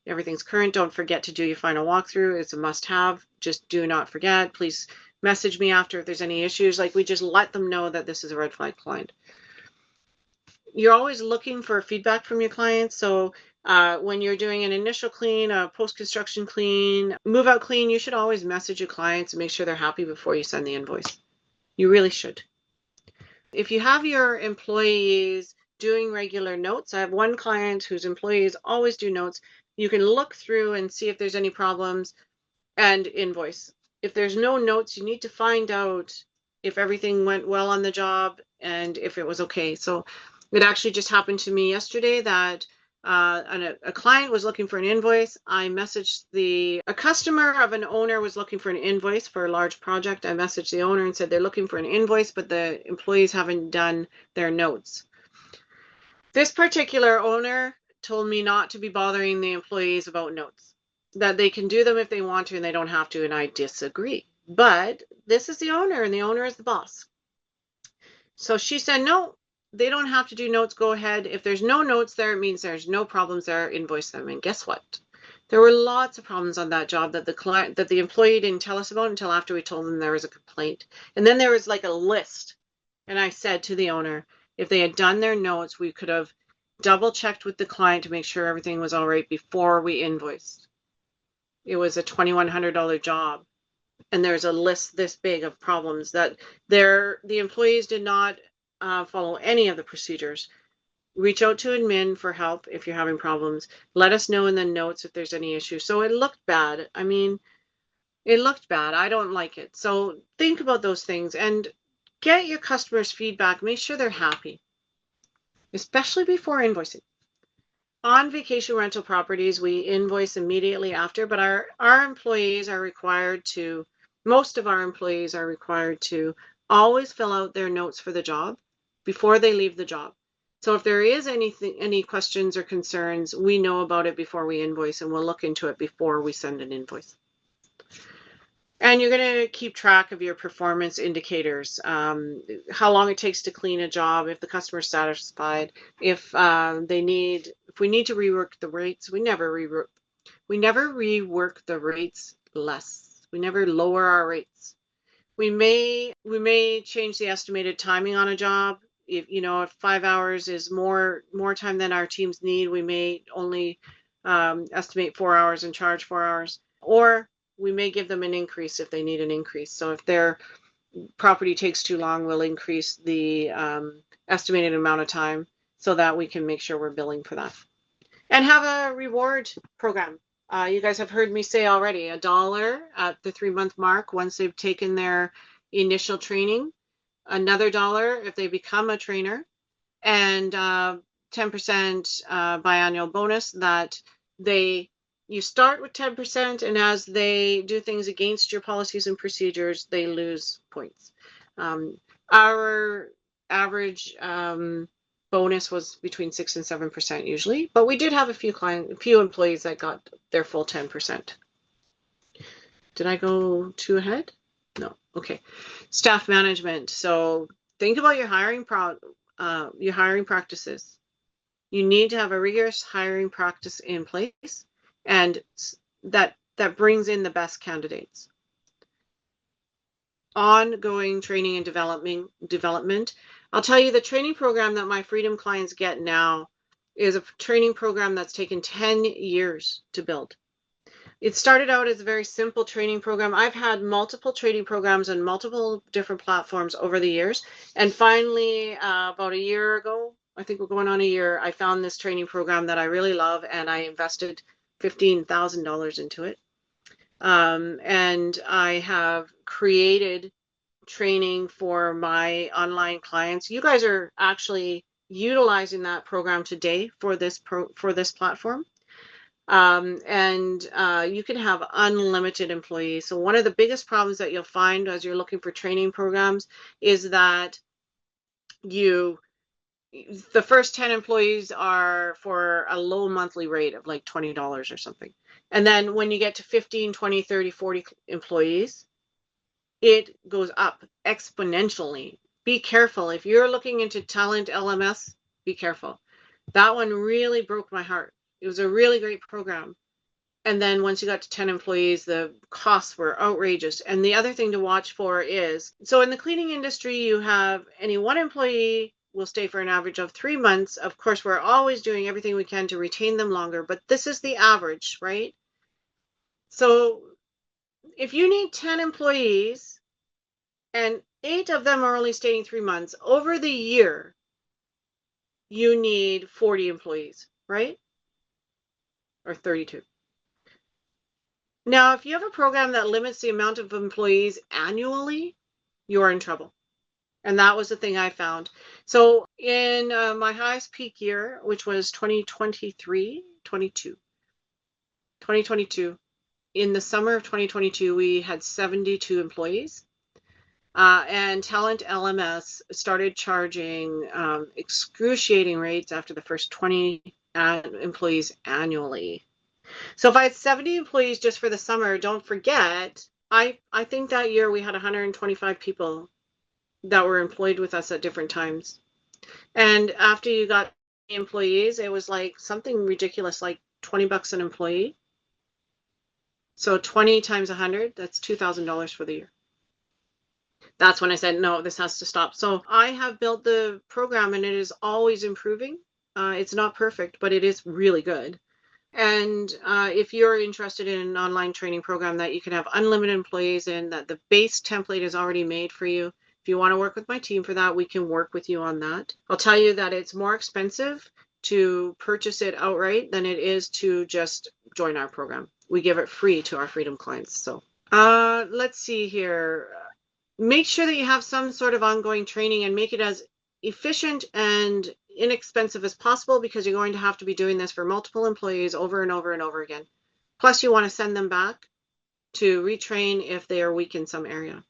A: everything's current. Don't forget to do your final walkthrough. It's a must-have. Just do not forget. Please message me after if there's any issues. Like, we just let them know that this is a red flag client. You're always looking for feedback from your clients. So when you're doing an initial clean, a post-construction clean, move-out clean, you should always message your clients and make sure they're happy before you send the invoice. You really should. If you have your employees doing regular notes, I have one client whose employees always do notes. You can look through and see if there's any problems and invoice. If there's no notes, you need to find out if everything went well on the job and if it was okay. So it actually just happened to me yesterday that a client was looking for an invoice. I messaged a customer of an owner was looking for an invoice for a large project. I messaged the owner and said they're looking for an invoice, but the employees haven't done their notes. This particular owner told me not to be bothering the employees about notes, that they can do them if they want to and they don't have to, and I disagree. But this is the owner, and the owner is the boss. So she said, no, they don't have to do notes. Go ahead. If there's no notes there, it means there's no problems there. Invoice them. And guess what? There were lots of problems on that job that the employee didn't tell us about until after we told them there was a complaint. And then there was like a list. And I said to the owner, if they had done their notes, we could have double checked with the client to make sure everything was all right before we invoiced. It was a $2,100 job. And there's a list this big of problems that the employees did not follow any of the procedures. Reach out to admin for help if you're having problems. Let us know in the notes if there's any issues. So it looked bad. I mean, it looked bad. I don't like it. So think about those things and get your customers' feedback. Make sure they're happy, especially before invoicing. On vacation rental properties, we invoice immediately after, but our employees are required to, most of our employees are required to always fill out their notes for the job before they leave the job. So if there is any questions or concerns, we know about it before we invoice, and we'll look into it before we send an invoice. And you're going to keep track of your performance indicators, how long it takes to clean a job, if the customer's satisfied, if we need to rework the rates. We never rework the rates less. We never lower our rates. We may change the estimated timing on a job. If 5 hours is more time than our teams need, we may only estimate 4 hours and charge 4 hours, or we may give them an increase if they need an increase. So if their property takes too long, we'll increase the estimated amount of time so that we can make sure we're billing for that. And have a reward program. You guys have heard me say already, $1 at the 3-month mark once they've taken their initial training, another $1 if they become a trainer, and 10% biannual bonus that you start with 10%, and as they do things against your policies and procedures, they lose points. Our average bonus was between 6 and 7% usually, but we did have a few employees that got their full 10%. Did I go too ahead? No. Okay. Staff management. So think about your hiring practices. You need to have a rigorous hiring practice in place, and that brings in the best candidates. Ongoing training and development. I'll tell you, the training program that my Freedom clients get now is a training program that's taken 10 years to build. It started out as a very simple training program. I've had multiple training programs on multiple different platforms over the years. And finally, about a year ago, I think we're going on a year, I found this training program that I really love, and I invested $15,000 into it. And I have created training for my online clients. You guys are actually utilizing that program today for this platform. And you can have unlimited employees. So one of the biggest problems that you'll find as you're looking for training programs is that the first 10 employees are for a low monthly rate of like $20 or something. And then when you get to 15, 20, 30, 40 employees, it goes up exponentially. Be careful. If you're looking into Talent LMS, be careful. That one really broke my heart. It was a really great program. And then once you got to 10 employees, the costs were outrageous. And the other thing to watch for is, so in the cleaning industry, you have any one employee will stay for an average of 3 months. Of course, we're always doing everything we can to retain them longer, but this is the average, right? So if you need 10 employees and 8 of them are only staying 3 months, over the year, you need 40 employees, right? Or 32. Now, if you have a program that limits the amount of employees annually, you're in trouble. And that was the thing I found. So in my highest peak year, which was 2022, in the summer of 2022, we had 72 employees. And Talent LMS started charging excruciating rates after the first 20 employees annually. So if I had 70 employees just for the summer, don't forget, I think that year we had 125 people that were employed with us at different times. And after you got employees, it was like something ridiculous, like $20 an employee. So 20 times 100, that's $2,000 for the year. That's when I said, no, this has to stop. So I have built the program and it is always improving. It's not perfect, but it is really good. And if you're interested in an online training program that you can have unlimited employees in, that the base template is already made for you, if you want to work with my team for that, we can work with you on that. I'll tell you that it's more expensive to purchase it outright than it is to just join our program. We give it free to our Freedom clients. So let's see here. Make sure that you have some sort of ongoing training and make it as efficient and inexpensive as possible, because you're going to have to be doing this for multiple employees over and over and over again. Plus, you want to send them back to retrain if they are weak in some area.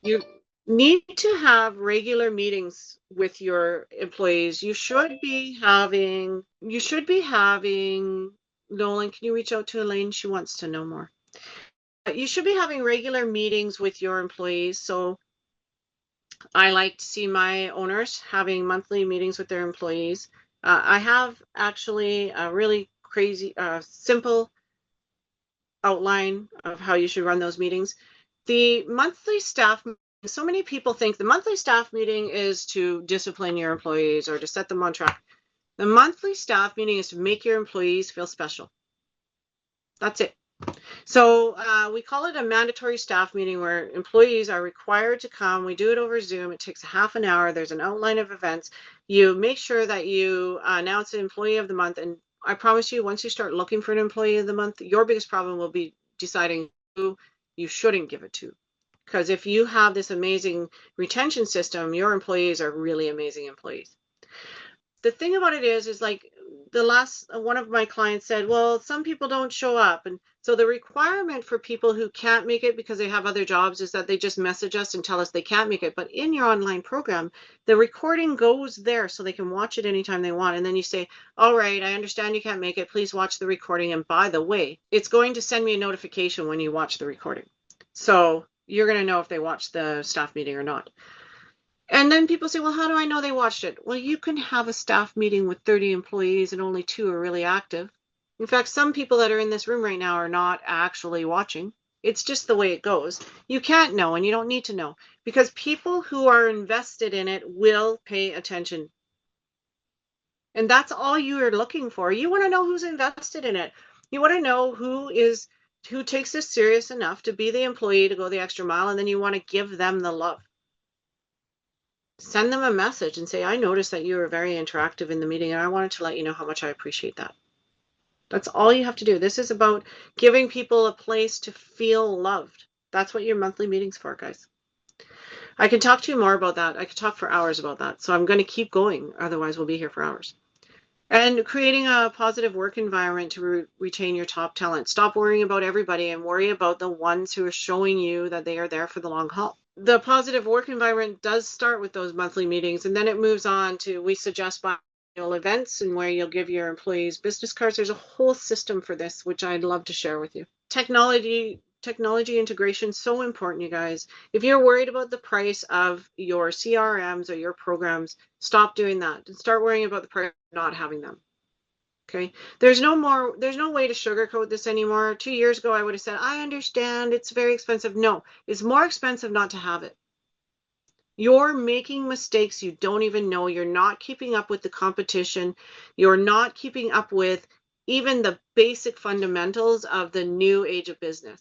A: You need to have regular meetings with your employees. You should be having, Nolan, can you reach out to Elaine? She wants to know more. You should be having regular meetings with your employees. So I like to see my owners having monthly meetings with their employees. I have actually a really crazy, simple outline of how you should run those meetings. The monthly staff, so many people think the monthly staff meeting is to discipline your employees or to set them on track. The monthly staff meeting is to make your employees feel special. That's it. So we call it a mandatory staff meeting where employees are required to come. We do it over Zoom. It takes a half an hour. There's an outline of events. You make sure that you announce the employee of the month. And I promise you, once you start looking for an employee of the month, your biggest problem will be deciding who you shouldn't give it to. Because if you have this amazing retention system, your employees are really amazing employees. The thing about it is like one of my clients said, well, some people don't show up. And so the requirement for people who can't make it because they have other jobs is that they just message us and tell us they can't make it. But in your online program, the recording goes there so they can watch it anytime they want. And then you say, all right, I understand you can't make it. Please watch the recording. And by the way, it's going to send me a notification when you watch the recording. So you're going to know if they watched the staff meeting or not. And then people say, well, how do I know they watched it? Well, you can have a staff meeting with 30 employees and only 2 are really active. In fact, some people that are in this room right now are not actually watching. It's just the way it goes. You can't know and you don't need to know, because people who are invested in it will pay attention. And that's all you are looking for. You want to know who's invested in it. You want to know who takes this serious enough to be the employee to go the extra mile, and then you want to give them the love. Send them a message and say, I noticed that you were very interactive in the meeting and I wanted to let you know how much I appreciate that. That's all you have to do. This is about giving people a place to feel loved. That's what your monthly meeting's for, guys. I can talk to you more about that. I could talk for hours about that. So I'm going to keep going. Otherwise, we'll be here for hours. And creating a positive work environment to retain your top talent. Stop worrying about everybody and worry about the ones who are showing you that they are there for the long haul. The positive work environment does start with those monthly meetings, and then it moves on to, we suggest biannual events and where you'll give your employees business cards. There's a whole system for this, which I'd love to share with you. Technology technology integration is so important, you guys. If you're worried about the price of your CRMs or your programs, stop doing that and start worrying about the price of not having them. Okay. There's no way to sugarcoat this anymore. 2 years ago, I would have said, I understand it's very expensive. No, it's more expensive not to have it. You're making mistakes you don't even know. You're not keeping up with the competition. You're not keeping up with even the basic fundamentals of the new age of business.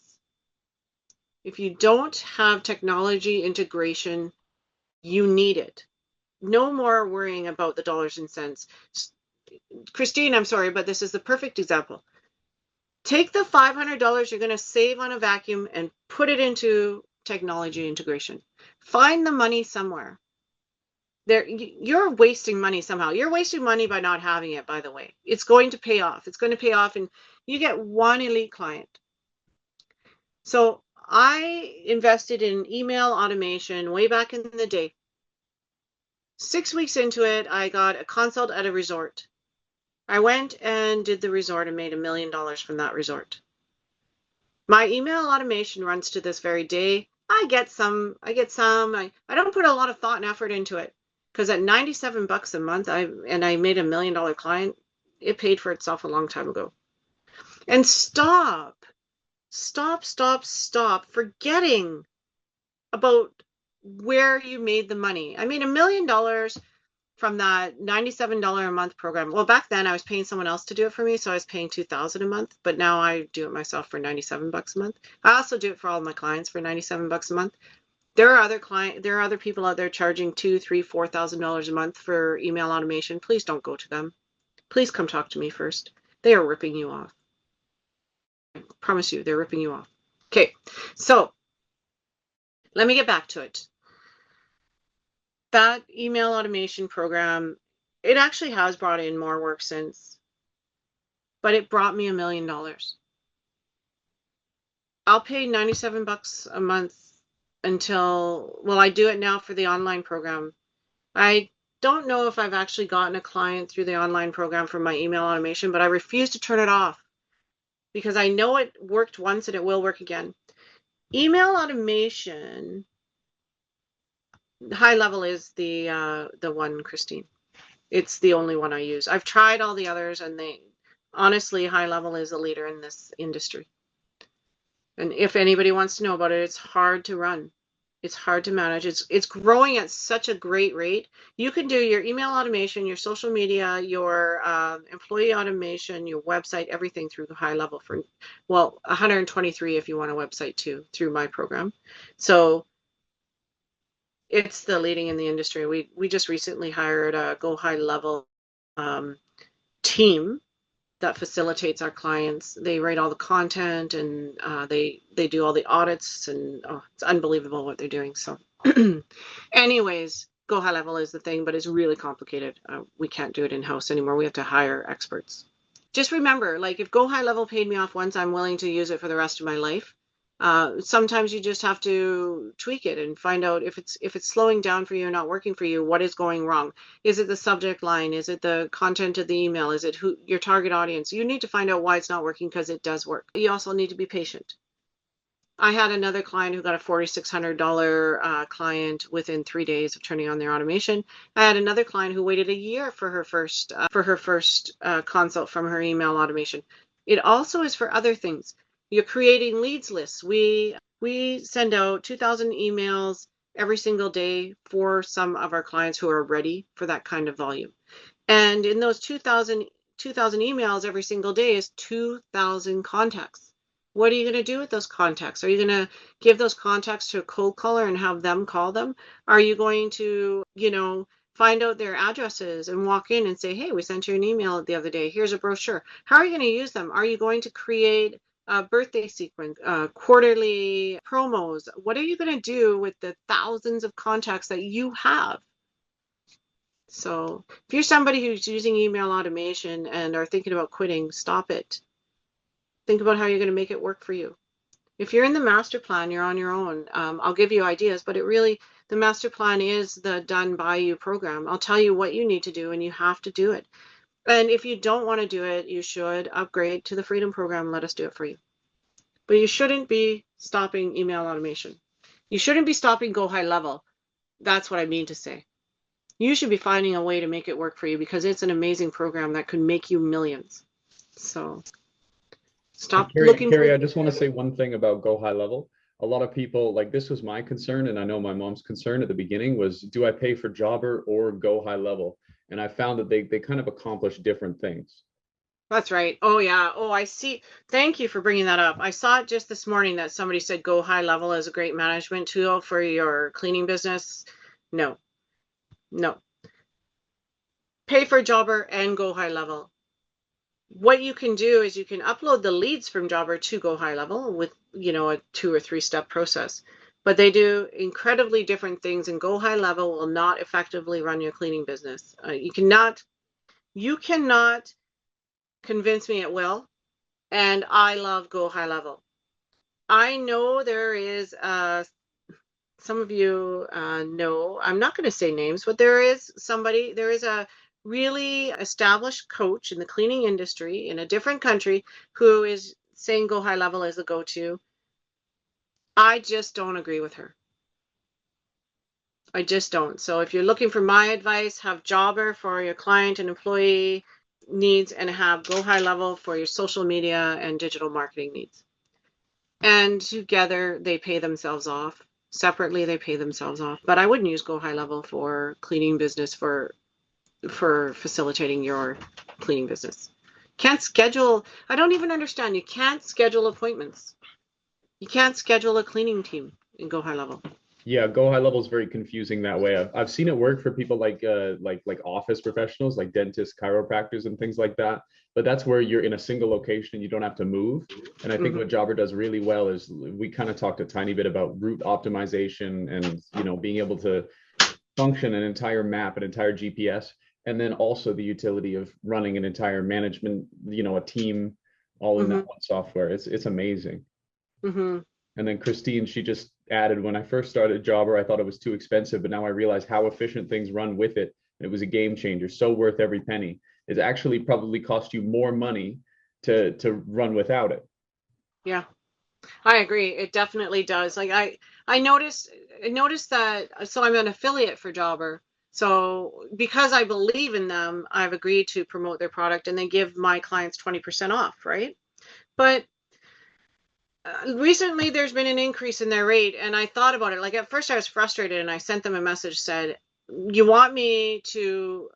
A: If you don't have technology integration, you need it. No more worrying about the dollars and cents. Christine, I'm sorry, but this is the perfect example. Take the $500 you're going to save on a vacuum and put it into technology integration. Find the money somewhere. You're wasting money somehow. You're wasting money by not having it, by the way. It's going to pay off. It's going to pay off, and you get one elite client. So I invested in email automation way back in the day. 6 weeks into it, I got a consult at a resort. I went and did the resort and made $1 million from that resort. My email automation runs to this very day. I get some. I don't put a lot of thought and effort into it because at $97 a month, I made $1 million client. It paid for itself a long time ago. And stop forgetting about where you made the money. I made $1 million from that $97 a month program. Well, back then I was paying someone else to do it for me, so I was paying $2,000 a month, but now I do it myself for $97 a month. I also do it for all of my clients for $97 a month. There are other people out there charging $2,000, $3,000, $4,000 a month for email automation. Please don't go to them. Please come talk to me first. They are ripping you off. I promise you, they're ripping you off. Okay, so let me get back to it. That email automation program, it actually has brought in more work since, but it brought me $1 million. I'll pay $97 a month until, well, I do it now for the online program. I don't know if I've actually gotten a client through the online program for my email automation, but I refuse to turn it off because I know it worked once and it will work again. Email automation, high level is the one, Christine. It's the only one I use. I've tried all the others, and honestly, high level is a leader in this industry. And if anybody wants to know about it, it's hard to run. It's hard to manage. It's growing at such a great rate. You can do your email automation, your social media, your employee automation, your website, everything through the high level for, well, 123 if you want a website too, through my program. So it's the leading in the industry. We just recently hired a Go High Level team that facilitates our clients. They write all the content and they do all the audits, and it's unbelievable what they're doing. So anyways, Go High Level is the thing, but it's really complicated. We can't do it in-house anymore. We have to hire experts. Just remember, like, if Go High Level paid me off once, I'm willing to use it for the rest of my life. Sometimes you just have to tweak it and find out if it's slowing down for you or not working for you. What is going wrong? Is it the subject line? Is it the content of the email? Is it who your target audience? You need to find out why it's not working, because it does work. You also need to be patient. I had another client who got a $4,600 client within 3 days of turning on their automation. I had another client who waited a year for her first consult from her email automation. It also is for other things. You're creating leads lists. We send out 2,000 emails every single day for some of our clients who are ready for that kind of volume. And in those 2,000 emails every single day is 2,000 contacts. What are you going to do with those contacts? Are you going to give those contacts to a cold caller and have them call them? Are you going to, find out their addresses and walk in and say, hey, we sent you an email the other day. Here's a brochure. How are you going to use them? Are you going to create a birthday sequence, quarterly promos? What are you going to do with the thousands of contacts that you have? So if you're somebody who's using email automation and are thinking about quitting, stop it. Think about how you're going to make it work for you. If you're in the master plan, you're on your own. I'll give you ideas, but the master plan is the done by you program. I'll tell you what you need to do, and you have to do it. And if you don't want to do it, you should upgrade to the Freedom Program and let us do it for you. But you shouldn't be stopping email automation. You shouldn't be stopping Go High Level. That's what I mean to say. You should be finding a way to make it work for you because it's an amazing program that could make you millions. So stop looking
C: Carrie,
A: for.
C: I just want to say one thing about Go High Level. A lot of people, like, this was my concern, and I know my mom's concern at the beginning was, do I pay for Jobber or Go High Level? And I found that they kind of accomplish different things.
A: That's right. Oh yeah. Oh, I see. Thank you for bringing that up. I saw it just this morning that somebody said Go High Level is a great management tool for your cleaning business. No, no. Pay for Jobber and Go High Level. What you can do is you can upload the leads from Jobber to Go High Level with, you know, a 2 or 3 step process. But they do incredibly different things, and Go High Level will not effectively run your cleaning business. You cannot convince me it will. And I love Go High Level. I know there is some of you know, I'm not going to say names, but there is a really established coach in the cleaning industry in a different country who is saying Go High Level is the go-to. I just don't agree with her. I just don't. So if you're looking for my advice, have Jobber for your client and employee needs and have Go High Level for your social media and digital marketing needs. And together they pay themselves off. Separately, they pay themselves off. But I wouldn't use Go High Level for cleaning business for facilitating your cleaning business. Can't schedule. I don't even understand. You can't schedule appointments. You can't schedule a cleaning team in Go High Level.
C: Yeah, Go High Level is very confusing that way. I've seen it work for people like office professionals, like dentists, chiropractors, and things like that. But that's where you're in a single location and you don't have to move. And I think what Jobber does really well is we kind of talked a tiny bit about route optimization and, you know, being able to function an entire map, an entire GPS, and then also the utility of running an entire management, you know, a team all in that one software. It's amazing. And then Christine, she just added, when I first started Jobber, I thought it was too expensive, but now I realize how efficient things run with it. It was a game changer, so worth every penny. It actually probably cost you more money to run without it.
A: Yeah, I agree. It definitely does. Like I noticed that. So I'm an affiliate for Jobber. So because I believe in them, I've agreed to promote their product, and they give my clients 20% off, right? But recently there's been an increase in their rate, and I thought about it. Like at first I was frustrated, and I sent them a message, said, you want me to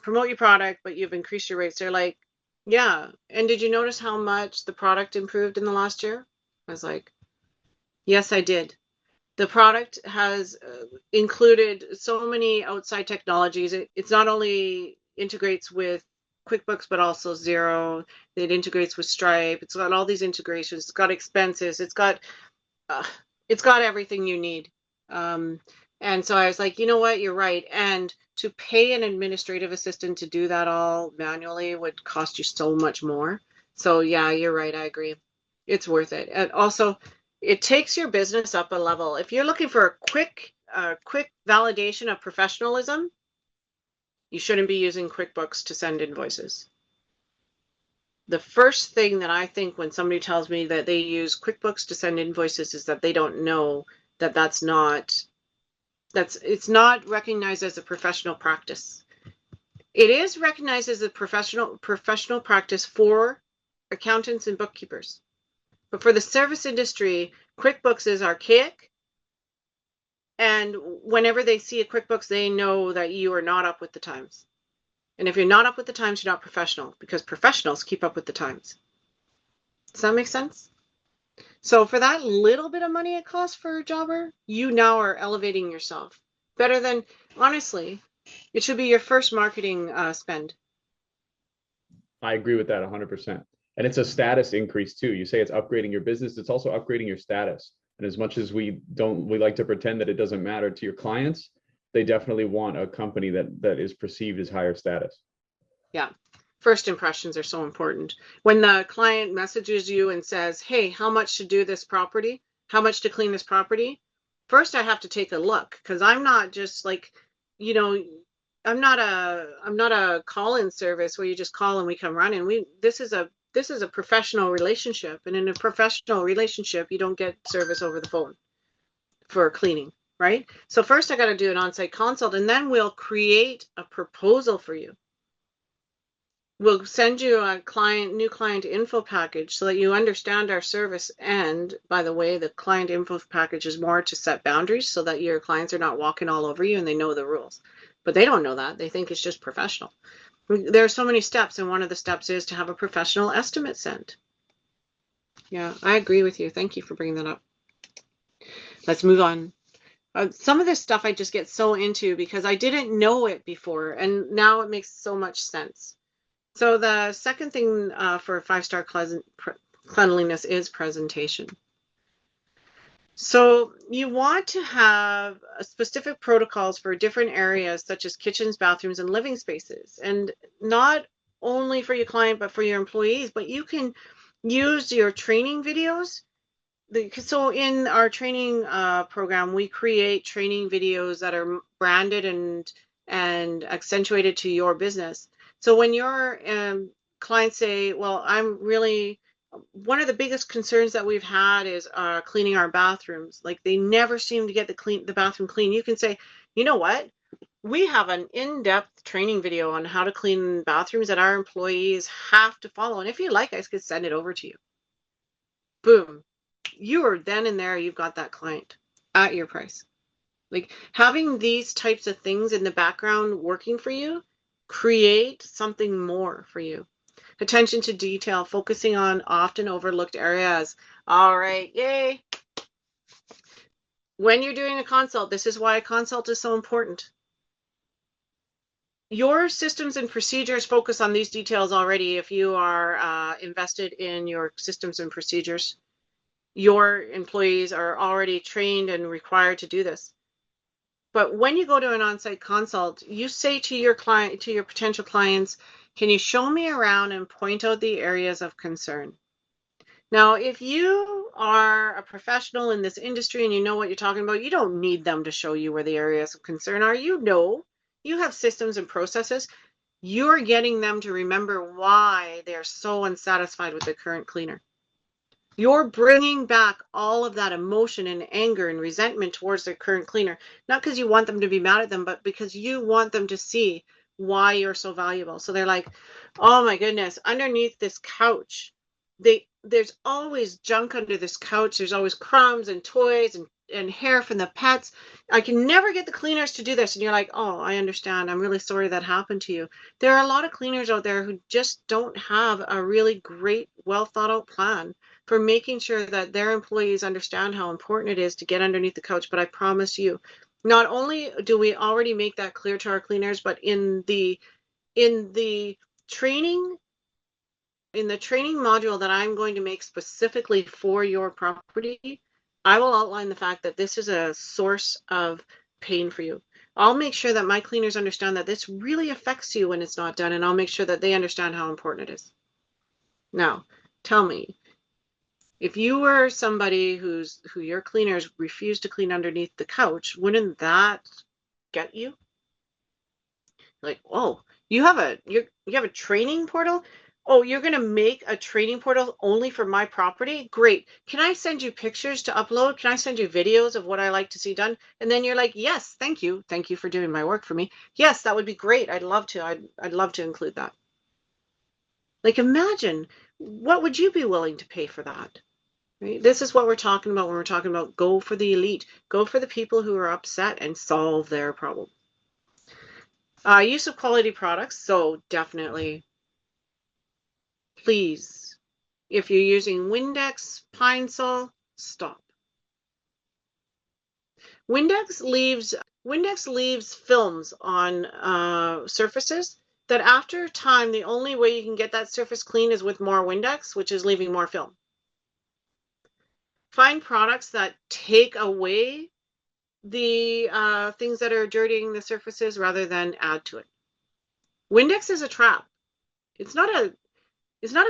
A: promote your product, but you've increased your rates. They're like, yeah. And did you notice how much the product improved in the last year? I was like, yes, I did. The product has included so many outside technologies. It's not only integrates with QuickBooks, but also Xero. It integrates with Stripe. It's got all these integrations. It's got expenses. It's got everything you need. And so I was like, you know what, you're right. And to pay an administrative assistant to do that all manually would cost you so much more. So yeah, you're right. I agree. It's worth it. And also, it takes your business up a level. If you're looking for a quick validation of professionalism, you shouldn't be using QuickBooks to send invoices. The first thing that I think when somebody tells me that they use QuickBooks to send invoices is that they don't know that it's not recognized as a professional practice. It is recognized as a professional practice for accountants and bookkeepers. But for the service industry, QuickBooks is archaic. And whenever they see a QuickBooks, they know that you are not up with the times. And if you're not up with the times, you're not professional, because professionals keep up with the times. Does that make sense? So for that little bit of money it costs for a Jobber, you now are elevating yourself. Better than, honestly, it should be your first marketing spend.
C: I agree with that 100%. And it's a status increase too. You say it's upgrading your business, it's also upgrading your status. And as much as we like to pretend that it doesn't matter to your clients, they definitely want a company that is perceived as higher status.
A: Yeah. First impressions are so important. When the client messages you and says, hey, how much to do this property? How much to clean this property? First, I have to take a look, because I'm not just like, you know, I'm not a call-in service where you just call and we come running. This is a This is a professional relationship, and in a professional relationship, you don't get service over the phone for cleaning, right? So first I got to do an on-site consult, and then we'll create a proposal for you. We'll send you a new client info package so that you understand our service. And by the way, the client info package is more to set boundaries so that your clients are not walking all over you and they know the rules. But they don't know that. They think it's just professional. There are so many steps, and one of the steps is to have a professional estimate sent. Yeah, I agree with you. Thank you for bringing that up. Let's move on. Some of this stuff I just get so into because I didn't know it before, and now it makes so much sense. So the second thing for 5-star cleanliness is presentation. So you want to have specific protocols for different areas such as kitchens, bathrooms, and living spaces. And not only for your client, but for your employees. But you can use your training videos. So in our training program, we create training videos that are branded and accentuated to your business. So when your clients say, well, one of the biggest concerns that we've had is cleaning our bathrooms. Like they never seem to get the bathroom clean. You can say, you know what? We have an in-depth training video on how to clean bathrooms that our employees have to follow. And if you like, I could send it over to you. Boom. You are then and there, you've got that client at your price. Like having these types of things in the background working for you, create something more for you. Attention to detail, focusing on often overlooked areas. All right, yay. When you're doing a consult, this is why a consult is so important. Your systems and procedures focus on these details already if you are invested in your systems and procedures. Your employees are already trained and required to do this. But when you go to an on-site consult, you say to your client, to your potential clients, can you show me around and point out the areas of concern? Now, if you are a professional in this industry and you know what you're talking about, you don't need them to show you where the areas of concern are. You know, you have systems and processes. You're getting them to remember why they're so unsatisfied with the current cleaner. You're bringing back all of that emotion and anger and resentment towards their current cleaner, not because you want them to be mad at them, but because you want them to see why you're so valuable. So they're like, oh my goodness, underneath this couch, there's always junk under this couch. There's always crumbs and toys and hair from the pets. I can never get the cleaners to do this. And you're like, oh, I understand. I'm really sorry that happened to you. There are a lot of cleaners out there who just don't have a really great, well thought out plan for making sure that their employees understand how important it is to get underneath the couch. But I promise you, not only do we already make that clear to our cleaners, but in the training module that I'm going to make specifically for your property, I will outline the fact that this is a source of pain for you. I'll make sure that my cleaners understand that this really affects you when it's not done, and I'll make sure that they understand how important it is. Now, tell me, if you were somebody who your cleaners refuse to clean underneath the couch, wouldn't that get you? Like, oh, you have a training portal? Oh, you're going to make a training portal only for my property? Great. Can I send you pictures to upload? Can I send you videos of what I like to see done? And then you're like, yes, thank you. Thank you for doing my work for me. Yes, that would be great. I'd love to. I'd love to include that. Like, imagine, what would you be willing to pay for that? Right? This is what we're talking about when we're talking about go for the elite. Go for the people who are upset and solve their problem. Use of quality products. So definitely, please, if you're using Windex, Pine Sol, stop. Windex leaves films on surfaces that after time, the only way you can get that surface clean is with more Windex, which is leaving more film. Find products that take away the things that are dirtying the surfaces rather than add to it. Windex is a trap. It's not a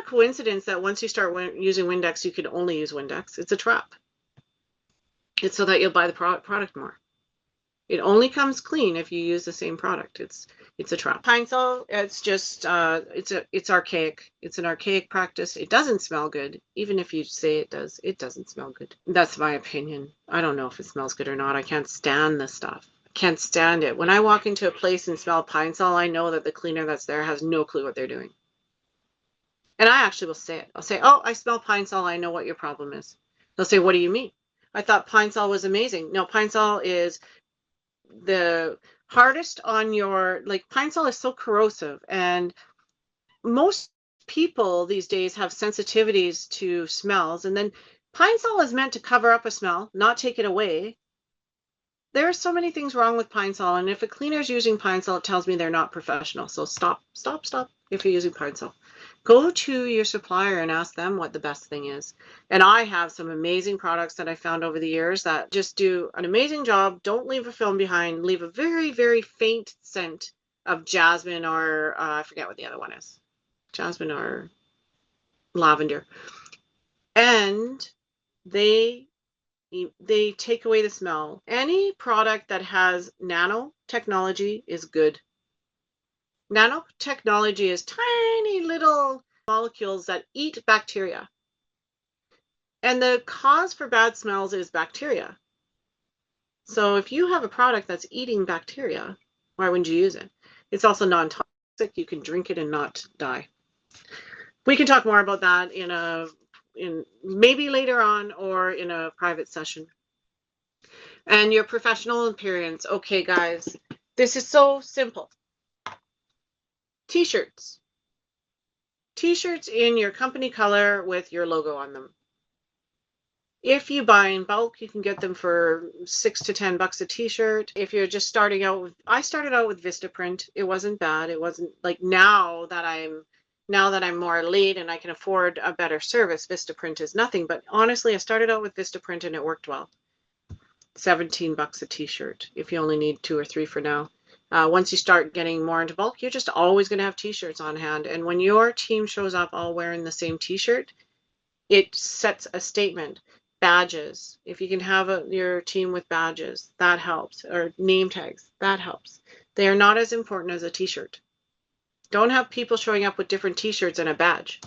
A: coincidence that once you start using Windex, you can only use Windex. It's a trap. It's so that you'll buy the product more. It only comes clean if you use the same product. It's a trap. Pine Sol, it's just it's archaic. It's an archaic practice. It doesn't smell good, even if you say it does. It doesn't smell good. That's my opinion. I don't know if it smells good or not. I can't stand this stuff. I can't stand it. When I walk into a place and smell Pine Sol, I know that the cleaner that's there has no clue what they're doing. And I actually will say it. I'll say, "Oh, I smell Pine Sol. I know what your problem is." They'll say, "What do you mean?" I thought Pine Sol was amazing. No, Pine Sol is the hardest on your, like, Pine Sol is so corrosive, and most people these days have sensitivities to smells, and then Pine Sol is meant to cover up a smell, not take it away. There are so many things wrong with Pine Sol, and if a cleaner's using Pine Sol, it tells me they're not professional. So stop if you're using Pine Sol. Go to your supplier and ask them what the best thing is. And I have some amazing products that I found over the years that just do an amazing job. Don't leave a film behind. Leave a very, very faint scent of jasmine, or I forget what the other one is. Jasmine or lavender. And they take away the smell. Any product that has nanotechnology is good. Nanotechnology is tiny little molecules that eat bacteria. And the cause for bad smells is bacteria. So if you have a product that's eating bacteria, why wouldn't you use it? It's also non-toxic. You can drink it and not die. We can talk more about that in maybe later on or in a private session. And your professional appearance. Okay, guys, this is so simple. T-shirts. T-shirts in your company color with your logo on them. If you buy in bulk, you can get them for $6 to $10 a t-shirt. If you're just starting out with, I started out with Vistaprint. It wasn't bad. It wasn't like now that I'm more elite and I can afford a better service, Vistaprint is nothing. But honestly, I started out with Vistaprint and it worked well. $17 a t-shirt if you only need 2 or 3 for now. Once you start getting more into bulk, you're just always going to have t-shirts on hand. And when your team shows up all wearing the same t-shirt, it sets a statement. Badges, if you can have your team with badges, that helps. Or name tags, that helps. They are not as important as a t-shirt. Don't have people showing up with different t-shirts and a badge.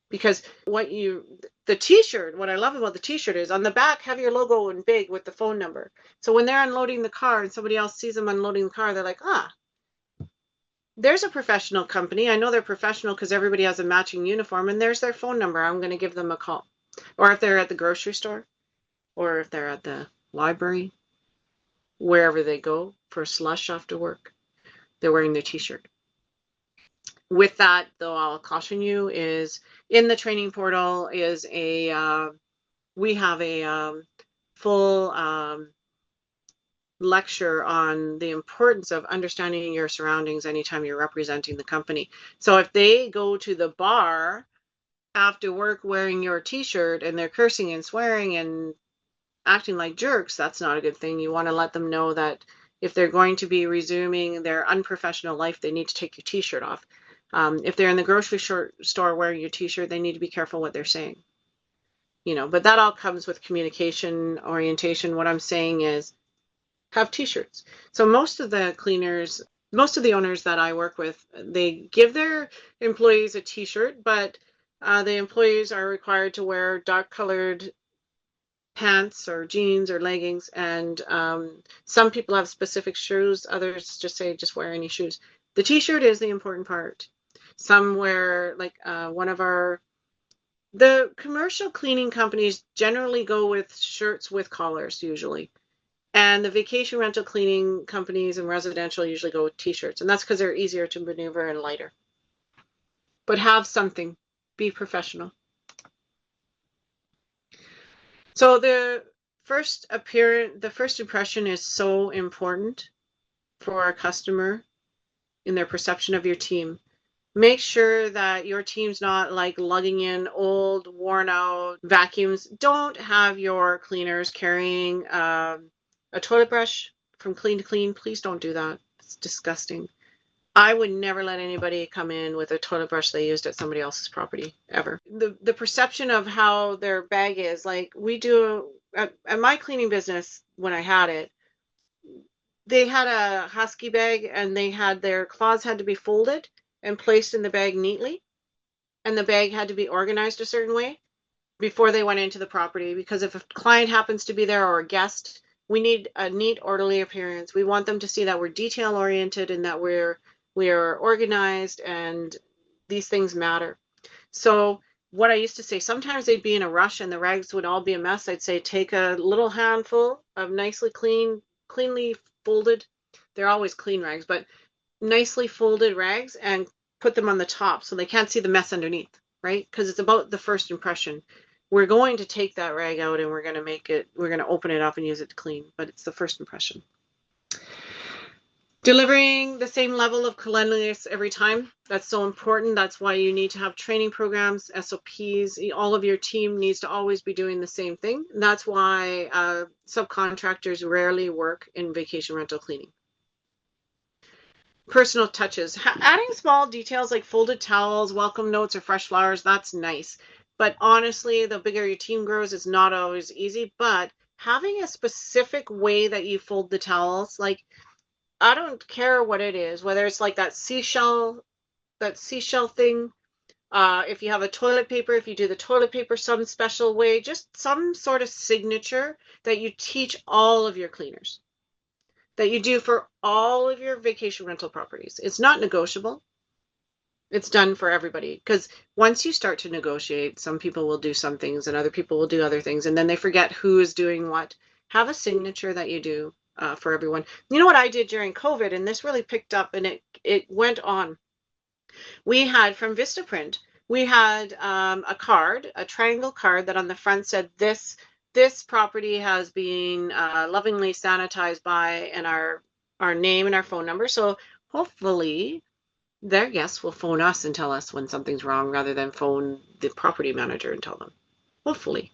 A: Because the t-shirt, what I love about the t-shirt is on the back, have your logo in big with the phone number. So when they're unloading the car and somebody else sees them unloading the car, they're like, there's a professional company. I know they're professional because everybody has a matching uniform and there's their phone number. I'm going to give them a call. Or if they're at the grocery store, or if they're at the library, wherever they go for slush after work, they're wearing their t-shirt. With that, though, I'll caution you is in the training portal is we have a full lecture on the importance of understanding your surroundings anytime you're representing the company. So if they go to the bar after work wearing your t-shirt and they're cursing and swearing and acting like jerks, that's not a good thing. You want to let them know that if they're going to be resuming their unprofessional life, they need to take your t-shirt off. If they're in the grocery store wearing your t-shirt, they need to be careful what they're saying. But that all comes with communication orientation. What I'm saying is have t-shirts. So most of the owners that I work with, they give their employees a t-shirt, but the employees are required to wear dark colored pants or jeans or leggings, and some people have specific shoes. Others just say just wear any shoes. The t-shirt is the important part. Some wear, like the commercial cleaning companies generally go with shirts with collars usually, and the vacation rental cleaning companies and residential usually go with t-shirts, and that's because they're easier to maneuver and lighter. But have something. Be professional. So the first impression is so important for a customer in their perception of your team. Make sure that your team's not like lugging in old, worn out vacuums. Don't have your cleaners carrying a toilet brush from clean to clean. Please don't do that. It's disgusting. I would never let anybody come in with a toilet brush they used at somebody else's property, ever. The perception of how their bag is, like we do at my cleaning business when I had it, they had a husky bag and they had their claws had to be folded and placed in the bag neatly. And the bag had to be organized a certain way before they went into the property, because if a client happens to be there or a guest, we need a neat, orderly appearance. We want them to see that we're detail oriented and that we're organized, and these things matter. So what I used to say, sometimes they'd be in a rush and the rags would all be a mess. I'd say, take a little handful of nicely cleanly folded, they're always clean rags, but nicely folded rags, and put them on the top so they can't see the mess underneath, right? Because it's about the first impression. We're going to take that rag out and we're going to open it up and use it to clean, but it's the first impression. Delivering the same level of cleanliness every time. That's so important. That's why you need to have training programs, SOPs. All of your team needs to always be doing the same thing. And that's why subcontractors rarely work in vacation rental cleaning. Personal touches. Adding small details like folded towels, welcome notes, or fresh flowers, that's nice. But honestly, the bigger your team grows, it's not always easy. But having a specific way that you fold the towels, like, I don't care what it is, whether it's like that seashell thing. If you have a toilet paper, if you do the toilet paper some special way, just some sort of signature that you teach all of your cleaners, that you do for all of your vacation rental properties. It's not negotiable. It's done for everybody, because once you start to negotiate, some people will do some things and other people will do other things, and then they forget who is doing what. Have a signature that you do for everyone. You know what I did during COVID, and this really picked up, and it went on. We had from Vistaprint, we had a card, a triangle card that on the front said, this property has been lovingly sanitized by, and our name and our phone number. So hopefully their guests will phone us and tell us when something's wrong rather than phone the property manager and tell them. Hopefully.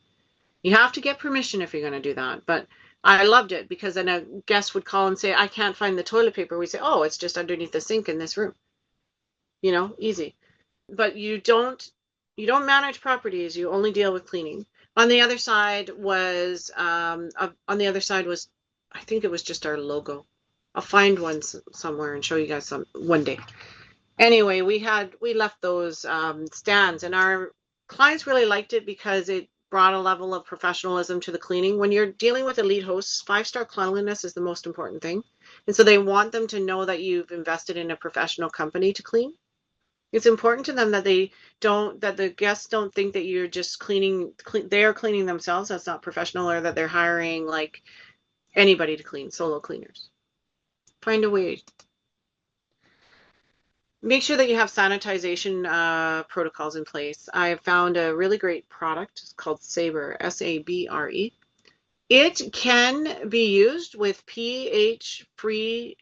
A: You have to get permission if you're going to do that. But I loved it, because then a guest would call and say, I can't find the toilet paper. We say, oh, it's just underneath the sink in this room. You know, easy. But you don't manage properties. You only deal with cleaning. On the other side was, I think it was just our logo. I'll find one somewhere and show you guys some one day. Anyway, we left those stands, and our clients really liked it because it brought a level of professionalism to the cleaning. When you're dealing with elite hosts, 5-star cleanliness is the most important thing. And so they want them to know that you've invested in a professional company to clean. It's important to them that the guests don't think that you're just they are cleaning themselves. That's not professional, or that they're hiring like anybody to clean, solo cleaners. Find a way. Make sure that you have sanitization protocols in place. I have found a really great product. It's called Sabre, S-A-B-R-E. It can be used with pH-free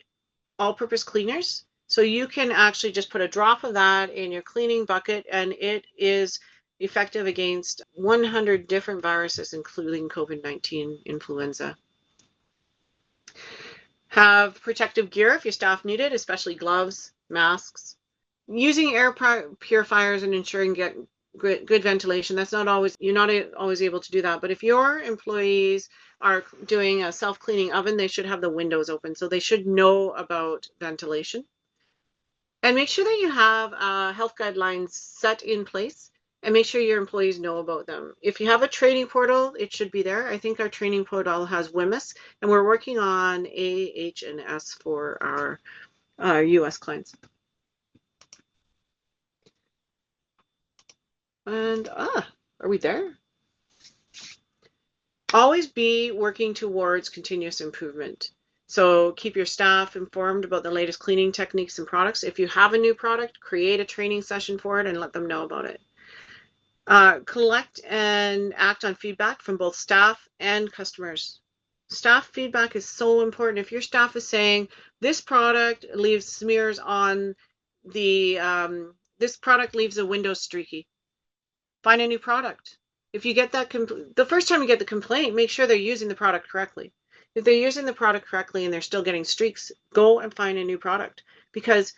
A: all-purpose cleaners. So you can actually just put a drop of that in your cleaning bucket, and it is effective against 100 different viruses, including COVID-19, influenza. Have protective gear if your staff need it, especially gloves, masks. Using air purifiers and ensuring good ventilation. That's not always, you're not always able to do that. But if your employees are doing a self-cleaning oven, they should have the windows open. So they should know about ventilation. And make sure that you have health guidelines set in place, and make sure your employees know about them. If you have a training portal, it should be there. I think our training portal has WMIS, and we're working on AHS for our US clients. And are we there? Always be working towards continuous improvement. So keep your staff informed about the latest cleaning techniques and products. If you have a new product, create a training session for it and let them know about it. Collect and act on feedback from both staff and customers. Staff feedback is so important. If your staff is saying, this product leaves smears on this product leaves the windows streaky, find a new product. If you get that, the first time you get the complaint, make sure they're using the product correctly. If they're using the product correctly and they're still getting streaks, go and find a new product, because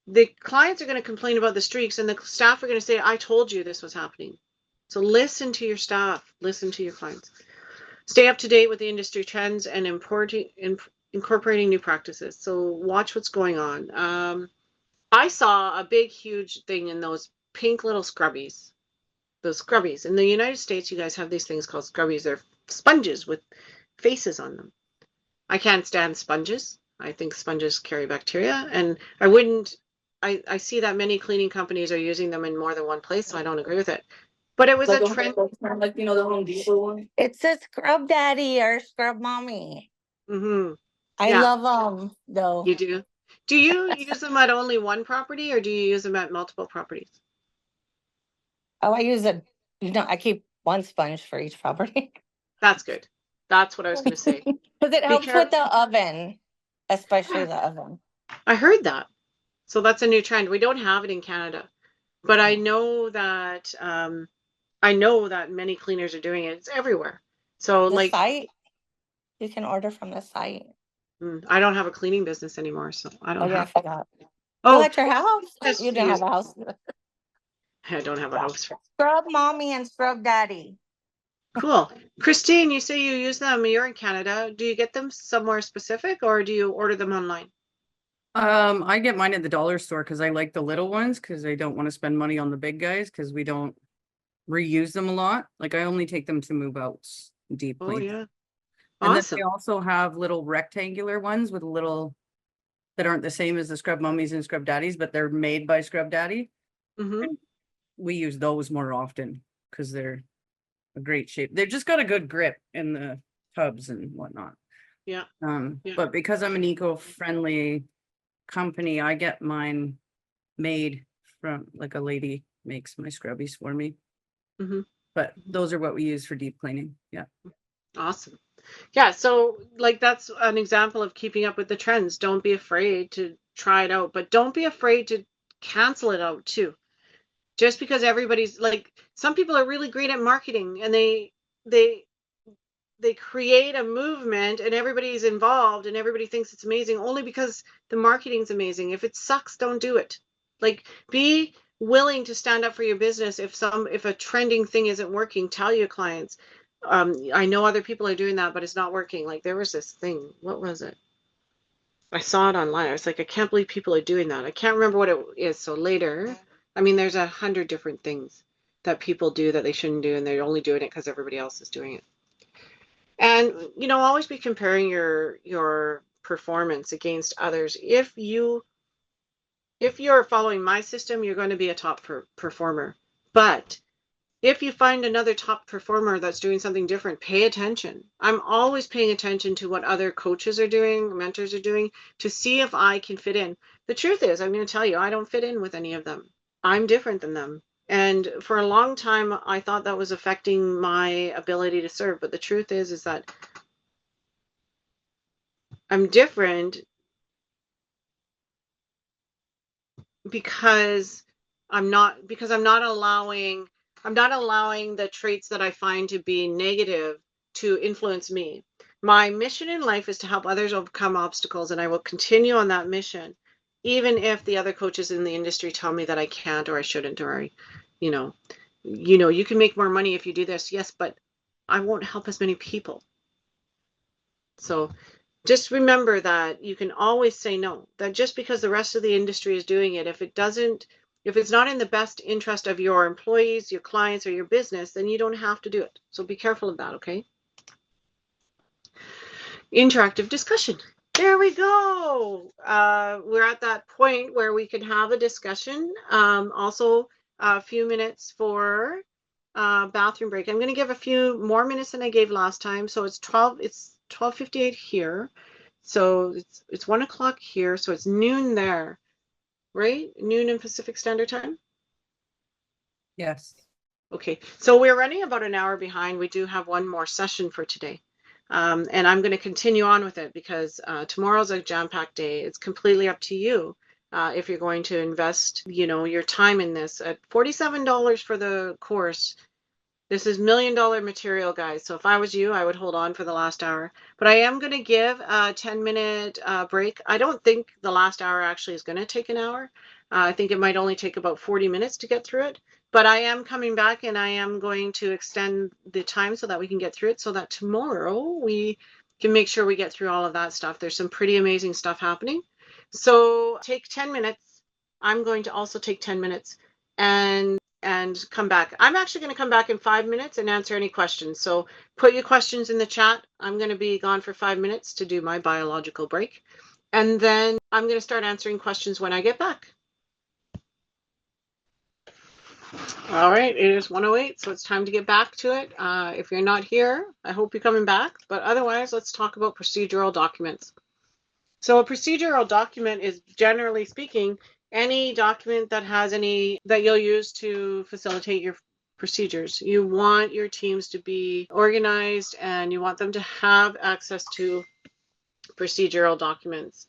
A: the clients are going to complain about the streaks and the staff are going to say, I told you this was happening. So listen to your staff, listen to your clients. Stay up to date with the industry trends and incorporating new practices. So watch what's going on. I saw a big, huge thing in those pink little scrubbies. Those scrubbies. In the United States, you guys have these things called scrubbies. They're sponges with faces on them. I can't stand sponges. I think sponges carry bacteria, and I wouldn't. I see that many cleaning companies are using them in more than one place, so I don't agree with it. But it was a trend.
G: Like the Home Depot one.
B: It says scrub daddy or scrub mommy.
A: Mm-hmm.
B: I
A: Yeah.
B: love them though.
A: You do. Do you use them at only one property, or do you use them at multiple properties?
B: Oh, I use a, I keep one sponge for each property.
A: That's good. That's what I was going to say.
B: Because it helps with the oven, especially the oven.
A: I heard that. So that's a new trend. We don't have it in Canada, but I know that many cleaners are doing it. It's everywhere. So
B: The
A: like
B: site, you can order from the site.
A: I don't have a cleaning business anymore, so I don't
B: Oh yeah, I
A: have.
B: forgot.
A: Oh,
B: Oh, at your house?
A: yes,
B: You didn't have a house.
A: I don't have a house.
B: Scrub mommy and scrub daddy.
A: Cool. Christine, you say you use them. You're in Canada. Do you get them somewhere specific, or do you order them online?
E: I get mine at the dollar store because I like the little ones because I don't want to spend money on the big guys because we don't reuse them a lot. Like I only take them to move outs deeply.
A: Oh yeah.
E: And
A: Awesome.
E: then they also have little rectangular ones with little that aren't the same as the scrub mummies and scrub daddies, but they're made by Scrub Daddy.
A: Mm-hmm.
E: We use those more often because they're a great shape. They've just got a good grip in the tubs and whatnot.
A: Yeah. Yeah.
E: But because I'm an eco-friendly company, I get mine made from like a lady makes my scrubbies for me.
A: Mm-hmm.
E: But those are what we use for deep cleaning. Yeah.
A: Awesome. Yeah, so like that's an example of keeping up with the trends. Don't be afraid to try it out, but don't be afraid to cancel it out too. Just because everybody's like some people are really great at marketing and they create a movement and everybody's involved and everybody thinks it's amazing only because the marketing's amazing. If it sucks, don't do it. Like be willing to stand up for your business if a trending thing isn't working, tell your clients. I know other people are doing that, but it's not working. Like there was this thing. What was it? I saw it online. I was like, I can't believe people are doing that. I can't remember what it is. So later, I mean, there's 100 different things that people do that they shouldn't do, and they're only doing it because everybody else is doing it. And always be comparing your performance against others. If you're following my system, you're going to be a top performer. But if you find another top performer that's doing something different, pay attention. I'm always paying attention to what other coaches are doing, mentors are doing, to see if I can fit in. The truth is, I'm going to tell you, I don't fit in with any of them. I'm different than them. And for a long time, I thought that was affecting my ability to serve. But the truth is that I'm different because I'm not allowing the traits that I find to be negative to influence me. My mission in life is to help others overcome obstacles, and I will continue on that mission, even if the other coaches in the industry tell me that I can't or I shouldn't or you can make more money if you do this. Yes, but I won't help as many people. So just remember that you can always say no, that just because the rest of the industry is doing it, if it's not in the best interest of your employees, your clients, or your business, then you don't have to do it. So be careful of that, okay? Interactive discussion. There we go. We're at that point where we can have a discussion. Also, a few minutes for bathroom break. I'm going to give a few more minutes than I gave last time. So it's 12:58 here. So it's 1 o'clock here. So it's noon there, right? Noon in Pacific Standard Time.
E: Yes.
A: Okay, so we're running about an hour behind. We do have one more session for today. And I'm going to continue on with it because tomorrow's a jam-packed day. It's completely up to you if you're going to invest, your time in this. At $47 for the course, this is $1 million material, guys. So if I was you, I would hold on for the last hour. But I am going to give a 10-minute break. I don't think the last hour actually is going to take an hour. I think it might only take about 40 minutes to get through it. But I am coming back and I am going to extend the time so that we can get through it so that tomorrow we can make sure we get through all of that stuff. There's some pretty amazing stuff happening. So take 10 minutes. I'm going to also take 10 minutes and come back. I'm actually going to come back in 5 minutes and answer any questions. So put your questions in the chat. I'm going to be gone for 5 minutes to do my biological break. And then I'm going to start answering questions when I get back. All right, it is 1:08, so it's time to get back to it. If you're not here, I hope you're coming back. But otherwise, let's talk about procedural documents. So a procedural document is, generally speaking, any document that has any that you'll use to facilitate your procedures. You want your teams to be organized and you want them to have access to procedural documents.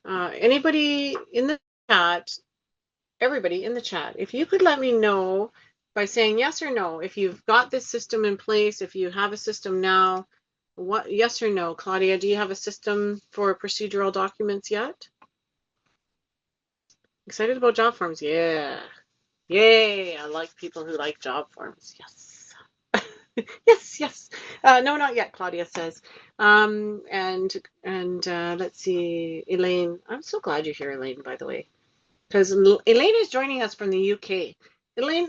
A: Anybody in the chat, everybody in the chat, if you could let me know by saying yes or no, if you've got this system in place, if you have a system now, what, yes or no? Claudia, do you have a system for procedural documents yet? Excited about job forms? Yeah. Yay. I like people who like job forms. Yes. Yes, yes. No, not yet, Claudia says. And let's see, Elaine. I'm so glad you're here, Elaine, by the way, because Elaine is joining us from the UK. Elaine,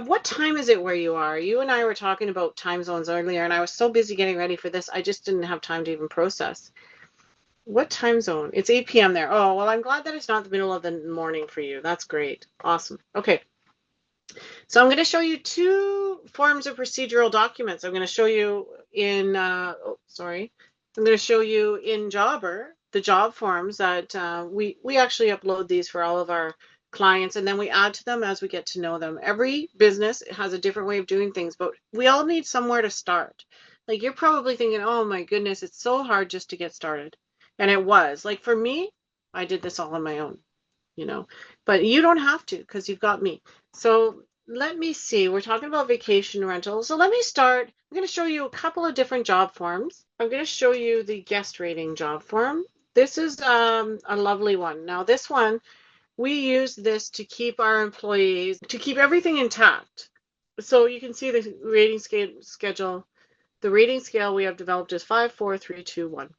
A: what time is it where you are? You and I were talking about time zones earlier, and I was so busy getting ready for this, I just didn't have time to even process. What time zone? It's 8 p.m. there. Oh, well, I'm glad that it's not the middle of the morning for you. That's great. Awesome. Okay. So I'm going to show you two forms of procedural documents. I'm going to show you in, I'm going to show you in Jobber, the job forms that we actually upload these for all of our clients, and then we add to them as we get to know them. Every business has a different way of doing things, but we all need somewhere to start. Like, you're probably thinking, oh my goodness, it's so hard just to get started. And it was. Like, for me, I did this all on my own, you know, but you don't have to because you've got me. So let me see, we're talking about vacation rental. So let me start. I'm going to show you a couple of different job forms. I'm going to show you the guest rating job form. This is a lovely one. Now this one, we use this to keep our employees, to keep everything intact. So you can see the rating schedule. The rating scale we have developed is 5, 4, 3, 2, 1.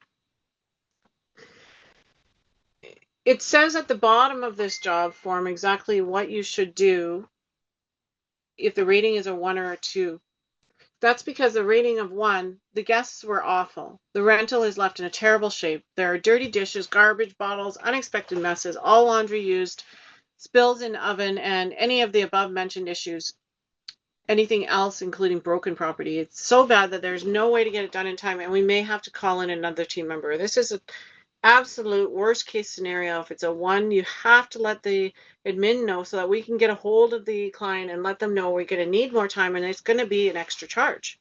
A: It says at the bottom of this job form exactly what you should do if the rating is a 1 or a 2. That's because the rating of 1, the guests were awful. The rental is left in a terrible shape. There are dirty dishes, garbage bottles, unexpected messes, all laundry used, spills in oven, and any of the above mentioned issues. Anything else, including broken property. It's so bad that there's no way to get it done in time, and we may have to call in another team member. This is an absolute worst case scenario. If it's a 1, you have to let the admin know so that we can get a hold of the client and let them know we're going to need more time and it's going to be an extra charge.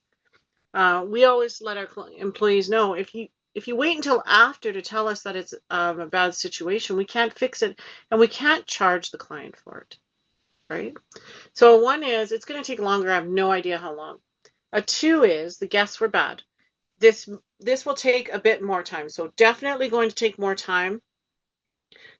A: We always let our employees know, if you wait until after to tell us that it's a bad situation, we can't fix it and we can't charge the client for it, right? So 1 is, it's going to take longer. I have no idea how long. A 2 is, the guests were bad. This will take a bit more time. So definitely going to take more time.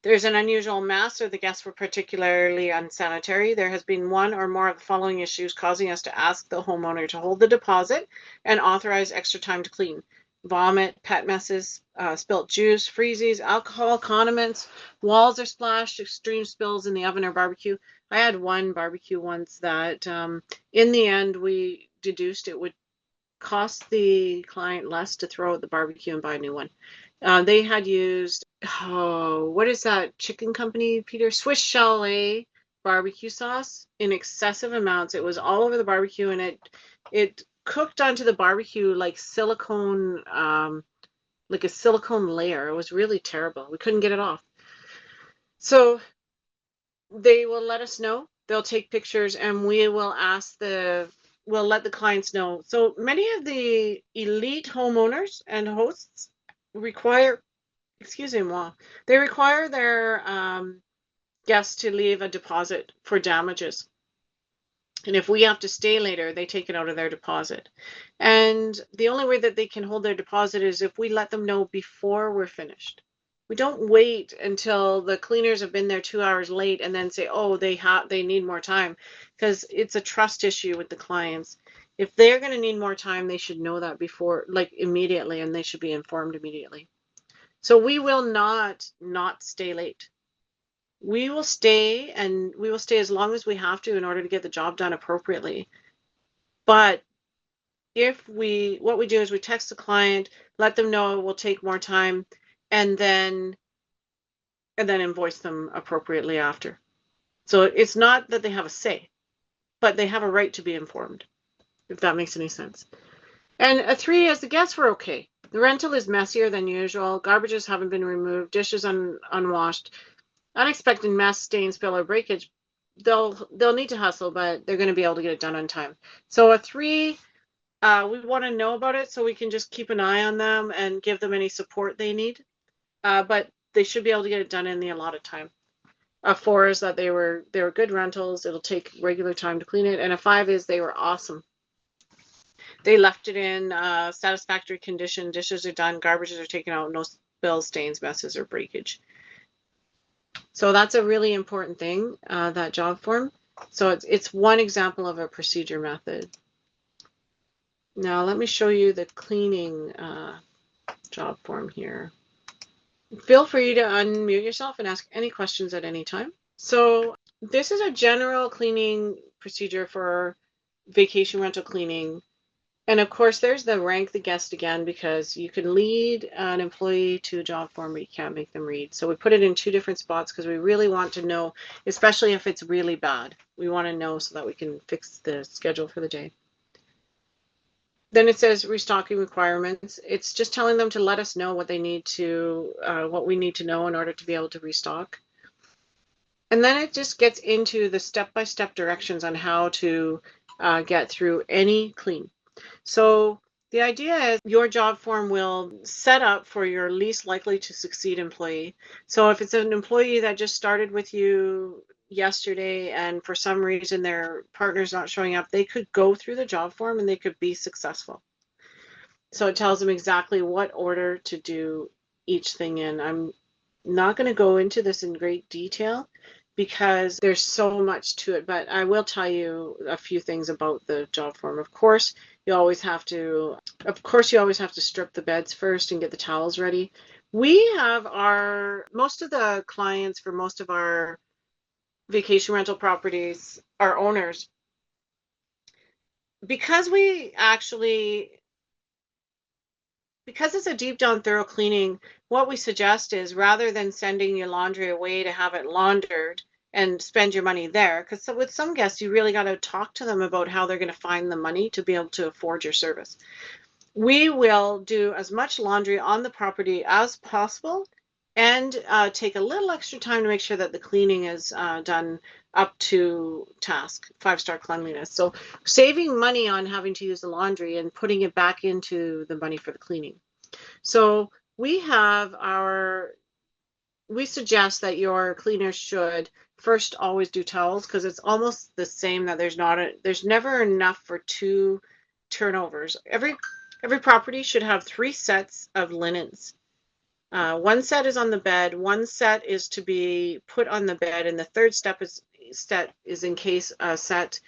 A: There's an unusual mess, or the guests were particularly unsanitary. There has been 1 or more of the following issues causing us to ask the homeowner to hold the deposit and authorize extra time to clean. Vomit, pet messes, spilt juice, freezies, alcohol, condiments, walls are splashed, extreme spills in the oven or barbecue. I had one barbecue once that in the end we deduced it would cost the client less to throw out the barbecue and buy a new one. They had used, what is that chicken company, Peter? Swiss Chalet barbecue sauce in excessive amounts. It was all over the barbecue, and it cooked onto the barbecue like silicone, like a silicone layer. It was really terrible. We couldn't get it off. So they will let us know. They'll take pictures, and we will we'll let the clients know. So many of the elite homeowners and hosts require, they require their guests to leave a deposit for damages. And if we have to stay later, they take it out of their deposit. And the only way that they can hold their deposit is if we let them know before we're finished. We don't wait until the cleaners have been there 2 hours late and then say, oh, they need more time, because it's a trust issue with the clients. If they're going to need more time, they should know that before, like immediately, and they should be informed immediately. So we will not stay late. We will stay, and we will stay as long as we have to in order to get the job done appropriately. But what we do is we text the client, let them know it will take more time, and then invoice them appropriately after. So it's not that they have a say, but they have a right to be informed, if that makes any sense. And a 3 is the guests were okay. The rental is messier than usual. Garbages haven't been removed, dishes unwashed, unexpected mess, stain, spill, or breakage. They'll need to hustle, but they're going to be able to get it done on time. So a 3, we want to know about it so we can just keep an eye on them and give them any support they need. But they should be able to get it done in the allotted time. A 4 is that they were good rentals. It'll take regular time to clean it. And a 5 is they were awesome. They left it in satisfactory condition. Dishes are done. Garbages are taken out. No spills, stains, messes, or breakage. So that's a really important thing, that job form. So it's one example of a procedure method. Now let me show you the cleaning job form here. Feel free to unmute yourself and ask any questions at any time. So this is a general cleaning procedure for vacation rental cleaning. And of course, there's the rank the guest again, because you can lead an employee to a job form, but you can't make them read. So we put it in 2 different spots because we really want to know, especially if it's really bad. We want to know so that we can fix the schedule for the day. Then it says restocking requirements. It's just telling them to let us know what they need to, what we need to know in order to be able to restock. And then it just gets into the step-by-step directions on how to get through any clean. So the idea is your job form will set up for your least likely to succeed employee. So if it's an employee that just started with you yesterday and for some reason their partner's not showing up, they could go through the job form and they could be successful. So it tells them exactly what order to do each thing in. I'm not going to go into this in great detail because there's so much to it, but I will tell you a few things about the job form. Of course, you always have to strip the beds first and get the towels ready. We have most of the clients for most of our vacation rental properties are owners. Because it's a deep down thorough cleaning, what we suggest is rather than sending your laundry away to have it laundered and spend your money there, because with some guests, you really got to talk to them about how they're going to find the money to be able to afford your service. We will do as much laundry on the property as possible and take a little extra time to make sure that the cleaning is done up to task, 5-star cleanliness. So saving money on having to use the laundry and putting it back into the money for the cleaning. So we suggest that your cleaners should first always do towels, because it's almost the same, that there's never enough for 2 turnovers. Every property should have 3 sets of linens. 1 set is on the bed, 1 set is to be put on the bed, and the 3rd step is in case a set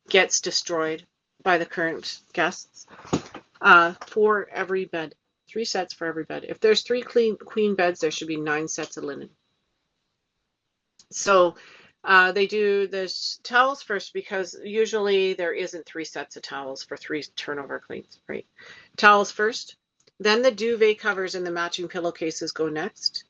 A: gets destroyed by the current guests, for every bed. 3 sets for every bed. If there's 3 queen beds, there should be 9 sets of linen. So they do the towels first because usually there isn't 3 sets of towels for 3 turnover cleans, right? Towels first, then the duvet covers and the matching pillowcases go next,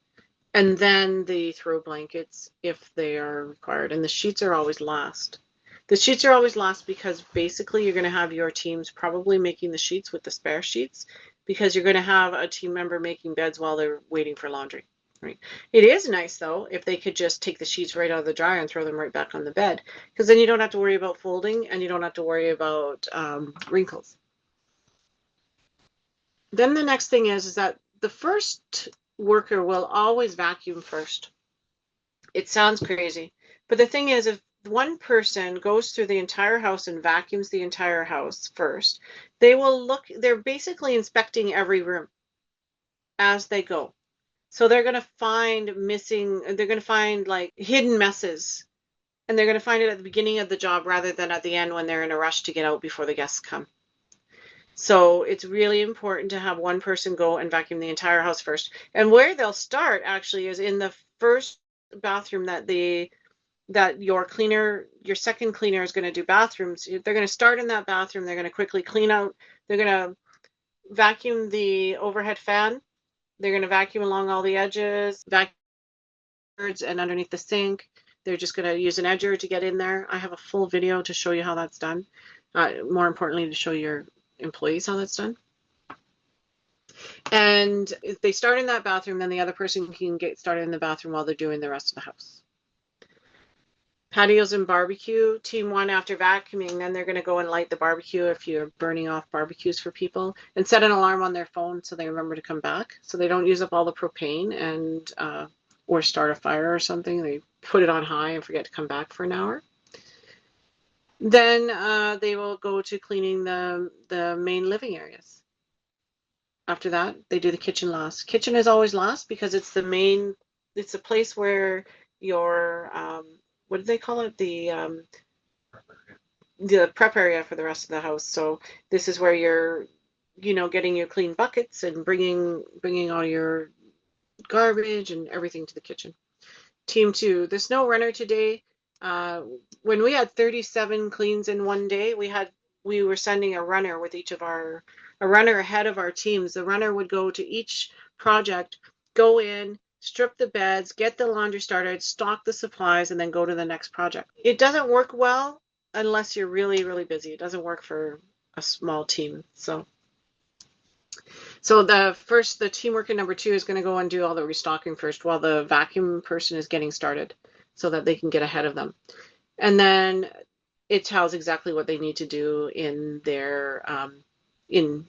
A: and then the throw blankets if they are required, and the sheets are always last. The sheets are always last because basically you're going to have your teams probably making the sheets with the spare sheets, because you're going to have a team member making beds while they're waiting for laundry. Right. It is nice though if they could just take the sheets right out of the dryer and throw them right back on the bed, because then you don't have to worry about folding and you don't have to worry about wrinkles. Then the next thing is that the first worker will always vacuum first. It sounds crazy, but the thing is, if one person goes through the entire house and vacuums the entire house first, they're basically inspecting every room as they go. So they're going to find like hidden messes And they're going to find it at the beginning of the job rather than at the end when they're in a rush to get out before the guests come. So it's really important to have one person go and vacuum the entire house first. And where they'll start actually is in the first bathroom that your second cleaner is going to do bathrooms. They're going to start in that bathroom. They're going to quickly clean out. They're going to vacuum the overhead fan. They're going to vacuum along all the edges, vacuum and underneath the sink. They're just going to use an edger to get in there. I have a full video to show you how that's done. More importantly, to show your employees how that's done. And if they start in that bathroom, then the other person can get started in the bathroom while they're doing the rest of the house. Patios and barbecue, team one after vacuuming, then they're going to go and light the barbecue if you're burning off barbecues for people, and set an alarm on their phone so they remember to come back, so they don't use up all the propane and or start a fire or something. They put it on high and forget to come back for an hour. Then they will go to cleaning the main living areas. After that, they do the kitchen last. Kitchen is always last because it's the main, it's a place where your what do they call it? The prep area for the rest of the house. So this is where you're, getting your clean buckets and bringing all your garbage and everything to the kitchen. Team two, the snow runner today. When we had 37 cleans in one day, we were sending a runner with a runner ahead of our teams. The runner would go to each project, go in, strip the beds, get the laundry started, stock the supplies, and then go to the next project. It doesn't work well unless you're really, really busy. It doesn't work for a small team. So the team worker number two is going to go and do all the restocking first while the vacuum person is getting started so that they can get ahead of them. And then it tells exactly what they need to do in their in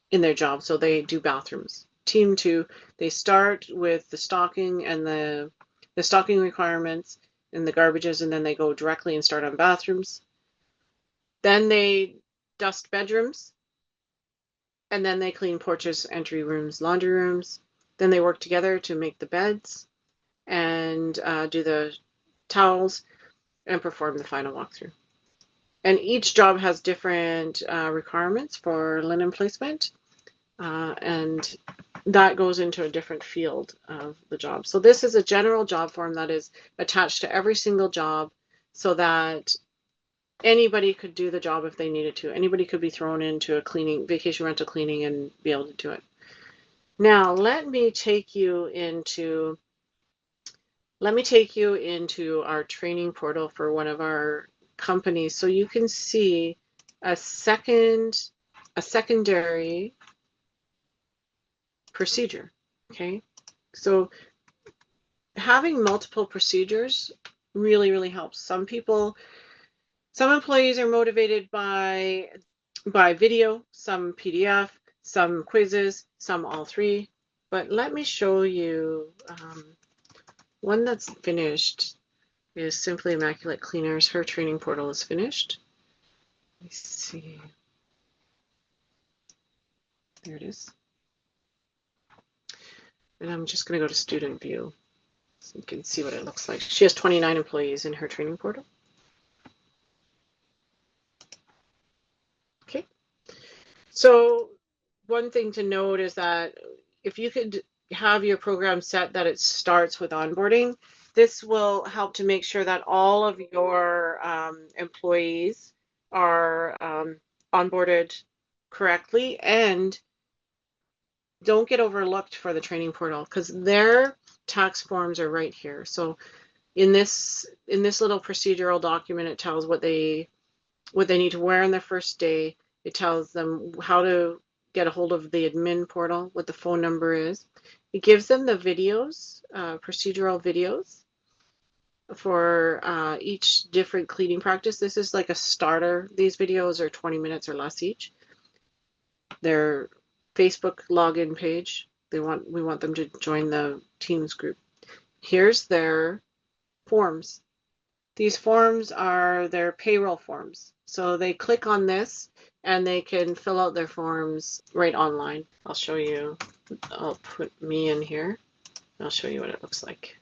A: their job. So they do bathrooms. Team two, they start with the stocking and the stocking requirements and the garbages, and then they go directly and start on bathrooms. Then they dust bedrooms, and then they clean porches, entry rooms, laundry rooms. Then they work together to make the beds and do the towels and perform the final walkthrough. And each job has different requirements for linen placement, and that goes into a different field of the job. So this is a general job form that is attached to every single job so that anybody could do the job if they needed to. Anybody could be thrown into a vacation rental cleaning and be able to do it. Now, let me take you into our training portal for one of our companies so you can see a secondary procedure. Okay, so having multiple procedures really, really helps. Some employees are motivated by video, some PDF, some quizzes, some all three. But let me show you one that's finished is Simply Immaculate Cleaners. Her training portal is finished. Let me see. There it is. And I'm just going to go to student view so you can see what it looks like. She has 29 employees in her training portal. Okay. So one thing to note is that if you could have your program set that it starts with onboarding, this will help to make sure that all of your employees are onboarded correctly and don't get overlooked for the training portal because their tax forms are right here. So in this little procedural document, it tells what they need to wear on their first day. It tells them how to get a hold of the admin portal, what the phone number is. It gives them the videos, procedural videos for each different cleaning practice. This is like a starter. These videos are 20 minutes or less each. Their Facebook login page. We want them to join the Teams group. Here's their forms. These forms are their payroll forms. So they click on this and they can fill out their forms right online. I'll show you. I'll put me in here. I'll show you what it looks like.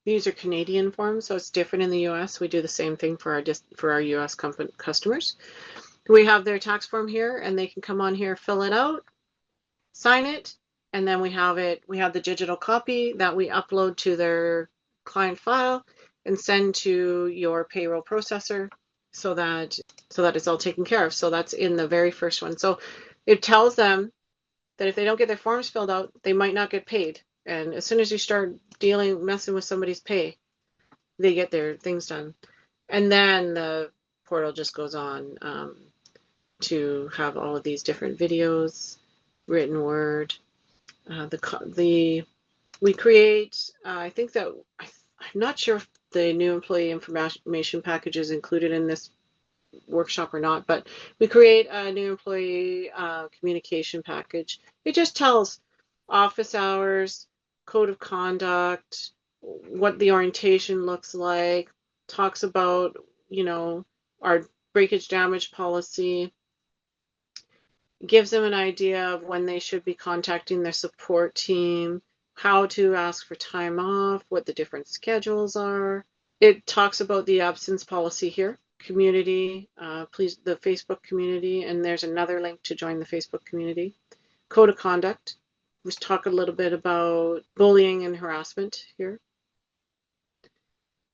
A: These are Canadian forms, so it's different in the US. We do the same thing for our US customers. We have their tax form here, and they can come on here, fill it out, sign it, and then we have the digital copy that we upload to their client file and send to your payroll processor so that it's all taken care of. So that's in the very first one. So it tells them that if they don't get their forms filled out, they might not get paid. And as soon as you start messing with somebody's pay, they get their things done. And then the portal just goes on to have all of these different videos, written word. We create. I think that I'm not sure if the new employee information package is included in this workshop or not, but we create a new employee communication package. It just tells office hours, code of conduct, what the orientation looks like, talks about, our breakage damage policy, gives them an idea of when they should be contacting their support team, how to ask for time off, what the different schedules are. It talks about the absence policy here, community, please, the Facebook community, and there's another link to join the Facebook community. Code of conduct. We talk a little bit about bullying and harassment here.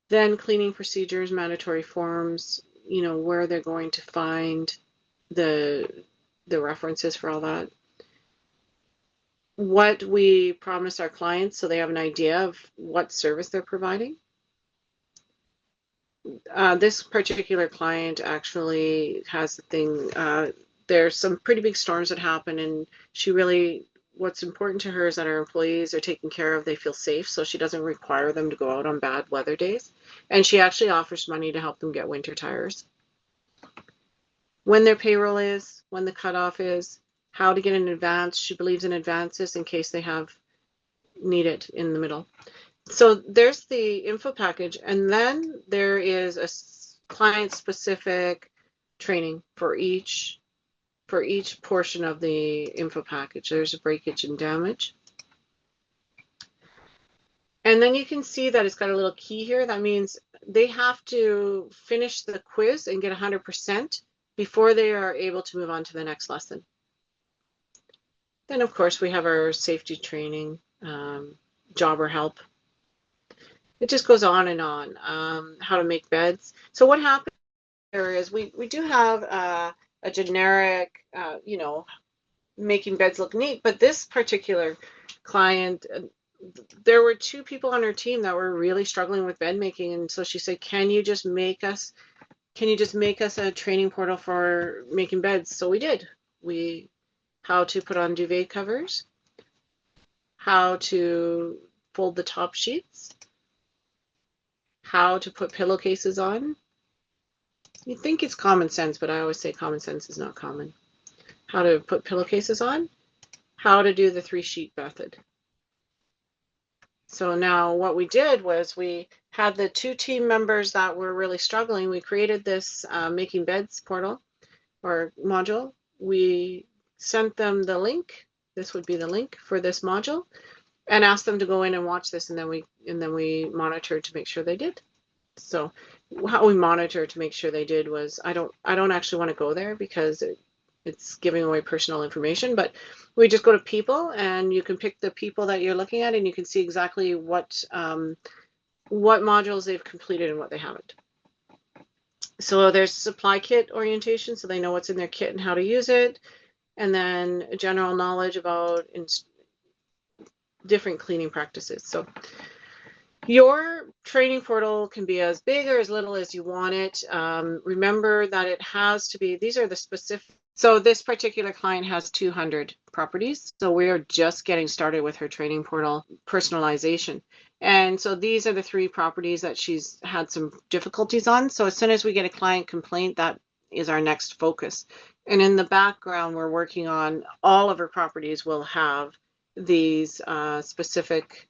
A: Then cleaning procedures, mandatory forms, where they're going to find the references for all that. What we promise our clients so they have an idea of what service they're providing. This particular client actually has the thing, there's some pretty big storms that happen, and what's important to her is that her employees are taken care of, they feel safe, so she doesn't require them to go out on bad weather days. And she actually offers money to help them get winter tires. When their payroll is, when the cutoff is, how to get an advance. She believes in advances in case they need it in the middle. So there's the info package, and then there is a client-specific training for each portion of the info package. There's a breakage and damage. And then you can see that it's got a little key here. That means they have to finish the quiz and get 100% before they are able to move on to the next lesson. Then, of course, we have our safety training, jobber help. It just goes on and on. How to make beds. So what happens here is we do have a generic, making beds look neat, but this particular client, there were 2 people on her team that were really struggling with bed making, and so she said, can you just make us a training portal for making beds? So we did. How to put on duvet covers, how to fold the top sheets, how to put pillowcases on. You think it's common sense, but I always say common sense is not common. How to put pillowcases on, how to do the 3-sheet method. So now what we did was we had the 2 team members that were really struggling. We created this making beds portal or module. We sent them the link. This would be the link for this module, and asked them to go in and watch this, and then we monitored to make sure they did. So how we monitor to make sure they did was, I don't actually want to go there because it's giving away personal information, but we just go to people, and you can pick the people that you're looking at, and you can see exactly what modules they've completed and what they haven't. So there's supply kit orientation, so they know what's in their kit and how to use it, and then general knowledge about different cleaning practices. So your training portal can be as big or as little as you want it. Remember that it has to be, these are the specific. So this particular client has 200 properties. So we are just getting started with her training portal personalization. And so these are the 3 properties that she's had some difficulties on. So as soon as we get a client complaint, that is our next focus. And in the background, we're working on all of her properties will have these client-specific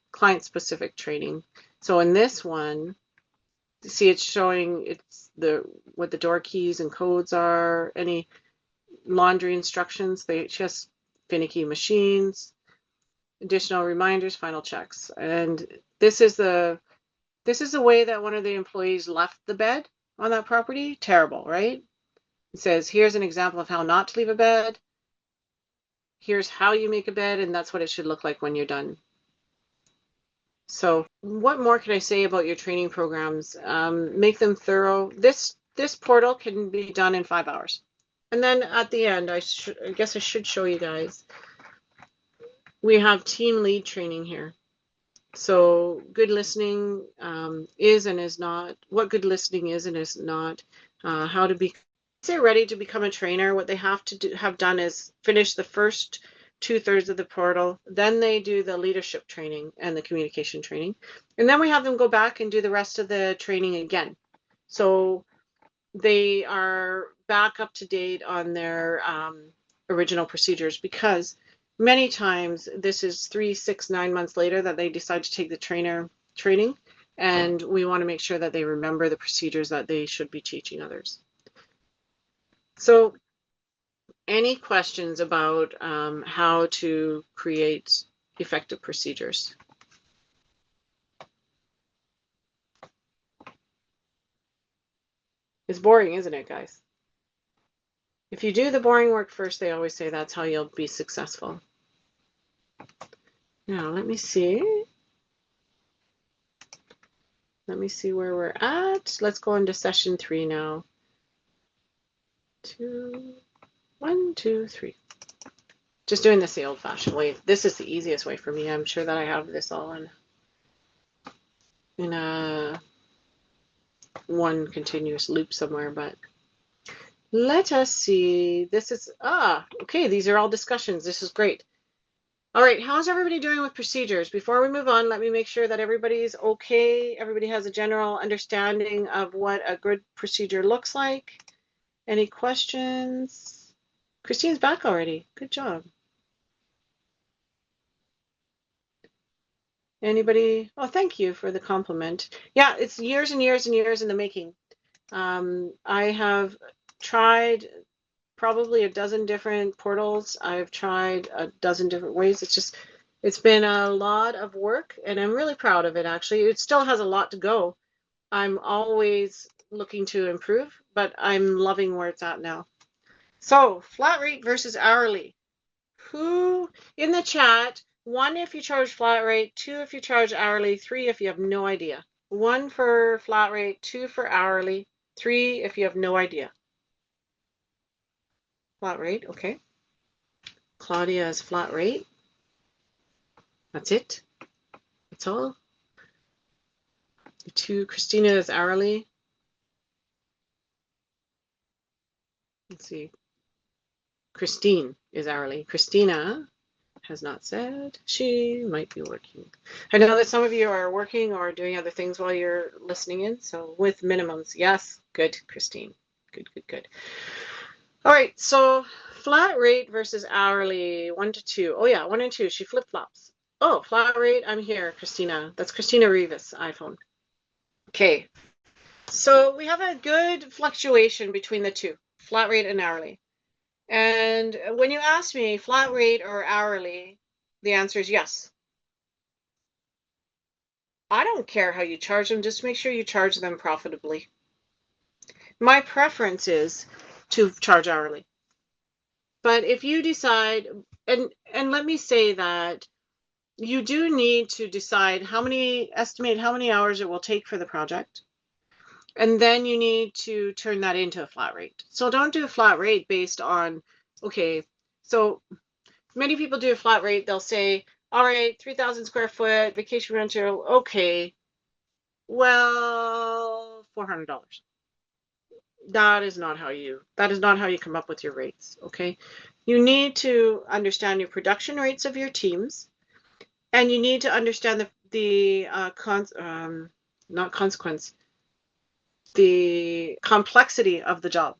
A: training. So in this one, you see it's showing what the door keys and codes are, any laundry instructions, just finicky machines, additional reminders, final checks. And this is the This is the way that one of the employees left the bed on that property. Terrible, right? It says, here's an example of how not to leave a bed. Here's how you make a bed, and that's what it should look like when you're done. So what more can I say about your training programs? Make them thorough. This portal can be done in 5 hours. And then at the end, I guess I should show you guys. We have team lead training here. So good listening is and is not, what good listening is and is not, how to be, once they're ready to become a trainer, what they have to have done is finish the first 2/3 of the portal, then they do the leadership training and the communication training, and then we have them go back and do the rest of the training again. So they are back up to date on their original procedures, because many times this is 3, 6, 9 months later that they decide to take the training, and we want to make sure that they remember the procedures that they should be teaching others. So any questions about how to create effective procedures? It's boring, isn't it, guys? If you do the boring work first, they always say that's how you'll be successful. Now, let me see. Let me see where we're at. Let's go into session 3 now. 1, 2, 3. Just doing this the old-fashioned way. This is the easiest way for me. I'm sure that I have this all in a one continuous loop somewhere, but let us see. This is, okay, these are all discussions. This is great. All right, how's everybody doing with procedures? Before we move on, let me make sure that everybody's okay. Everybody has a general understanding of what a good procedure looks like. Any questions? Christine's back already. Good job. Anybody? Oh, thank you for the compliment. Yeah, it's years and years and years in the making. I have tried probably a dozen different portals. I've tried a dozen different ways. It's been a lot of work, and I'm really proud of it, actually. It still has a lot to go. I'm always looking to improve, but I'm loving where it's at now. So, flat rate versus hourly. Who in the chat, 1 if you charge flat rate, 2 if you charge hourly, 3 if you have no idea. 1 for flat rate, 2 for hourly, 3 if you have no idea. Flat rate, okay. Claudia's flat rate. That's it. That's all. 2, Christina is hourly. Let's see. Christine is hourly. Christina has not said. She might be working. I know that some of you are working or doing other things while you're listening in. So with minimums, yes. Good, Christine. Good, good, good. All right, so flat rate versus hourly, 1 to 2. Oh yeah, 1 and 2. She flip-flops. Oh, flat rate, I'm here, Christina. That's Christina Rivas, iPhone. Okay, so we have a good fluctuation between the two, flat rate and hourly. And when you ask me flat rate or hourly, the answer is yes. I don't care how you charge them, just make sure you charge them profitably. My preference is to charge hourly. But if you decide, and let me say that you do need to decide estimate how many hours it will take for the project. And then you need to turn that into a flat rate. So don't do a flat rate based on, okay, so many people do a flat rate. They'll say, all right, 3,000 square foot vacation rental. Okay, well, $400. That is not how you come up with your rates. Okay, you need to understand your production rates of your teams, and you need to understand the complexity of the job.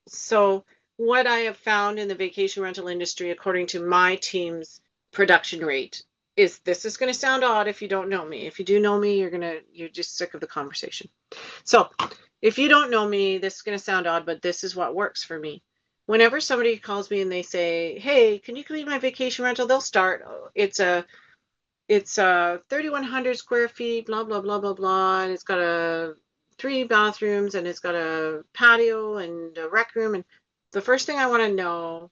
A: So what I have found in the vacation rental industry, according to my team's production rate, is this is going to sound odd if you don't know me. If you do know me, you're just sick of the conversation. So if you don't know me, this is going to sound odd, but this is what works for me. Whenever somebody calls me and they say, hey, can you clean my vacation rental? They'll start. It's a it's 3,100 square feet, blah, blah, blah, blah, blah. And it's got 3 bathrooms and it's got a patio and a rec room. And the first thing I want to know,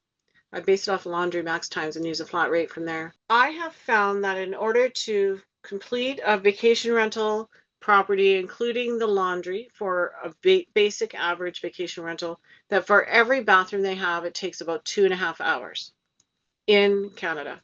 A: I base it off laundry max times and use a flat rate from there. I have found that in order to complete a vacation rental property, including the laundry for a basic average vacation rental, that for every bathroom they have, it takes about 2.5 hours in Canada.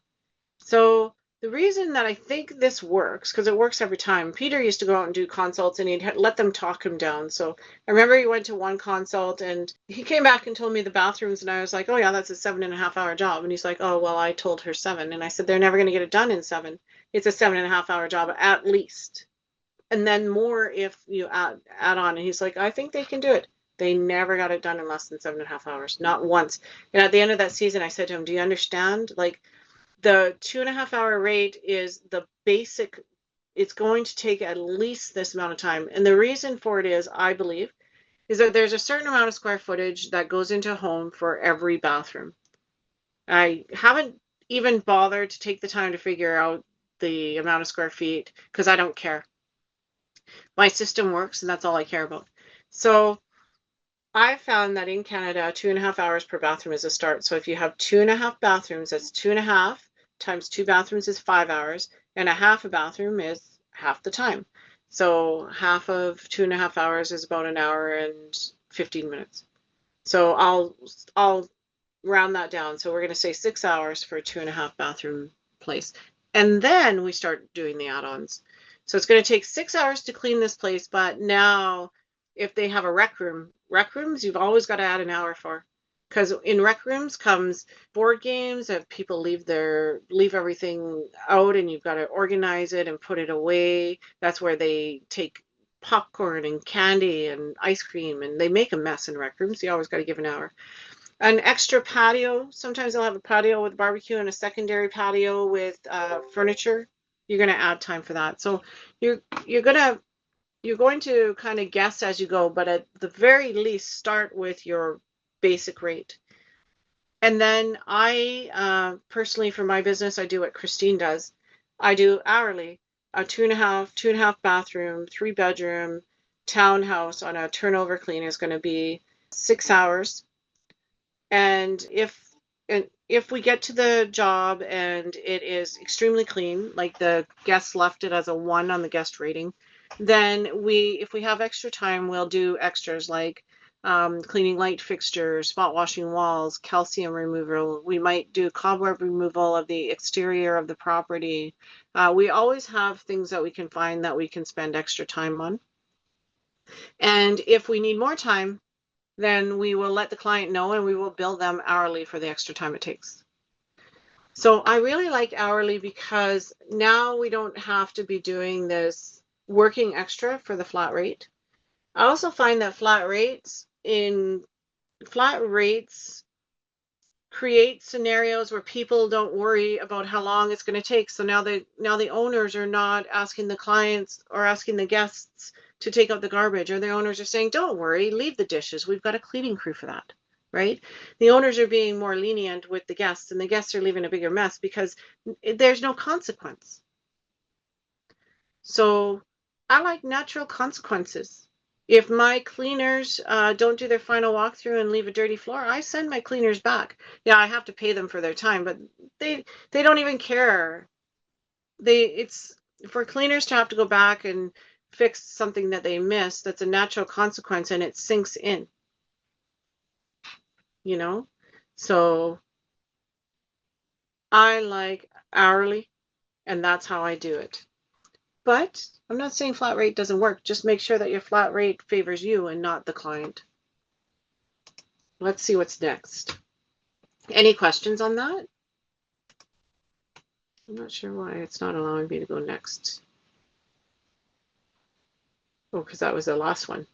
A: So the reason that I think this works, because it works every time, Peter used to go out and do consults and he'd let them talk him down. So I remember he went to one consult and he came back and told me the bathrooms, and I was like, oh yeah, that's a 7.5 hour job. And he's like, oh, well, I told her 7. And I said, they're never going to get it done in 7. It's a 7.5 hour job at least. And then more if you add on. And he's like, I think they can do it. They never got it done in less than 7.5 hours, not once. And at the end of that season, I said to him, do you understand? Like, the 2.5 hour rate is the basic. It's going to take at least this amount of time. And the reason for it is, I believe, is that there's a certain amount of square footage that goes into a home for every bathroom. I haven't even bothered to take the time to figure out the amount of square feet because I don't care. My system works and that's all I care about. So I found that in Canada, 2.5 hours per bathroom is a start. So if you have 2.5 bathrooms, that's 2.5 times 2 bathrooms is 5 hours, and a half a bathroom is half the time. So half of 2.5 hours is about 1 hour and 15 minutes. So I'll round that down. So we're going to say 6 hours for a 2.5 bathroom place. And then we start doing the add-ons. So it's going to take 6 hours to clean this place, but now if they have a rec rooms, you've always got to add an hour for. Because in rec rooms comes board games, if people leave everything out and you've got to organize it and put it away. That's where they take popcorn and candy and ice cream and they make a mess in rec rooms. You always got to give an hour. An extra patio. Sometimes they'll have a patio with barbecue and a secondary patio with furniture. You're going to add time for that. So you're going to kind of guess as you go, but at the very least, start with your basic rate. And then I personally, for my business, I do what Christine does. I do hourly, a two and a half bathroom, 3 bedroom townhouse on a turnover clean is going to be 6 hours. And if we get to the job and it is extremely clean, like the guests left it as a 1 on the guest rating, then if we have extra time, we'll do extras like cleaning light fixtures, spot washing walls, calcium removal. We might do cobweb removal of the exterior of the property. We always have things that we can find that we can spend extra time on. And if we need more time, then we will let the client know and we will bill them hourly for the extra time it takes. So I really like hourly because now we don't have to be doing this working extra for the flat rate. I also find that flat rates create scenarios where people don't worry about how long it's going to take. So now the owners are not asking the clients or asking the guests to take out the garbage, or the owners are saying, don't worry, leave the dishes. We've got a cleaning crew for that, right? The owners are being more lenient with the guests, and the guests are leaving a bigger mess because there's no consequence. So I like natural consequences. If my cleaners don't do their final walkthrough and leave a dirty floor, I send my cleaners back. Yeah, I have to pay them for their time, but they don't even care. It's for cleaners to have to go back and fix something that they missed. That's a natural consequence, and it sinks in. So I like hourly, and that's how I do it. But I'm not saying flat rate doesn't work. Just make sure that your flat rate favors you and not the client. Let's see what's next. Any questions on that? I'm not sure why it's not allowing me to go next. Oh, because that was the last one.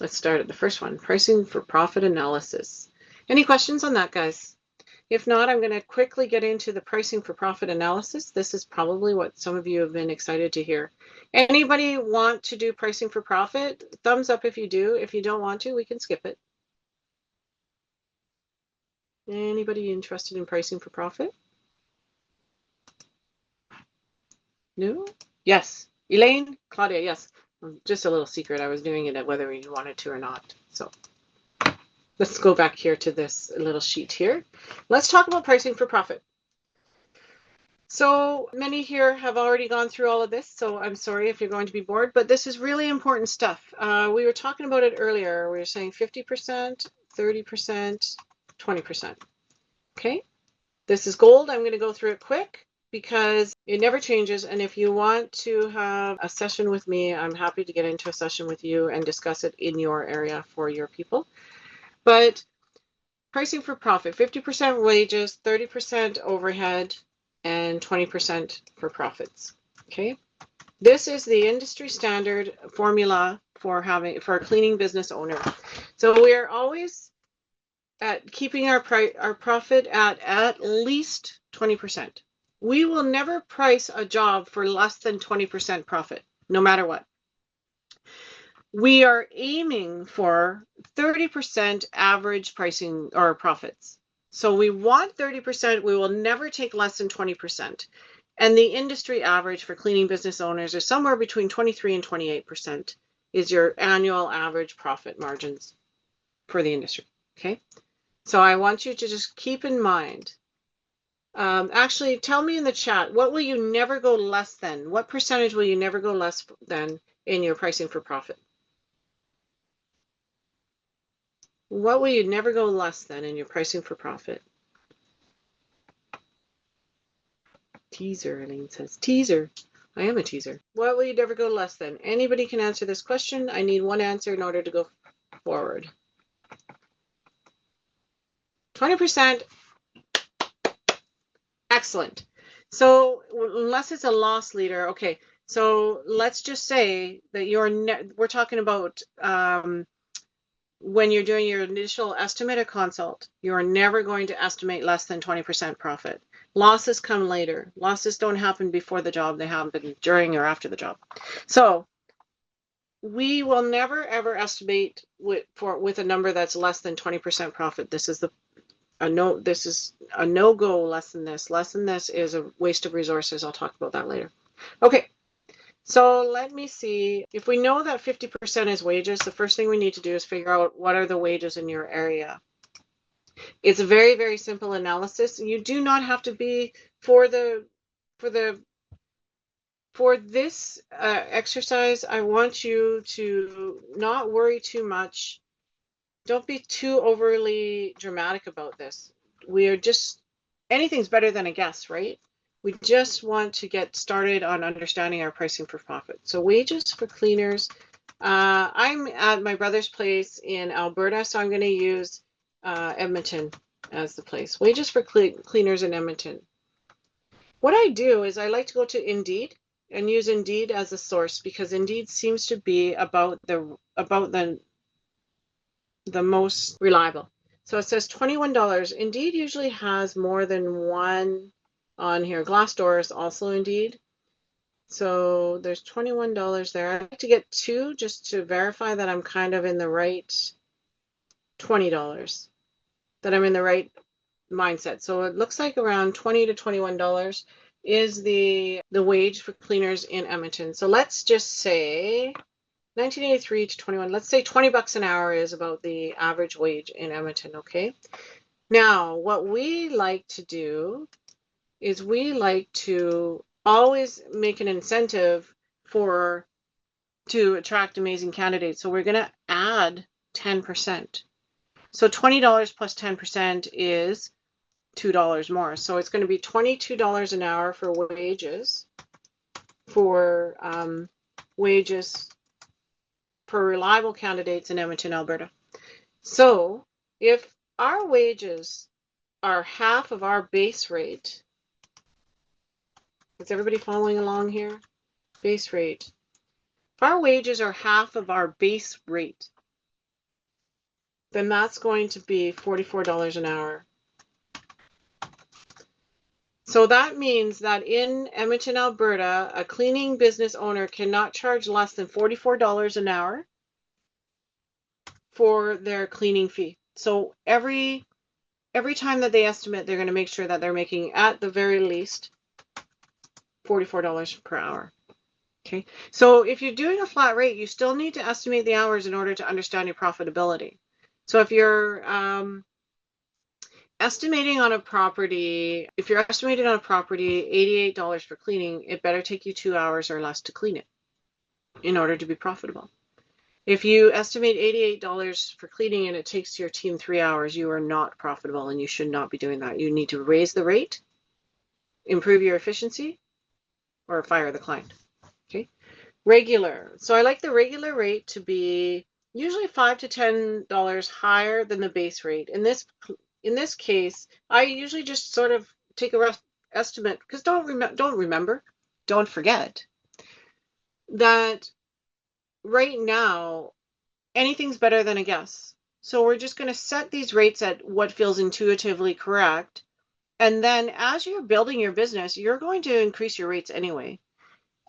A: Let's start at the first one, pricing for profit analysis. Any questions on that, guys? If not, I'm going to quickly get into the pricing for profit analysis. This is probably what some of you have been excited to hear. Anybody want to do pricing for profit? Thumbs up if you do. If you don't want to, we can skip it. Anybody interested in pricing for profit? No? Yes. Elaine? Claudia, yes. Just a little secret. I was doing it whether you wanted to or not. So let's go back here to this little sheet here. Let's talk about pricing for profit. So many here have already gone through all of this, so I'm sorry if you're going to be bored, but this is really important stuff. We were talking about it earlier. We were saying 50%, 30%, 20%. Okay? This is gold. I'm going to go through it quick because it never changes. And if you want to have a session with me, I'm happy to get into a session with you and discuss it in your area for your people. But pricing for profit, 50% wages, 30% overhead, and 20% for profits. Okay. This is the industry standard formula for a cleaning business owner. So we are always at keeping our profit at least 20%. We will never price a job for less than 20% profit, no matter what. We are aiming for 30% average pricing or profits. So we want 30%. We will never take less than 20%. And the industry average for cleaning business owners is somewhere between 23 and 28% is your annual average profit margins for the industry. Okay. So I want you to just keep in mind. Actually, tell me in the chat, what will you never go less than? What percentage will you never go less than in your pricing for profit? What will you never go less than in your pricing for profit? Teaser, Elaine says. Teaser. I am a teaser. What will you never go less than? Anybody can answer this question. I need one answer in order to go forward. 20%. Excellent. So unless it's a loss leader, okay. So let's just say that we're talking about when you're doing your initial estimate or consult, you're never going to estimate less than 20% profit. Losses come later. Losses don't happen before the job. They happen during or after the job. So we will never ever estimate with a number that's less than 20% profit. This is a no-go. Less than this. Less than this is a waste of resources. I'll talk about that later. Okay. So let me see. If we know that 50% is wages, the first thing we need to do is figure out what are the wages in your area. It's a very, very simple analysis. You do not have to be for this exercise. I want you to not worry too much. Don't be too overly dramatic about this. We are just, anything's better than a guess, right? We just want to get started on understanding our pricing for profit. So wages for cleaners. I'm at my brother's place in Alberta, so I'm going to use Edmonton as the place. Wages for cleaners in Edmonton. What I do is I like to go to Indeed and use Indeed as a source because Indeed seems to be about the most reliable. So it says $21. Indeed usually has more than one on here. Glassdoor is also Indeed. So there's $21 there. I like to get two just to verify that I'm kind of in the right $20, that I'm in the right mindset. So it looks like around $20 to $21 is the wage for cleaners in Edmonton. So let's just say 1983 to 21. Let's say $20 an hour is about the average wage in Edmonton, okay? Now, what we like to do is we like to always make an incentive to attract amazing candidates. So we're going to add 10%. So $20 plus 10% is $2 more. So it's going to be $22 an hour for wages for reliable candidates in Edmonton, Alberta. So if our wages are half of our base rate, is everybody following along here? Base rate. If our wages are half of our base rate, then that's going to be $44 an hour. So that means that in Edmonton, Alberta, a cleaning business owner cannot charge less than $44 an hour for their cleaning fee. So every time that they estimate, they're going to make sure that they're making at the very least $44 per hour. Okay, so if you're doing a flat rate, you still need to estimate the hours in order to understand your profitability. So if you're estimating on a property, if you're estimating on a property $88 for cleaning, it better take you 2 hours or less to clean it in order to be profitable. If you estimate $88 for cleaning and it takes your team 3 hours, you are not profitable and you should not be doing that. You need to raise the rate, improve your efficiency, or fire the client. Okay. Regular. So I like the regular rate to be usually $5 to $10 higher than the base rate. In this case, I usually just sort of take a rough estimate because don't forget that right now anything's better than a guess. So we're just going to set these rates at what feels intuitively correct. And then as you're building your business, you're going to increase your rates anyway.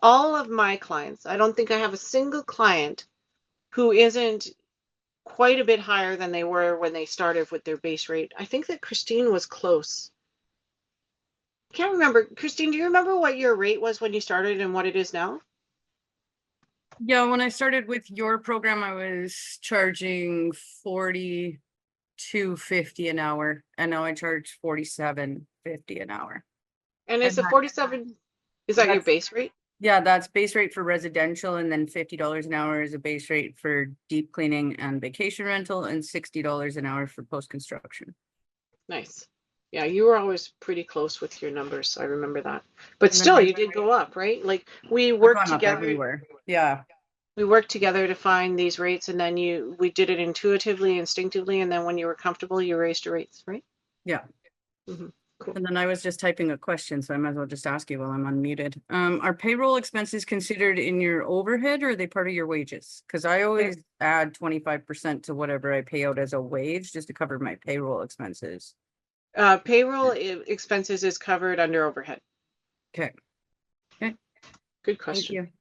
A: All of my clients, I don't think I have a single client who isn't quite a bit higher than they were when they started with their base rate. I think that Christine was close. I can't remember. Christine, do you remember what your rate was when you started and what it is now?
E: Yeah, when I started with your program, I was charging $42.50 an hour, and now I charge $47.50 an hour.
A: And it's a
E: that-
A: 47, is that your
E: that's-
A: base rate?
E: Yeah, that's base rate for residential, and then $50 an hour is a base rate for deep cleaning and vacation rental, and $60 an hour for post-construction.
A: Nice. Yeah, you were always pretty close with your numbers, so I remember that. But
E: And then
A: still,
E: my-
A: you did go up, right? Like we
E: I've
A: worked
E: gone up
A: together.
E: everywhere. Yeah.
A: We worked together to find these rates, and then we did it intuitively, instinctively, and then when you were comfortable, you raised your rates, right?
E: Yeah.
A: Mm-hmm. Cool.
E: And then I was just typing a question, so I might as well just ask you while I'm unmuted. Are payroll expenses considered in your overhead, or are they part of your wages? Because I always add 25% to whatever I pay out as a wage just to cover my payroll expenses.
A: Payroll expenses is covered under overhead.
E: Okay.
A: Good question.
E: Thank you.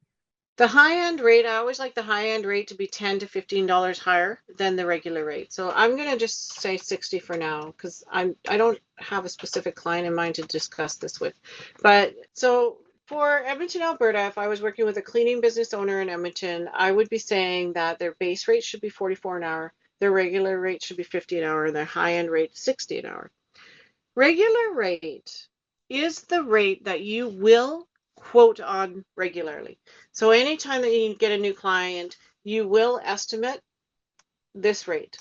A: The high-end rate, I always like the high-end rate to be $10 to $15 higher than the regular rate. So I'm going to just say 60 for now because I don't have a specific client in mind to discuss this with. But so for Edmonton, Alberta, if I was working with a cleaning business owner in Edmonton, I would be saying that their base rate should be 44 an hour, their regular rate should be 50 an hour, and their high-end rate 60 an hour. Regular rate is the rate that you will quote on regularly. So anytime that you get a new client, you will estimate this rate.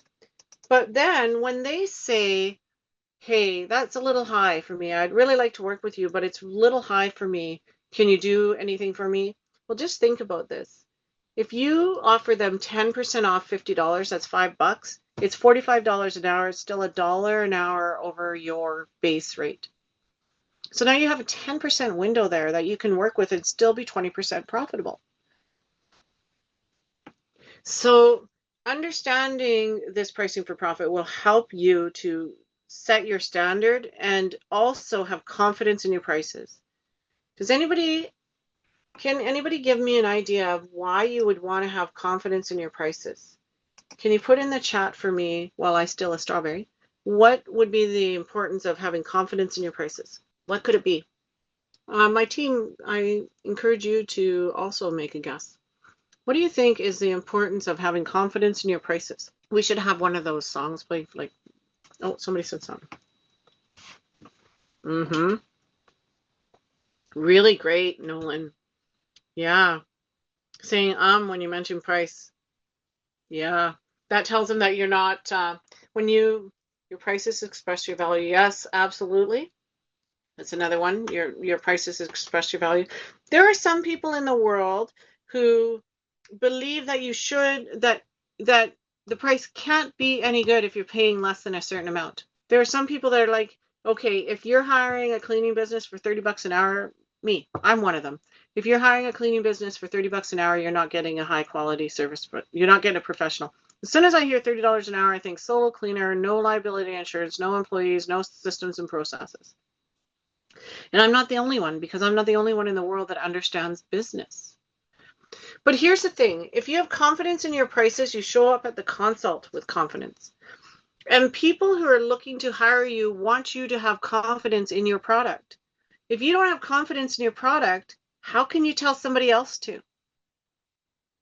A: But then when they say, hey, that's a little high for me, I'd really like to work with you, but it's a little high for me. Can you do anything for me? Well, just think about this. If you offer them 10% off $50, that's $5. It's $45 an hour. It's still $1 an hour over your base rate. So now you have a 10% window there that you can work with and still be 20% profitable. So understanding this pricing for profit will help you to set your standard and also have confidence in your prices. Can anybody give me an idea of why you would want to have confidence in your prices? Can you put in the chat for me while I steal a strawberry? What would be the importance of having confidence in your prices? What could it be? My team, I encourage you to also make a guess. What do you think is the importance of having confidence in your prices? We should have one of those songs played, like, oh, somebody said something. Mm-hmm. Really great, Nolan. Yeah. Saying when you mention price. Yeah. That tells them that you're not, when your prices express your value. Yes, absolutely. That's another one. Your prices express your value. There are some people in the world who believe that that the price can't be any good if you're paying less than a certain amount. There are some people that are like, okay, if you're hiring a cleaning business for $30 an hour, I'm one of them. If you're hiring a cleaning business for $30 an hour, you're not getting a high quality service, but you're not getting a professional. As soon as I hear $30 an hour, I think solo cleaner, no liability insurance, no employees, no systems and processes. And I'm not the only one, because I'm not the only one in the world that understands business. But here's the thing. If you have confidence in your prices, you show up at the consult with confidence. And people who are looking to hire you want you to have confidence in your product. If you don't have confidence in your product, how can you tell somebody else to?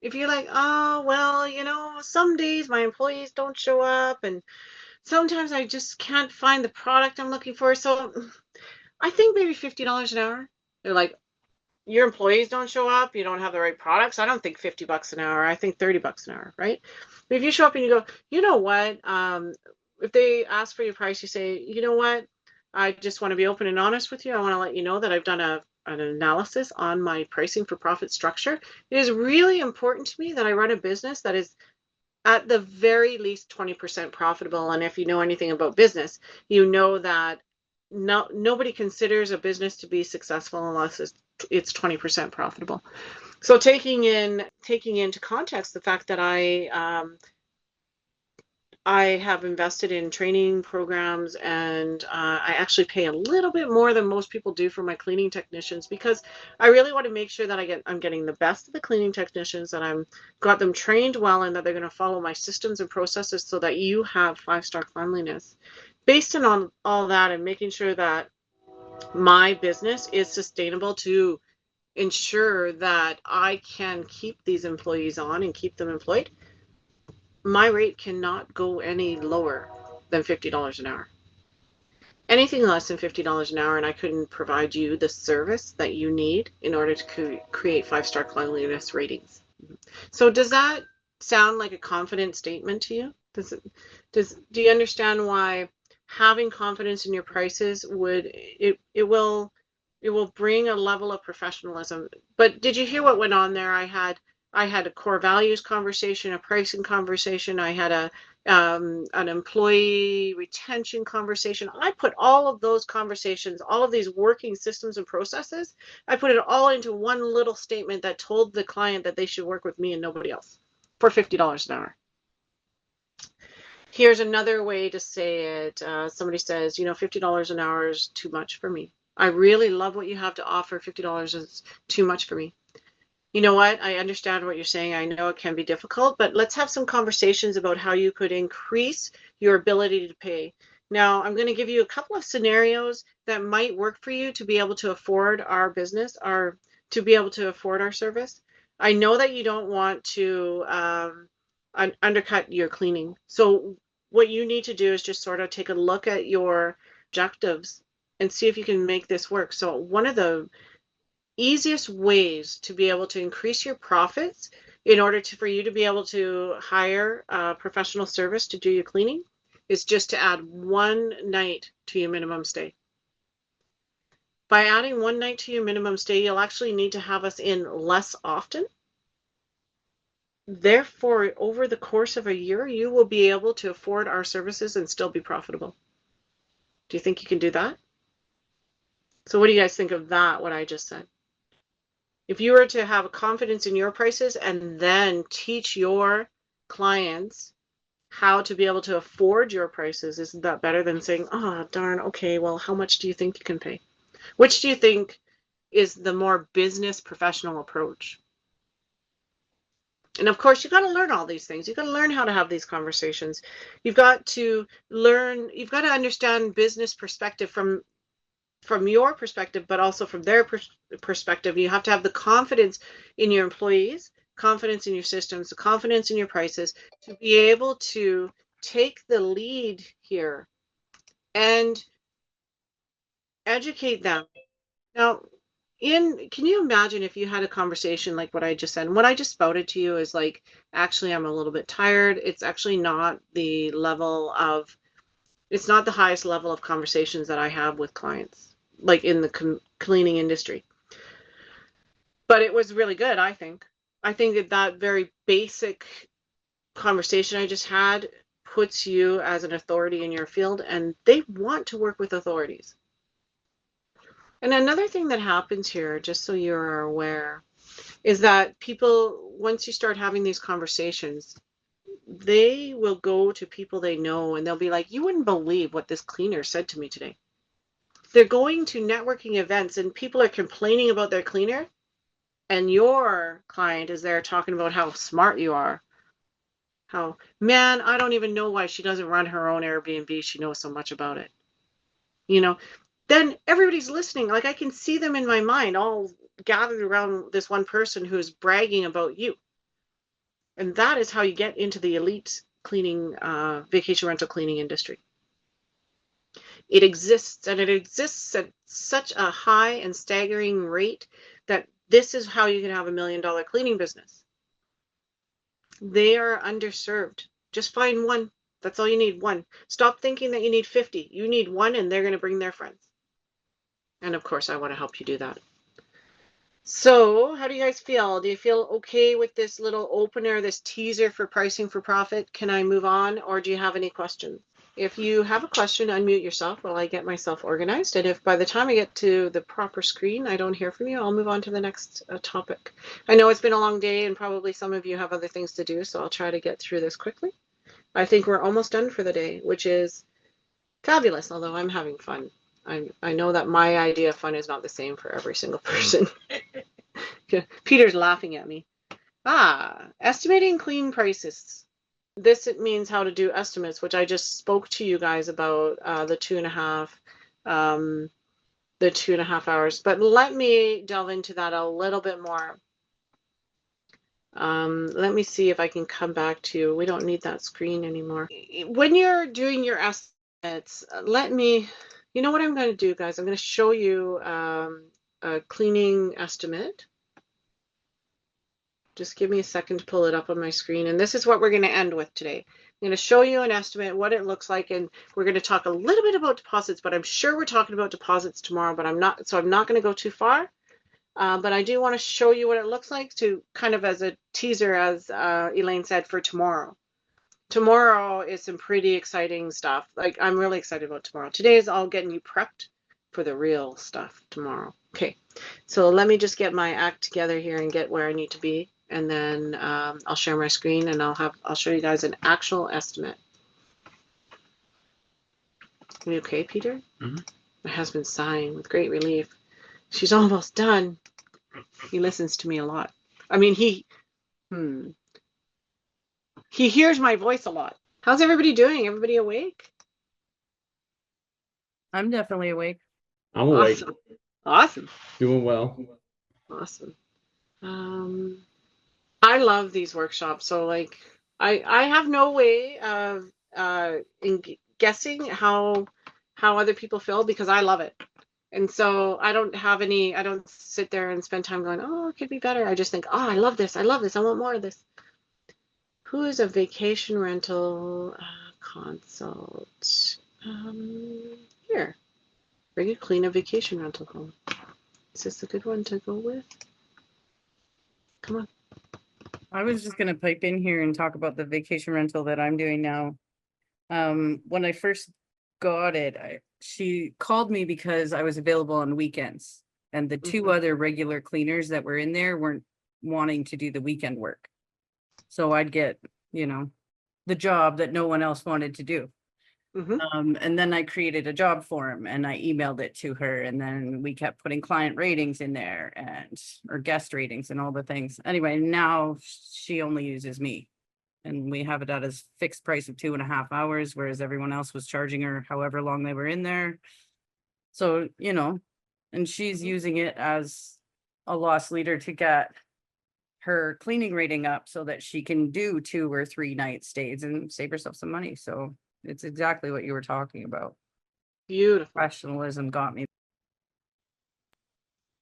A: If you're like, oh, well, some days my employees don't show up and sometimes I just can't find the product I'm looking for. So I think maybe $50 an hour. They're like, your employees don't show up, you don't have the right products. I don't think $50 an hour. I think $30 an hour, right? But if you show up and you go, you know what? If they ask for your price, you say, you know what? I just want to be open and honest with you. I want to let you know that I've done an analysis on my pricing for profit structure. It is really important to me that I run a business that is at the very least 20% profitable. And if you know anything about business, you know that nobody considers a business to be successful unless it's 20% profitable. So taking into context the fact that I have invested in training programs, and I actually pay a little bit more than most people do for my cleaning technicians, because I really want to make sure that I'm getting the best of the cleaning technicians, that I'm got them trained well, and that they're going to follow my systems and processes so that you have 5-star cleanliness. Based on all that, and making sure that my business is sustainable to ensure that I can keep these employees on and keep them employed, my rate cannot go any lower than $50 an hour. Anything less than $50 an hour, and I couldn't provide you the service that you need in order to create 5-star cleanliness ratings. So does that sound like a confident statement to you? Do you understand why having confidence in your prices will bring a level of professionalism? But did you hear what went on there? I had a core values conversation, a pricing conversation. I had an employee retention conversation. I put all of those conversations, all of these working systems and processes, I put it all into one little statement that told the client that they should work with me and nobody else for $50 an hour. Here's another way to say it. Somebody says, $50 an hour is too much for me. I really love what you have to offer. $50 is too much for me. You know what? I understand what you're saying. I know it can be difficult, but let's have some conversations about how you could increase your ability to pay. Now, I'm going to give you a couple of scenarios that might work for you to be able to afford our business, or to be able to afford our service. I know that you don't want to undercut your cleaning. So what you need to do is just sort of take a look at your objectives and see if you can make this work. So one of the easiest ways to be able to increase your profits in order for you to be able to hire a professional service to do your cleaning is just to add one night to your minimum stay. By adding one night to your minimum stay, you'll actually need to have us in less often. Therefore, over the course of a year, you will be able to afford our services and still be profitable. Do you think you can do that? So what do you guys think of that, what I just said? If you were to have confidence in your prices and then teach your clients how to be able to afford your prices, isn't that better than saying, oh, darn, okay, well, how much do you think you can pay? Which do you think is the more business professional approach? And of course, you've got to learn all these things. You've got to learn how to have these conversations. You've got to understand business perspective from your perspective, but also from their perspective. You have to have the confidence in your employees, confidence in your systems, the confidence in your prices to be able to take the lead here and educate them. Now, can you imagine if you had a conversation like what I just said? And what I just spouted to you is like, actually, I'm a little bit tired. It's actually not the it's not the highest level of conversations that I have with clients, like in the cleaning industry. But it was really good, I think. I think that very basic conversation I just had puts you as an authority in your field, and they want to work with authorities. And another thing that happens here, just so you're aware, is that people, once you start having these conversations, they will go to people they know and they'll be like, you wouldn't believe what this cleaner said to me today. They're going to networking events and people are complaining about their cleaner, and your client is there talking about how smart you are. How, man, I don't even know why she doesn't run her own Airbnb. She knows so much about it. then everybody's listening. Like I can see them in my mind all gathered around this one person who's bragging about you. And that is how you get into the elite cleaning, vacation rental cleaning industry. It exists, and it exists at such a high and staggering rate that this is how you can have $1 million cleaning business. They are underserved. Just find one. That's all you need, one. Stop thinking that you need 50. You need one, and they're going to bring their friends. And of course, I want to help you do that. So how do you guys feel? Do you feel okay with this little opener, this teaser for pricing for profit? Can I move on, or do you have any questions? If you have a question, unmute yourself while I get myself organized. And if by the time I get to the proper screen, I don't hear from you, I'll move on to the next topic. I know it's been a long day and probably some of you have other things to do, so I'll try to get through this quickly. I think we're almost done for the day, which is fabulous, although I'm having fun. I know that my idea of fun is not the same for every single person. Peter's laughing at me. Estimating clean prices. This means how to do estimates, which I just spoke to you guys about the 2.5 hours. But let me delve into that a little bit more. Let me see if I can come back to, we don't need that screen anymore. When you're doing your estimates, you know what I'm going to do, guys? I'm going to show you a cleaning estimate. Just give me a second to pull it up on my screen. And this is what we're going to end with today. I'm going to show you an estimate, what it looks like, and we're going to talk a little bit about deposits, but I'm sure we're talking about deposits tomorrow, but I'm not going to go too far. But I do want to show you what it looks like to kind of as a teaser, as Elaine said, for tomorrow. Tomorrow is some pretty exciting stuff. Like I'm really excited about tomorrow. Today is all getting you prepped for the real stuff tomorrow. Okay, so let me just get my act together here and get where I need to be. And then I'll share my screen and I'll show you guys an actual estimate. Are you okay, Peter? Mm-hmm. My husband's sighing with great relief. She's almost done. He listens to me a lot. I mean, he hears my voice a lot. How's everybody doing? Everybody awake?
E: I'm definitely awake.
C: I'm awake.
A: Awesome.
C: Doing well.
A: Awesome. I love these workshops. So like I have no way of in guessing how other people feel because I love it. And so I don't sit there and spend time going, oh, it could be better. I just think, oh, I love this. I want more of this. Who is a vacation rental consult? Here. Bring a clean a vacation rental home. Is this a good one to go with? Come on.
E: I was just going to pipe in here and talk about the vacation rental that I'm doing now. When I first got it, she called me because I was available on weekends, and the two other regular cleaners that were in there weren't wanting to do the weekend work. So I'd get, the job that no one else wanted to do. And then I created a job form and I emailed it to her, and then we kept putting client ratings in there or guest ratings and all the things. Anyway, now she only uses me, and we have it at a fixed price of 2.5 hours, whereas everyone else was charging her however long they were in there. So, and she's using it as a loss leader to get her cleaning rating up so that she can do 2 or 3 night stays and save herself some money. So it's exactly what you were talking about.
A: Beautiful.
E: Professionalism got me.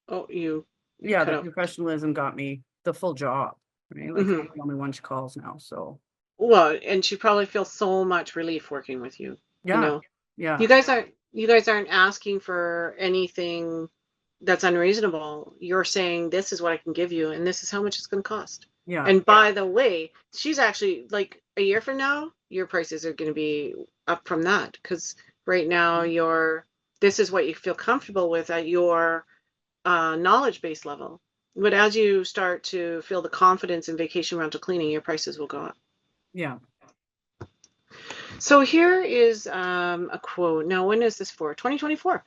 A: Oh, you.
E: Yeah, the professionalism got me the full job. Right? Like I'm the only one she calls now. So.
A: Well, and she probably feels so much relief working with you.
E: Yeah. Yeah.
A: You guys aren't asking for anything that's unreasonable. You're saying this is what I can give you, and this is how much it's going to cost.
E: Yeah.
A: And by the way, she's actually like a year from now, your prices are going to be up from that, because right now this is what you feel comfortable with at your knowledge base level. But as you start to feel the confidence in vacation rental cleaning, your prices will go up.
E: Yeah.
A: So here is a quote. Now, when is this for? 2024.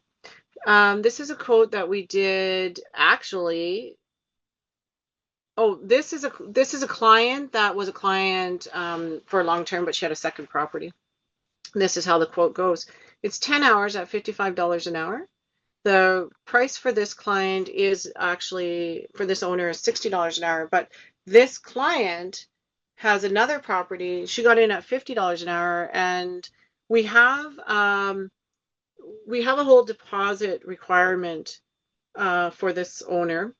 A: This is a quote that we did actually. Oh, this is a client that was a client for long term, but she had a second property. This is how the quote goes. It's 10 hours at $55 an hour. The price for this client is actually, for this owner, is $60 an hour, but this client has another property. She got in at $50 an hour, and we have a whole deposit requirement for this owner.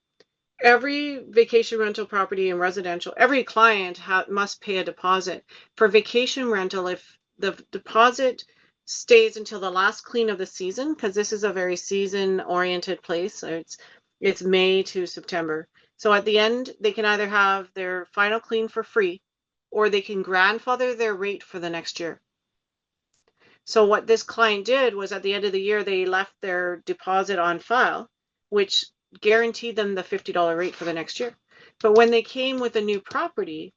A: Every vacation rental property and residential, every client must pay a deposit. For vacation rental, if the deposit stays until the last clean of the season, because this is a very season-oriented place, so it's May to September. So at the end, they can either have their final clean for free, or they can grandfather their rate for the next year. So what this client did was, at the end of the year, they left their deposit on file, which guaranteed them the $50 rate for the next year. But when they came with a new property,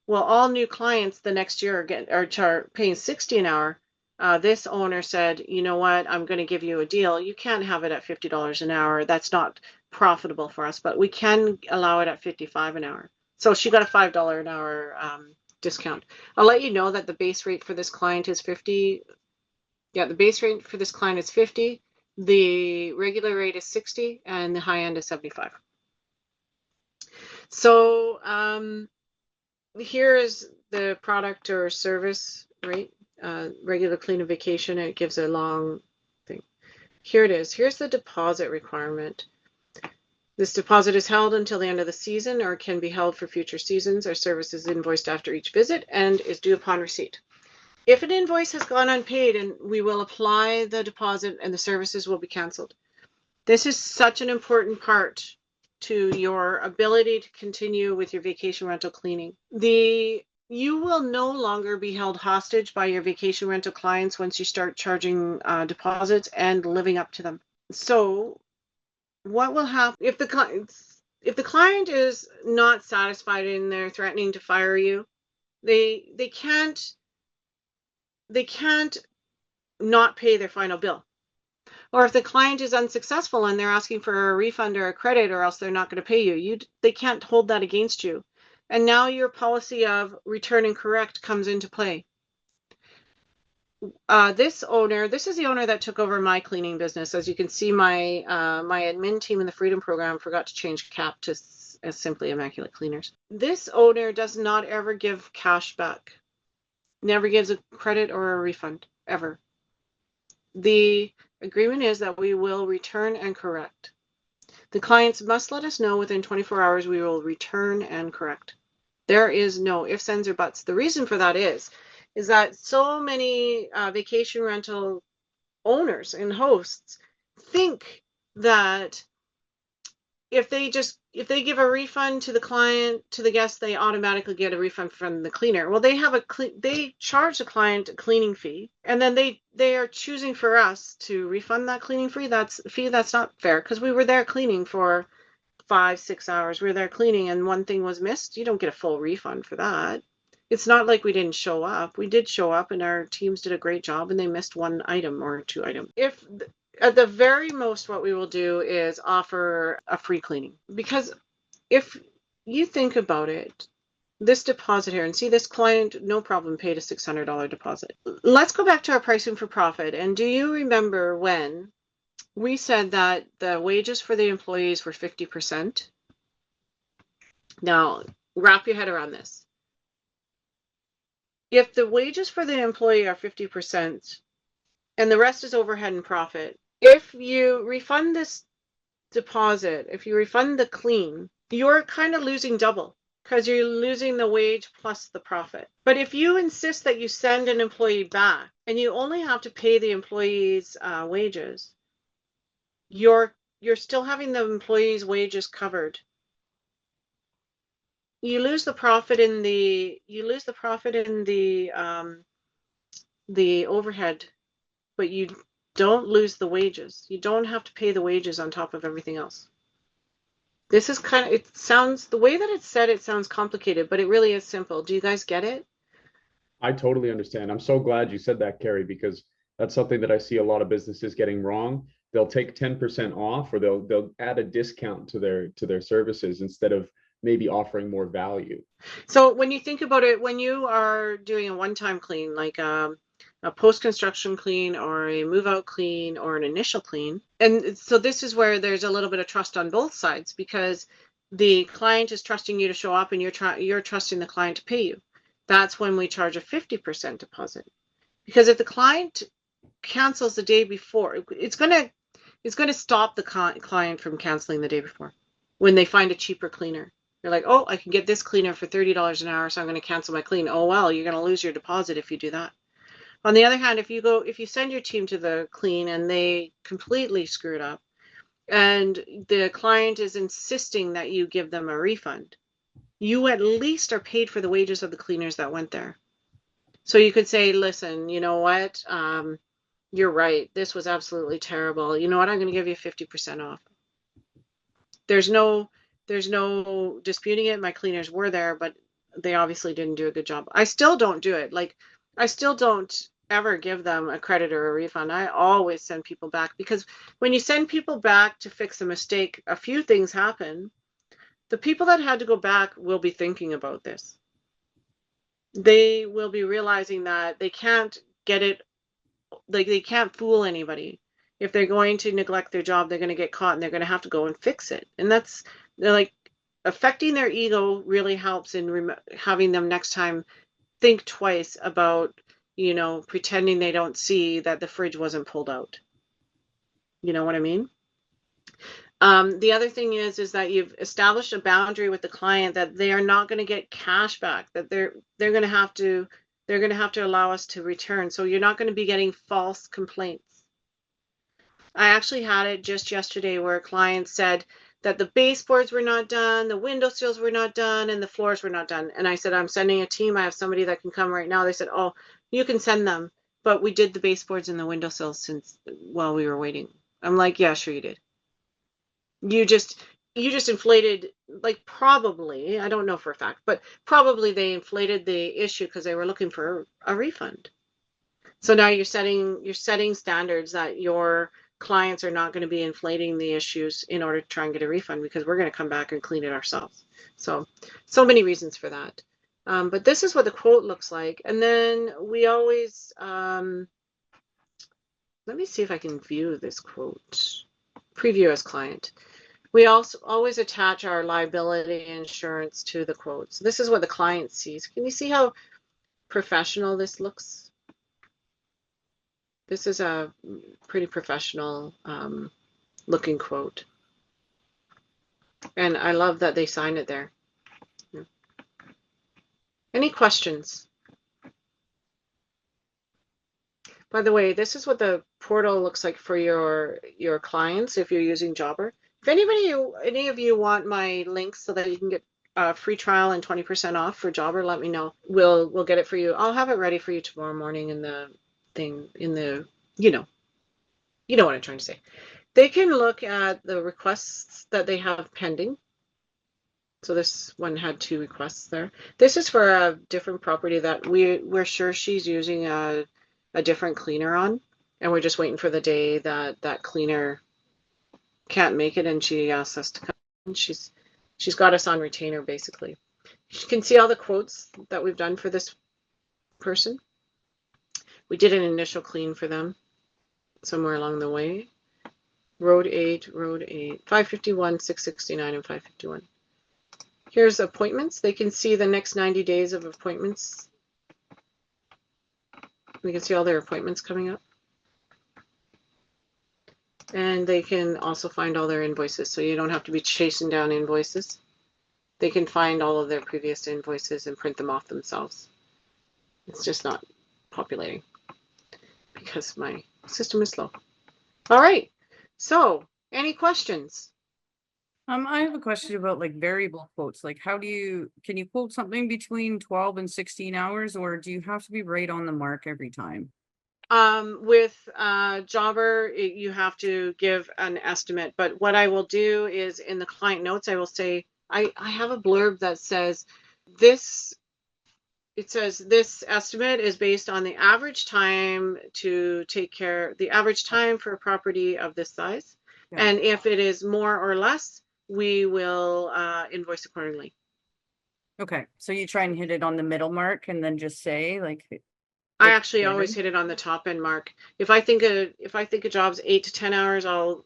A: well, all new clients the next year are paying $60 an hour. This owner said, you know what, I'm going to give you a deal. You can't have it at $50 an hour. That's not profitable for us, but we can allow it at $55 an hour. So she got a $5 an hour discount. I'll let you know that the base rate for this client is 50. Yeah, the base rate for this client is 50. The regular rate is 60, and the high end is 75. So here is the product or service rate. Regular clean and vacation, it gives a long thing. Here it is. Here's the deposit requirement. This deposit is held until the end of the season, or can be held for future seasons. Our service is invoiced after each visit and is due upon receipt. If an invoice has gone unpaid, and we will apply the deposit and the services will be canceled. This is such an important part to your ability to continue with your vacation rental cleaning. You will no longer be held hostage by your vacation rental clients once you start charging deposits and living up to them. So what will happen if the client is not satisfied and they're threatening to fire you? They can't not pay their final bill. Or if the client is unsuccessful and they're asking for a refund or a credit, or else they're not going to pay you, they can't hold that against you. And now your policy of return and correct comes into play. This is the owner that took over my cleaning business. As you can see, my admin team in the Freedom Program forgot to change CAP to as simply Immaculate Cleaners. This owner does not ever give cash back. Never gives a credit or a refund, ever. The agreement is that we will return and correct. The clients must let us know within 24 hours we will return and correct. There is no ifs, ands, or buts. The reason for that is that so many vacation rental owners and hosts think that if they give a refund to the client, to the guest, they automatically get a refund from the cleaner. Well, they charge the client a cleaning fee, and then they are choosing for us to refund that cleaning fee. That's not fair, because we were there cleaning for 5-6 hours. We were there cleaning and one thing was missed. You don't get a full refund for that. It's not like we didn't show up. We did show up and our teams did a great job and they missed one item or two items. If at the very most, what we will do is offer a free cleaning, because if you think about it, this deposit here, and see, this client, no problem, paid a $600 deposit. Let's go back to our pricing for profit. And do you remember when we said that the wages for the employees were 50%? Now, wrap your head around this. If the wages for the employee are 50% and the rest is overhead and profit, if you refund this deposit, if you refund the clean, you're kind of losing double, because you're losing the wage plus the profit. But if you insist that you send an employee back and you only have to pay the employee's wages, you're still having the employee's wages covered. You lose the profit in the overhead, but you don't lose the wages. You don't have to pay the wages on top of everything else. This is the way that it's said, it sounds complicated, but it really is simple. Do you guys get it?
C: I totally understand. I'm so glad you said that, Carrie, because that's something that I see a lot of businesses getting wrong. They'll take 10% off, or they'll add a discount to their services instead of maybe offering more value.
A: So when you think about it, when you are doing a one-time clean, like a a post-construction clean or a move-out clean or an initial clean. And so this is where there's a little bit of trust on both sides, because the client is trusting you to show up and you're trusting the client to pay you. That's when we charge a 50% deposit. Because if the client cancels the day before, it's going to stop the client from canceling the day before when they find a cheaper cleaner. They're like, oh, I can get this cleaner for $30 an hour, so I'm going to cancel my clean. Oh, well, you're going to lose your deposit if you do that. On the other hand, if you send your team to the clean and they completely screw it up, and the client is insisting that you give them a refund, you at least are paid for the wages of the cleaners that went there. So you could say, listen, you know what? You're right. This was absolutely terrible. You know what? I'm going to give you 50% off. There's no disputing it. My cleaners were there, but they obviously didn't do a good job. I still don't do it. Like, I still don't ever give them a credit or a refund. I always send people back, because when you send people back to fix a mistake, a few things happen. The people that had to go back will be thinking about this. They will be realizing that they can't get it, like they can't fool anybody. If they're going to neglect their job, they're going to get caught and they're going to have to go and fix it. And they're like, affecting their ego really helps in having them next time think twice about, pretending they don't see that the fridge wasn't pulled out. You know what I mean? The other thing is that you've established a boundary with the client that they are not going to get cash back, that they're going to have to allow us to return. So you're not going to be getting false complaints. I actually had it just yesterday where a client said that the baseboards were not done, the windowsills were not done, and the floors were not done. And I said, I'm sending a team. I have somebody that can come right now. They said, oh, you can send them, but we did the baseboards and the windowsills while we were waiting. I'm like, yeah, sure you did. You just inflated, like, probably, I don't know for a fact, but probably they inflated the issue because they were looking for a refund. So now you're setting standards that your clients are not going to be inflating the issues in order to try and get a refund, because we're going to come back and clean it ourselves. So many reasons for that. But this is what the quote looks like. And then we always, let me see if I can view this quote. Preview as client. We also always attach our liability insurance to the quote. So this is what the client sees. Can you see how professional this looks? This is a pretty professional looking quote. And I love that they sign it there. Any questions? By the way, this is what the portal looks like for your clients if you're using Jobber. If any of you want my links so that you can get a free trial and 20% off for Jobber, let me know. We'll get it for you. I'll have it ready for you tomorrow morning in the thing, you know what I'm trying to say. They can look at the requests that they have pending. So this one had 2 requests there. This is for a different property that we're sure she's using a different cleaner on, and we're just waiting for the day that cleaner can't make it, and she asks us to come. She's got us on retainer, basically. You can see all the quotes that we've done for this person. We did an initial clean for them somewhere along the way. Road 8, 551, 669, and 551. Here's appointments. They can see the next 90 days of appointments. We can see all their appointments coming up. And they can also find all their invoices, so you don't have to be chasing down invoices. They can find all of their previous invoices and print them off themselves. It's just not populating because my system is slow. All right, so any questions?
E: I have a question about like variable quotes. Like, can you quote something between 12 and 16 hours, or do you have to be right on the mark every time?
A: With Jobber, you have to give an estimate, but what I will do is in the client notes, I will say, I have a blurb that says this estimate is based on the average time to take care, the average time for a property of this size. Yeah. And if it is more or less, we will invoice accordingly.
E: Okay, so you try and hit it on the middle mark and then just say like,
A: I
E: Like
A: actually always
E: standard?
A: hit it on the top end mark. If I think a job's 8 to 10 hours, I'll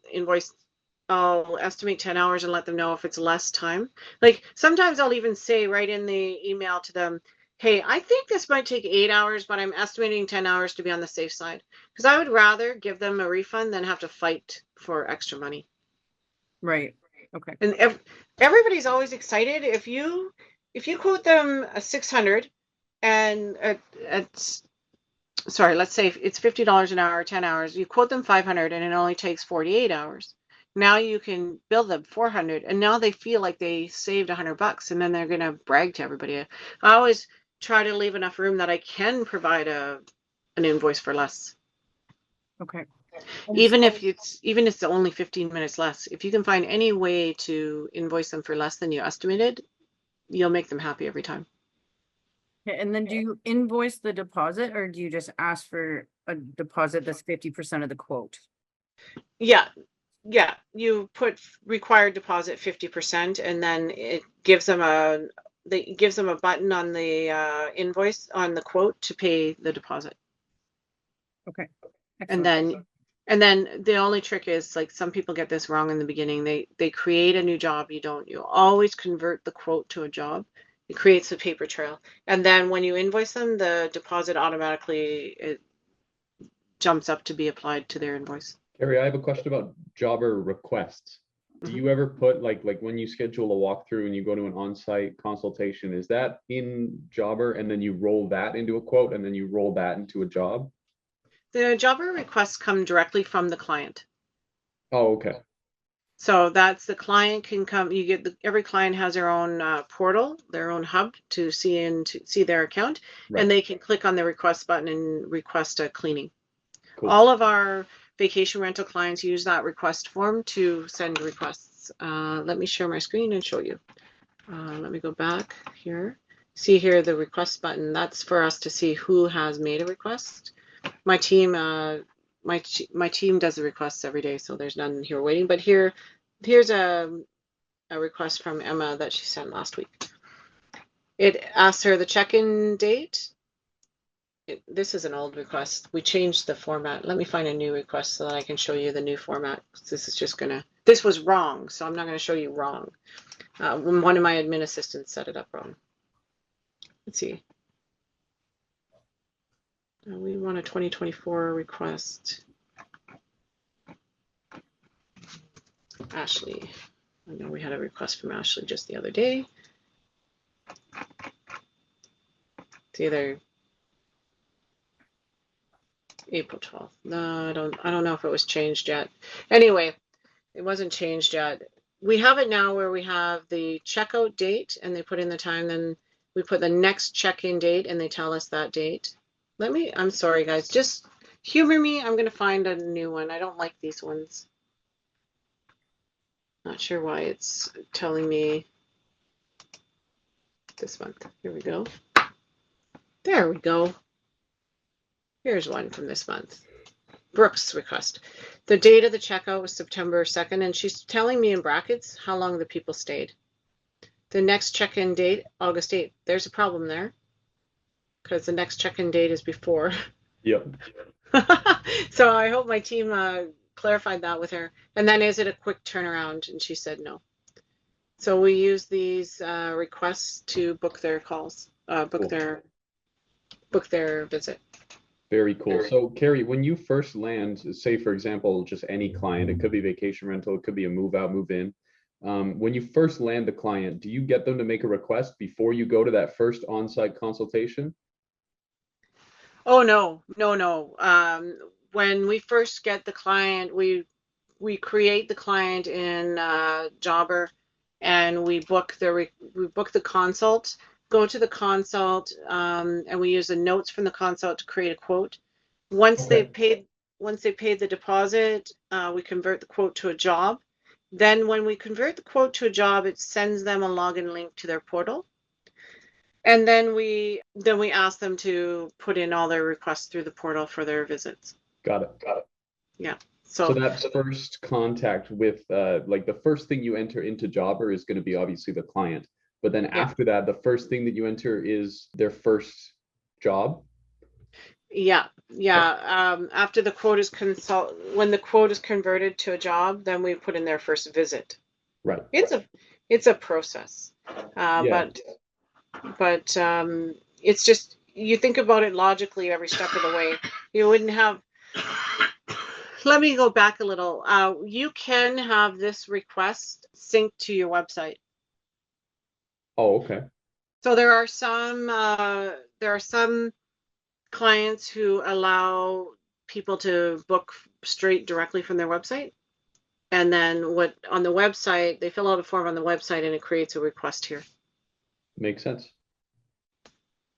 A: estimate 10 hours and let them know if it's less time. Like sometimes I'll even say right in the email to them, hey, I think this might take 8 hours, but I'm estimating 10 hours to be on the safe side. Because I would rather give them a refund than have to fight for extra money.
E: Right. Okay.
A: And everybody's always excited if you quote them a 600 and at sorry, let's say it's $50 an hour, 10 hours, you quote them 500 and it only takes 48 hours. Now you can bill them 400 and now they feel like they saved $100 and then they're going to brag to everybody. I always try to leave enough room that I can provide an invoice for less.
E: Okay. And so,
A: Even if it's only 15 minutes less. If you can find any way to invoice them for less than you estimated, you'll make them happy every time.
E: and then do you invoice the deposit or do you just ask for a deposit that's 50% of the quote?
A: Yeah, yeah. You put required deposit 50%, and then it gives them a button on the invoice on the quote to pay the deposit.
E: Okay.
A: And
E: Excellent.
A: then the only trick is like some people get this wrong in the beginning. They create a new job. You always convert the quote to a job. It creates a paper trail. And then when you invoice them, the deposit automatically it jumps up to be applied to their invoice.
C: Carrie, I have a question about jobber requests. Do
A: Mhm.
C: you ever put like when you schedule a walkthrough and you go to an on-site consultation, is that in Jobber and then you roll that into a quote and then you roll that into a job?
A: The jobber requests come directly from the client.
C: Oh, okay.
A: So that's the client can come, every client has their own portal, their own hub to see their account,
C: Right.
A: and they can click on the request button and request a cleaning.
C: Cool.
A: All of our vacation rental clients use that request form to send requests. Let me share my screen and show you. Let me go back here. See here the request button. That's for us to see who has made a request. My team does the requests every day, so there's none here waiting. But here's a request from Emma that she sent last week. It asks her the check-in date. This is an old request. We changed the format. Let me find a new request so that I can show you the new format. This was wrong, so I'm not gonna show you wrong. One of my admin assistants set it up wrong. Let's see. We want a 2024 request. Ashley. I know we had a request from Ashley just the other day. It's either April 12th. No, I don't know if it was changed yet. Anyway, it wasn't changed yet. We have it now where we have the checkout date and they put in the time, then we put the next check-in date and they tell us that date. I'm sorry guys, just humor me. I'm gonna find a new one. I don't like these ones. Not sure why it's telling me this month. Here we go. There we go. Here's one from this month. Brooke's request. The date of the checkout was September 2nd, and she's telling me in brackets how long the people stayed. The next check-in date, August 8th. There's a problem there because the next check-in date is before.
C: Yep.
A: So I hope my team clarified that with her. And then is it a quick turnaround? And she said no. So we use these requests to book their calls, book their visit.
C: Very cool. So Carrie, when you first land, say for example, just any client, it could be vacation rental, it could be a move out, move in. When you first land the client, do you get them to make a request before you go to that first on-site consultation?
A: Oh no. When we first get the client, we create the client in Jobber, and we book the consult. Go to the consult, and we use the notes from the consult to create a quote. Once
C: Okay.
A: they paid the deposit, we convert the quote to a job. Then when we convert the quote to a job, it sends them a login link to their portal. And then we ask them to put in all their requests through the portal for their visits.
C: Got it.
A: Yeah.
C: So that first contact with like the first thing you enter into Jobber is going to be obviously the client. But then
A: Yeah.
C: after that, the first thing that you enter is their first job.
A: Yeah, yeah. After the quote is when the quote is converted to a job, then we put in their first visit.
C: Right.
A: It's a process,
C: Yeah.
A: but it's just you think about it logically every step of the way. You wouldn't have. Let me go back a little. You can have this request synced to your website.
C: Oh, okay.
A: So there are some clients who allow people to book straight directly from their website. And then what on the website, they fill out a form on the website and it creates a request here.
C: Makes sense.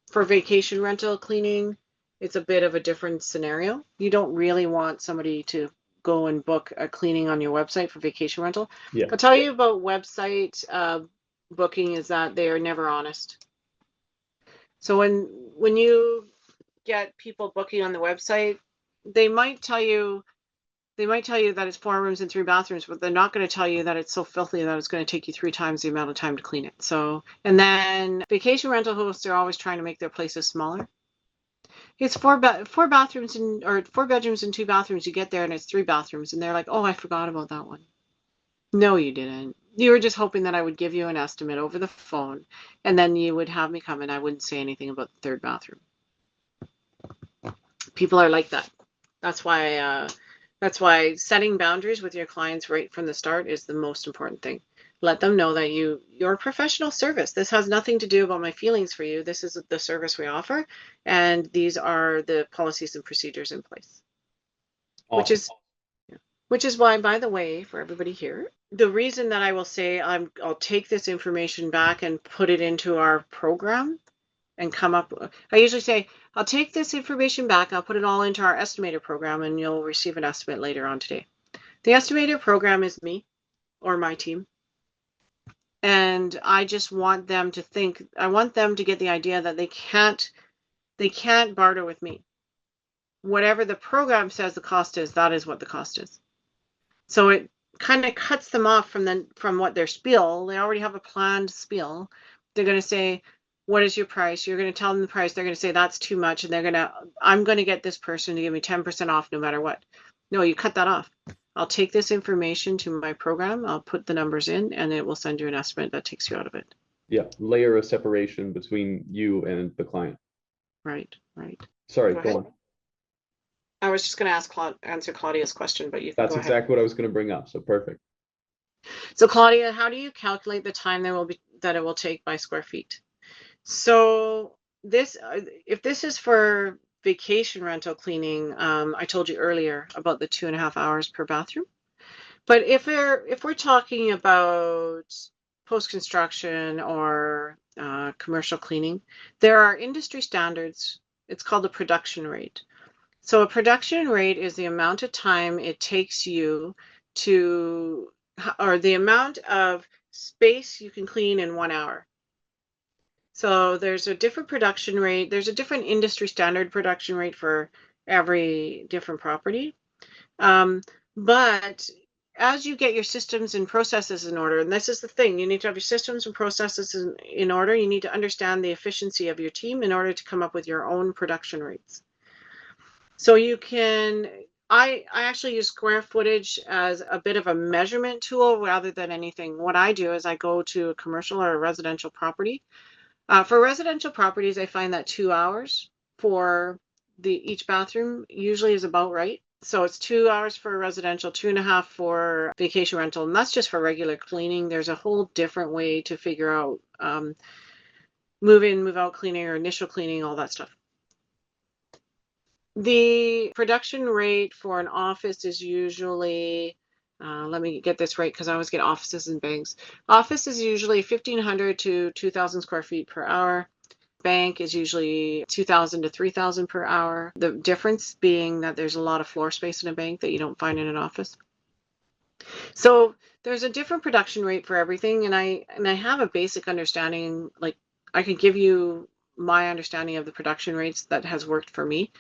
A: For vacation rental cleaning, it's a bit of a different scenario. You don't really want somebody to go and book a cleaning on your website for vacation rental.
C: Yeah.
A: I'll tell you about website booking is that they are never honest. So when you get people booking on the website, they might tell you that it's 4 rooms and 3 bathrooms, but they're not going to tell you that it's so filthy that it's going to take you 3 times the amount of time to clean it. So, and then vacation rental hosts are always trying to make their places smaller. It's 4 bathrooms or 4 bedrooms and 2 bathrooms. You get there and it's 3 bathrooms, and they're like, "Oh, I forgot about that one." No, you didn't. You were just hoping that I would give you an estimate over the phone, and then you would have me come and I wouldn't say anything about the 3rd bathroom. People are like that. That's why setting boundaries with your clients right from the start is the most important thing. Let them know that you're a professional service. This has nothing to do about my feelings for you. This is the service we offer, and these are the policies and procedures in place.
C: Awesome.
A: Which is why, by the way, for everybody here, the reason that I will say I'll take this information back and put it into our program and come up. I usually say, I'll take this information back, I'll put it all into our estimator program, and you'll receive an estimate later on today. The estimator program is me or my team. And I just want them to think, I want them to get the idea that they can't barter with me. Whatever the program says the cost is, that is what the cost is. So it kind of cuts them off from what their spiel. They already have a planned spiel. They're going to say, "What is your price?" You're going to tell them the price. They're going to say, "That's too much," and I'm going to get this person to give me 10% off no matter what. No, you cut that off. I'll take this information to my program. I'll put the numbers in, and it will send you an estimate that takes you out of it.
C: Yeah. Layer of separation between you and the client.
A: Right.
C: Sorry,
A: Go
C: go
A: ahead.
C: on.
A: I was just going to answer Claudia's question, but you can
C: That's
A: go ahead.
C: exactly what I was going to bring up. So perfect.
A: So Claudia, how do you calculate the time that it will take by square feet? So if this is for vacation rental cleaning, I told you earlier about the 2.5 hours per bathroom. But if we're talking about post-construction or commercial cleaning, there are industry standards. It's called the production rate. So a production rate is the amount of time it takes you or the amount of space you can clean in 1 hour. So there's a different production rate. There's a different industry standard production rate for every different property. But as you get your systems and processes in order, and this is the thing, you need to have your systems and processes in order. You need to understand the efficiency of your team in order to come up with your own production rates. So I actually use square footage as a bit of a measurement tool rather than anything. What I do is I go to a commercial or a residential property. For residential properties, I find that 2 hours for each bathroom usually is about right. So it's 2 hours for residential, 2.5 for vacation rental, and that's just for regular cleaning. There's a whole different way to figure out move in, move out cleaning or initial cleaning, all that stuff. The production rate for an office is usually, let me get this right because I always get offices and banks. Office is usually 1,500 to 2,000 square feet per hour. Bank is usually 2,000 to 3,000 per hour. The difference being that there's a lot of floor space in a bank that you don't find in an office. So there's a different production rate for everything, and I have a basic understanding. Like I could give you my understanding of the production rates that has worked for me.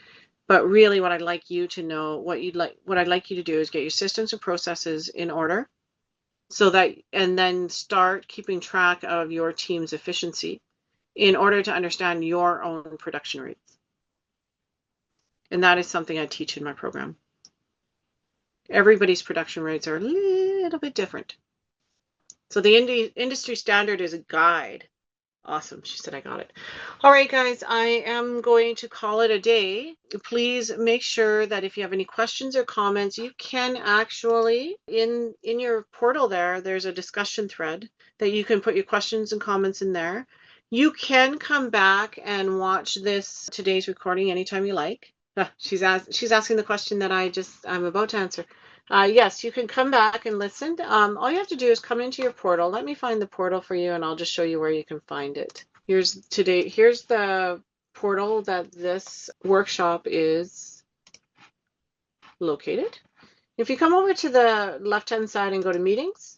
A: But really what I'd like you to know, what I'd like you to do is get your systems and processes in order and then start keeping track of your team's efficiency in order to understand your own production rates. And that is something I teach in my program. Everybody's production rates are a little bit different. So the industry standard is a guide. Awesome. She said I got it. All right, guys, I am going to call it a day. Please make sure that if you have any questions or comments, you can actually, in your portal there's a discussion thread that you can put your questions and comments in there. You can come back and watch today's recording anytime you like. She's asking the question that I'm about to answer. Yes, you can come back and listen. All you have to do is come into your portal. Let me find the portal for you and I'll just show you where you can find it. Here's the portal that this workshop is located. If you come over to the left-hand side and go to meetings,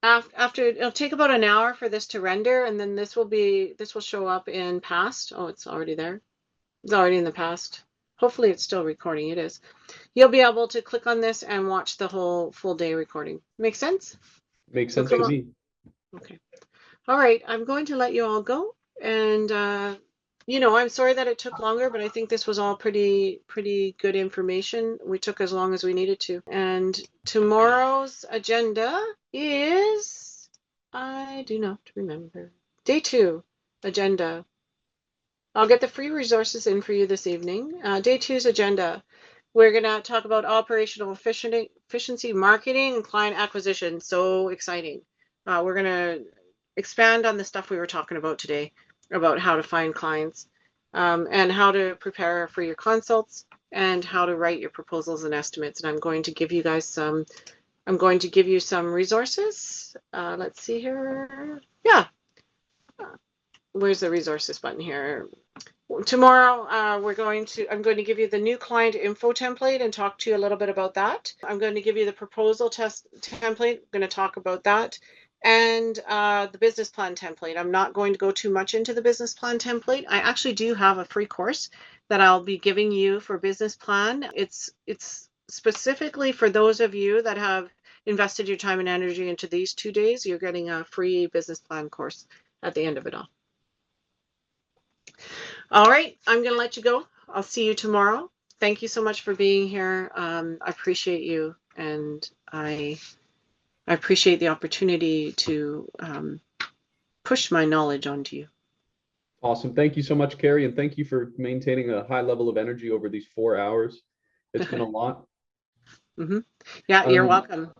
A: after it'll take about an hour for this to render, and then this will show up in past. Oh, it's already there. It's already in the past. Hopefully it's still recording. It is. You'll be able to click on this and watch the whole full day recording. Make sense?
C: Makes sense to me.
A: Okay. All right. I'm going to let you all go. And, I'm sorry that it took longer, but I think this was all pretty good information. We took as long as we needed to. And tomorrow's agenda is, I do not remember. Day 2 agenda. I'll get the free resources in for you this evening. Day 2's agenda. We're going to talk about operational efficiency, marketing, and client acquisition. So exciting. We're going to expand on the stuff we were talking about today, about how to find clients, and how to prepare for your consults, and how to write your proposals and estimates. And I'm going to give you guys some resources. Let's see here. Yeah. Where's the resources button here? Tomorrow, I'm going to give you the new client info template and talk to you a little bit about that. I'm going to give you the proposal test template. I'm going to talk about that. And the business plan template. I'm not going to go too much into the business plan template. I actually do have a free course that I'll be giving you for business plan. It's specifically for those of you that have invested your time and energy into these 2 days. You're getting a free business plan course at the end of it all. All right, I'm going to let you go. I'll see you tomorrow. Thank you so much for being here. I appreciate you, and I appreciate the opportunity to push my knowledge onto you.
C: Awesome. Thank you so much, Carrie, and thank you for maintaining a high level of energy over these 4 hours. It's been a lot.
A: Mm-hmm. Yeah, you're welcome.